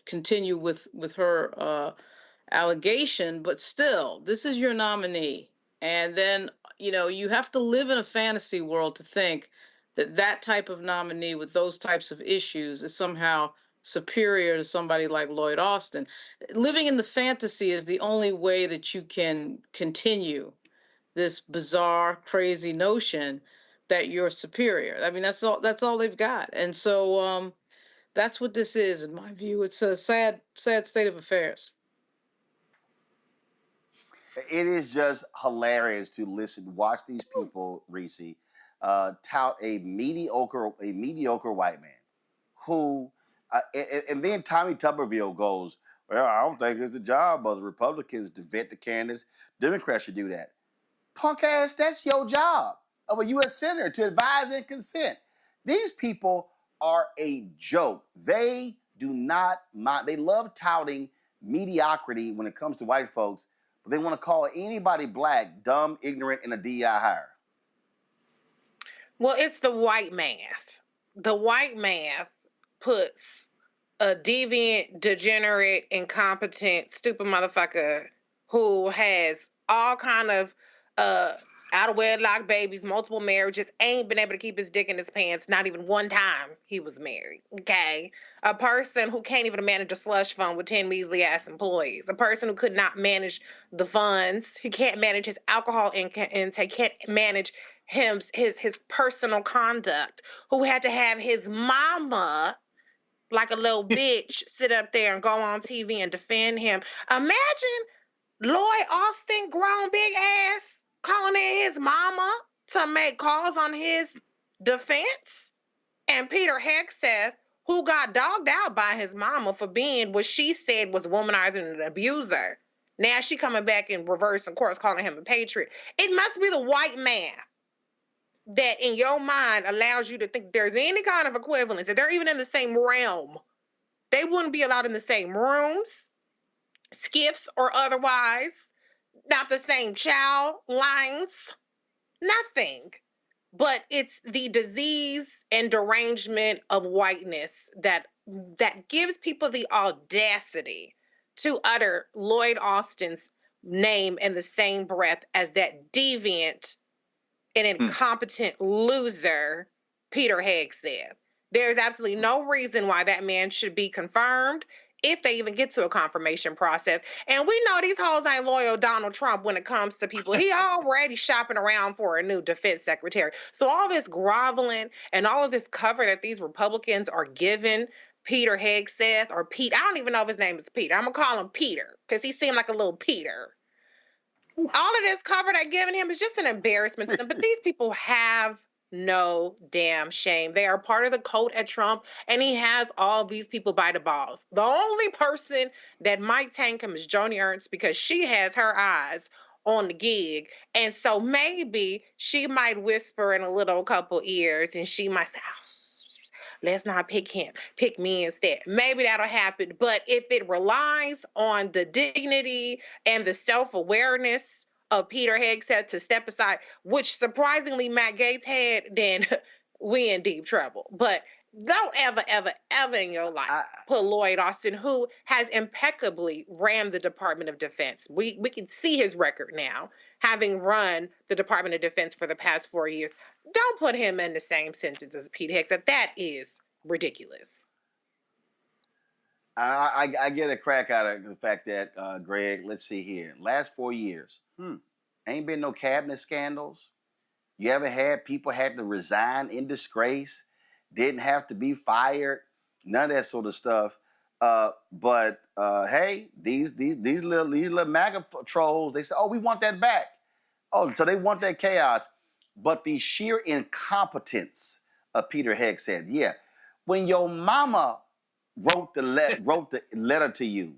[SPEAKER 13] continue with her allegation, but still, this is your nominee. And then, you have to live in a fantasy world to think that that type of nominee with those types of issues is somehow superior to somebody like Lloyd Austin. Living in the fantasy is the only way that you can continue this bizarre, crazy notion that you're superior. I mean, that's all they've got. And so that's what this is, in my view. It's a sad state of affairs.
[SPEAKER 2] It is just hilarious to watch these people, Reese, tout a mediocre white man who, and then Tommy Tuberville goes, well, I don't think it's the job of the Republicans to vet the candidates. Democrats should do that. Punk ass, that's your job of a U.S. Senator to advise and consent. These people are a joke. They do not mind. They love touting mediocrity when it comes to white folks, but they want to call anybody Black dumb, ignorant, and a DEI hire.
[SPEAKER 8] Well, it's the white math. The white math puts a deviant, degenerate, incompetent, stupid motherfucker who has all kind of out of wedlock babies, multiple marriages, ain't been able to keep his dick in his pants, not even one time he was married, okay? A person who can't even manage a slush fund with 10 measly ass employees. A person who could not manage the funds. He can't manage his alcohol intake, can't manage his personal conduct, who had to have his mama, like a little bitch, sit up there and go on TV and defend him. Imagine Lloyd Austin, grown big ass, calling in his mama to make calls on his defense. And Peter Hegseth, who got dogged out by his mama for being what she said was womanizing and an abuser. Now she coming back in reverse, of course, calling him a patriot. It must be the white man that in your mind allows you to think there's any kind of equivalence, that they're even in the same realm. They wouldn't be allowed in the same rooms, skiffs or otherwise, not the same child lines, nothing. But it's the disease and derangement of whiteness that gives people the audacity to utter Lloyd Austin's name in the same breath as that deviant and incompetent loser, Peter Hegseth. There's absolutely no reason why that man should be confirmed if they even get to a confirmation process. And we know these hoes ain't loyal Donald Trump when it comes to people. He already shopping around for a new defense secretary. So all this groveling and all of this cover that these Republicans are giving Peter Hegseth, or Pete, I don't even know if his name is Peter. I'm going to call him Peter because he seemed like a little Peter. All of this cover they're giving him is just an embarrassment to them. But these people have no damn shame. They are part of the cult at Trump, and he has all these people by the balls. The only person that might tank him is Joni Ernst, because she has her eyes on the gig. And so maybe she might whisper in a little couple ears, and she might say, let's not pick him, pick me instead. Maybe that'll happen. But if it relies on the dignity and the self-awareness of Peter Hegseth to step aside, which surprisingly Matt Gaetz had, then we in deep trouble. But don't ever, ever, ever in your life put Lloyd Austin, who has impeccably ran the Department of Defense. We can see his record now, having run the Department of Defense for the past 4 years. Don't put him in the same sentence as Pete Hegseth. That is ridiculous.
[SPEAKER 2] I get a crack out of the fact that, Greg, let's see here. Last 4 years, ain't been no cabinet scandals. You ever had people had to resign in disgrace, didn't have to be fired, none of that sort of stuff. But hey, these little MAGA trolls, they say, oh, we want that back. Oh, so they want that chaos. But the sheer incompetence of Peter Hegseth, yeah. When your mama wrote the letter to you,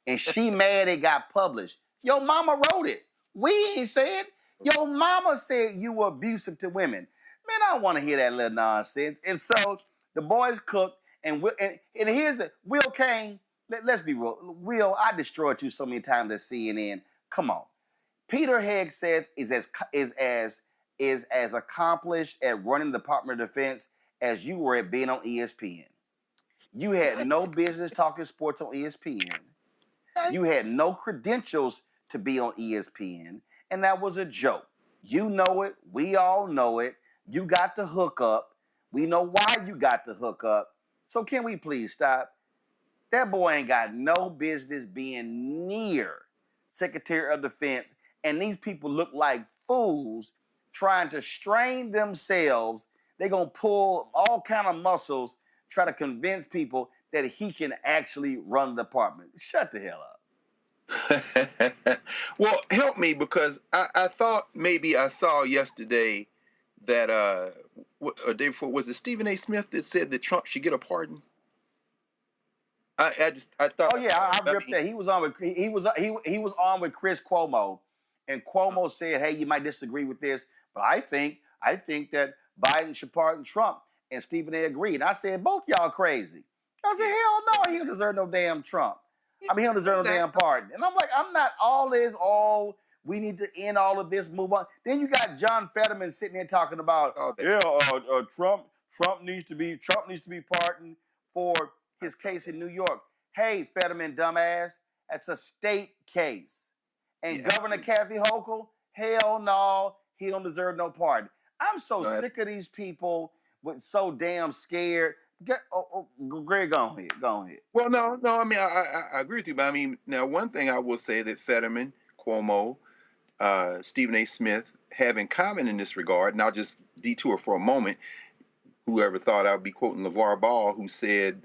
[SPEAKER 2] and she mad it got published, your mama wrote it. We ain't said. Your mama said you were abusive to women. Man, I don't want to hear that little nonsense. And so the boys cooked, and here's the Will Kane. Let's be real. Will, I destroyed you so many times at CNN. Come on. Peter Hegseth is as accomplished at running the Department of Defense as you were at being on ESPN. You had no business talking sports on ESPN. You had no credentials to be on ESPN, and that was a joke. You know it. We all know it. You got to hook up. We know why you got to hook up. So can we please stop? That boy ain't got no business being near Secretary of Defense, and these people look like fools trying to strain themselves. They're going to pull all kind of muscles, try to convince people that he can actually run the department. Shut the hell up.
[SPEAKER 14] Well, help me, because I thought maybe I saw yesterday that a day before, was it Stephen A. Smith that said that Trump should get a pardon? I thought.
[SPEAKER 2] Oh yeah, I ripped that. He was on with Chris Cuomo, and Cuomo said, "Hey, you might disagree with this, but I think that Biden should pardon Trump." And Stephen A. agreed. And I said, "Both y'all crazy." I said, "Hell no, he don't deserve no damn Trump. I mean, he don't deserve no damn pardon." And I'm like, I'm not all this. Oh, we need to end all of this, move on. Then you got John Fetterman sitting here talking about, Trump needs to be pardoned for his case in New York. Hey, Fetterman, dumbass, that's a state case. And Governor Kathy Hochul, hell no, he don't deserve no pardon. I'm so sick of these people with so damn scared. Greg, go ahead.
[SPEAKER 14] Well, no. I mean, I agree with you, but I mean, now one thing I will say that Fetterman, Cuomo, Stephen A. Smith have in common in this regard, and I'll just detour for a moment. Whoever thought I'd be quoting LeVar Ball, who said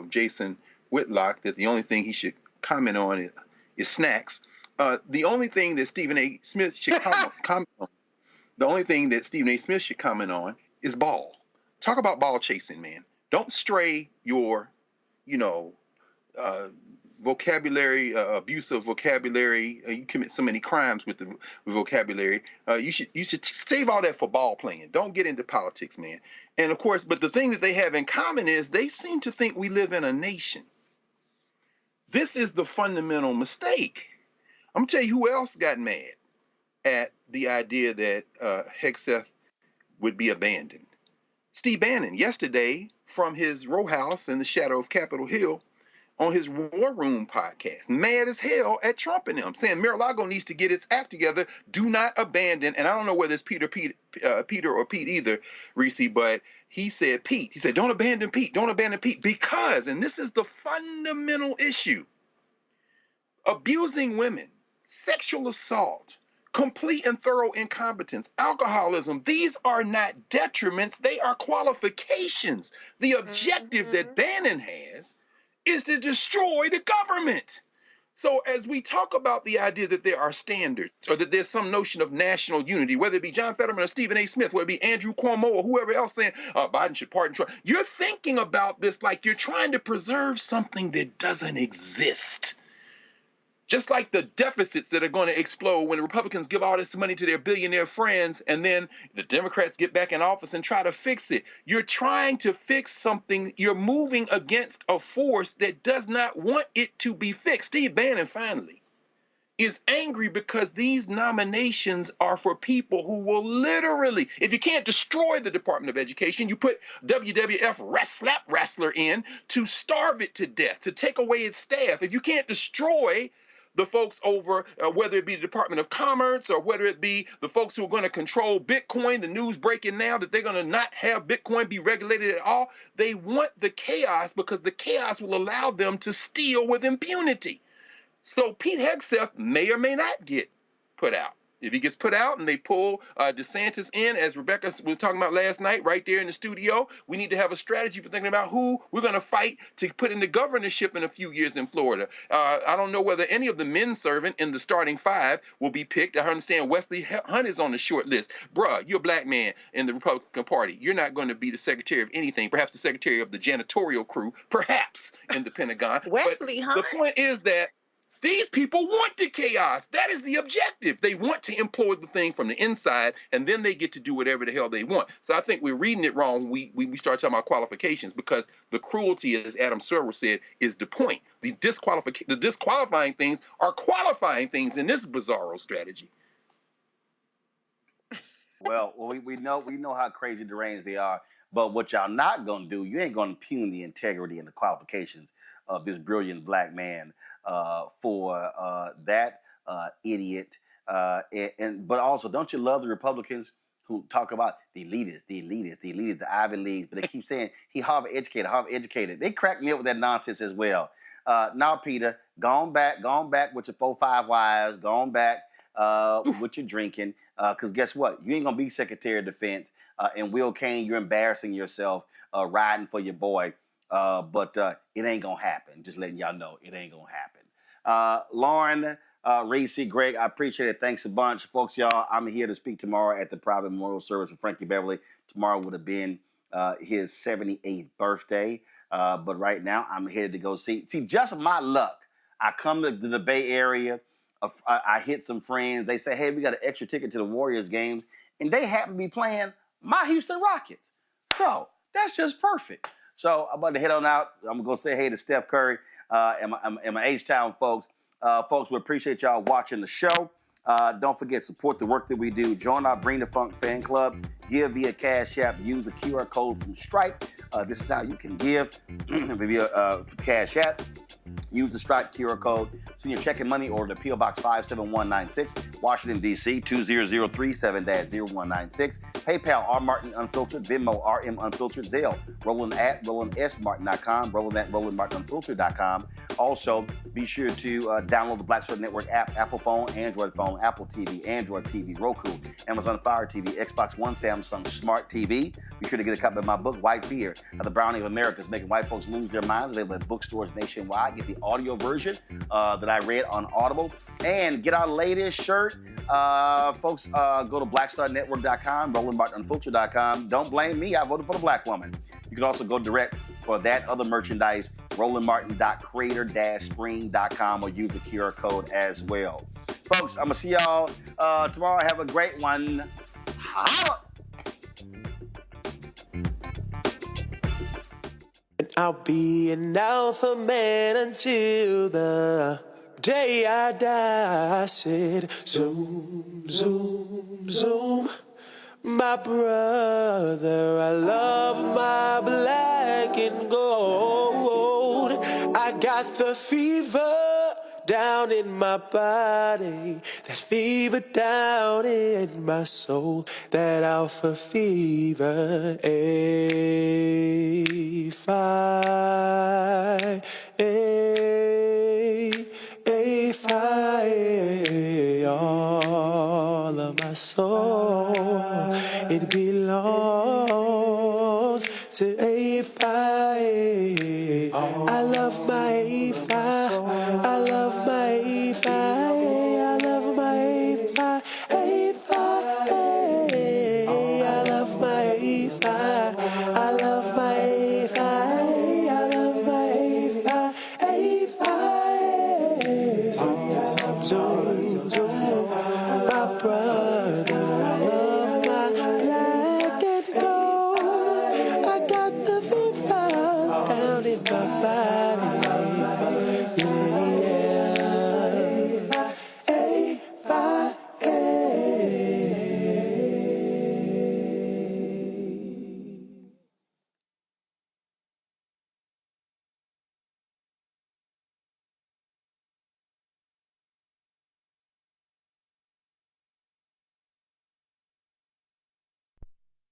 [SPEAKER 14] Jason Whitlock that the only thing he should comment on is snacks. The only thing that Stephen A. Smith should comment on, the only thing that Stephen A. Smith should comment on is ball. Talk about ball chasing, man. Don't stray your, vocabulary, abuse of vocabulary. You commit so many crimes with the vocabulary. You should save all that for ball playing. Don't get into politics, man. And of course, but the thing that they have in common is they seem to think we live in a nation. This is the fundamental mistake. I'm gonna tell you who else got mad at the idea that Hegseth would be abandoned. Steve Bannon, yesterday from his row house in the shadow of Capitol Hill, on his War Room podcast, mad as hell at Trump and them, saying Mar-a-Lago needs to get its act together. Do not abandon. And I don't know whether it's Peter or Pete either, Reese, but he said Pete. He said, don't abandon Pete. Don't abandon Pete. Because, and this is the fundamental issue, abusing women, sexual assault, complete and thorough incompetence, alcoholism, these are not detriments. They are qualifications. The objective that Bannon has is to destroy the government. So as we talk about the idea that there are standards or that there's some notion of national unity, whether it be John Fetterman or Stephen A. Smith, whether it be Andrew Cuomo or whoever else saying Biden should pardon Trump, you're thinking about this like you're trying to preserve something that doesn't exist. Just like the deficits that are going to explode when the Republicans give all this money to their billionaire friends and then the Democrats get back in office and try to fix it. You're trying to fix something. You're moving against a force that does not want it to be fixed. Steve Bannon, finally, is angry because these nominations are for people who will literally, if you can't destroy the Department of Education, you put WWF slap wrestler in to starve it to death, to take away its staff. If you can't destroy the folks over, whether it be the Department of Commerce or whether it be the folks who are going to control Bitcoin, the news breaking now that they're going to not have Bitcoin be regulated at all. They want the chaos because the chaos will allow them to steal with impunity. So Pete Hegseth may or may not get put out. If he gets put out and they pull DeSantis in, as Rebecca was talking about last night right there in the studio, we need to have a strategy for thinking about who we're going to fight to put in the governorship in a few years in Florida. I don't know whether any of the men servant in the starting five will be picked. I understand Wesley Hunt is on the short list. Bruh, you're a black man in the Republican Party. You're not going to be the secretary of anything, perhaps the secretary of the janitorial crew, perhaps in the Pentagon.
[SPEAKER 8] Wesley Hunt.
[SPEAKER 14] The point is that these people want the chaos. That is the objective. They want to implode the thing from the inside, and then they get to do whatever the hell they want. So I think we're reading it wrong when we start talking about qualifications, because the cruelty, as Adam Server said, is the point. The disqualifying things are qualifying things in this bizarro strategy.
[SPEAKER 2] Well, we know how crazy deranged they are. But what y'all not going to do, you ain't going to impugn the integrity and the qualifications of this brilliant black man for that idiot. But also, don't you love the Republicans who talk about the elitists, the Ivy Leagues, but they keep saying he Harvard educated. They crack me up with that nonsense as well. Now, Peter, gone back with your 4-5 wives, gone back with your drinking, because guess what? You ain't going to be Secretary of Defense. And Will Cain, you're embarrassing yourself riding for your boy. But it ain't going to happen. Just letting y'all know it ain't going to happen. Lauren, Reese, Greg, I appreciate it. Thanks a bunch. Folks, y'all, I'm here to speak tomorrow at the private memorial service for Frankie Beverly. Tomorrow would have been his 78th birthday. But right now, I'm headed to go see, just my luck. I come to the Bay Area. I hit some friends. They say, hey, we got an extra ticket to the Warriors games. And they happen to be playing my Houston Rockets. So that's just perfect. So I'm about to head on out. I'm going to say hey to Steph Curry and my H-Town folks. Folks, we appreciate y'all watching the show. Don't forget, support the work that we do. Join our Bring the Funk fan club. Give via Cash App. Use the QR code from Stripe. This is how you can give via Cash App. Use the Stripe QR code. Send your checking money order to P.O. Box 57196, Washington, D.C. 20037-0196. PayPal, R. Martin Unfiltered. Venmo, RM Unfiltered. Zelle, RolandSMartin.com. RolandMartinUnfiltered.com. Also, be sure to download the Black Star Network app, Apple phone, Android phone, Apple TV, Android TV, Roku, Amazon Fire TV, Xbox One, Samsung Smart TV. Be sure to get a copy of my book, White Fear, How the Browning of America is Making White Folks Lose Their Minds. Available at bookstores nationwide. Get the audio version that I read on Audible. And get our latest shirt. Folks, go to blackstarnetwork.com, RolandMartinUnfiltered.com. Don't blame me. I voted for the black woman. You can also go direct for that other merchandise, RolandMartin.creator-spring.com, or use the QR code as well. Folks, I'm going to see y'all tomorrow. Have a great one. Holla!
[SPEAKER 12] I'll be an alpha man until the day I die. I said, zoom, zoom, zoom. My brother, I love my black and gold. I got the fever down in my body, that fever down in my soul, that alpha fever. All of my soul, it belongs to A5. I love my A5.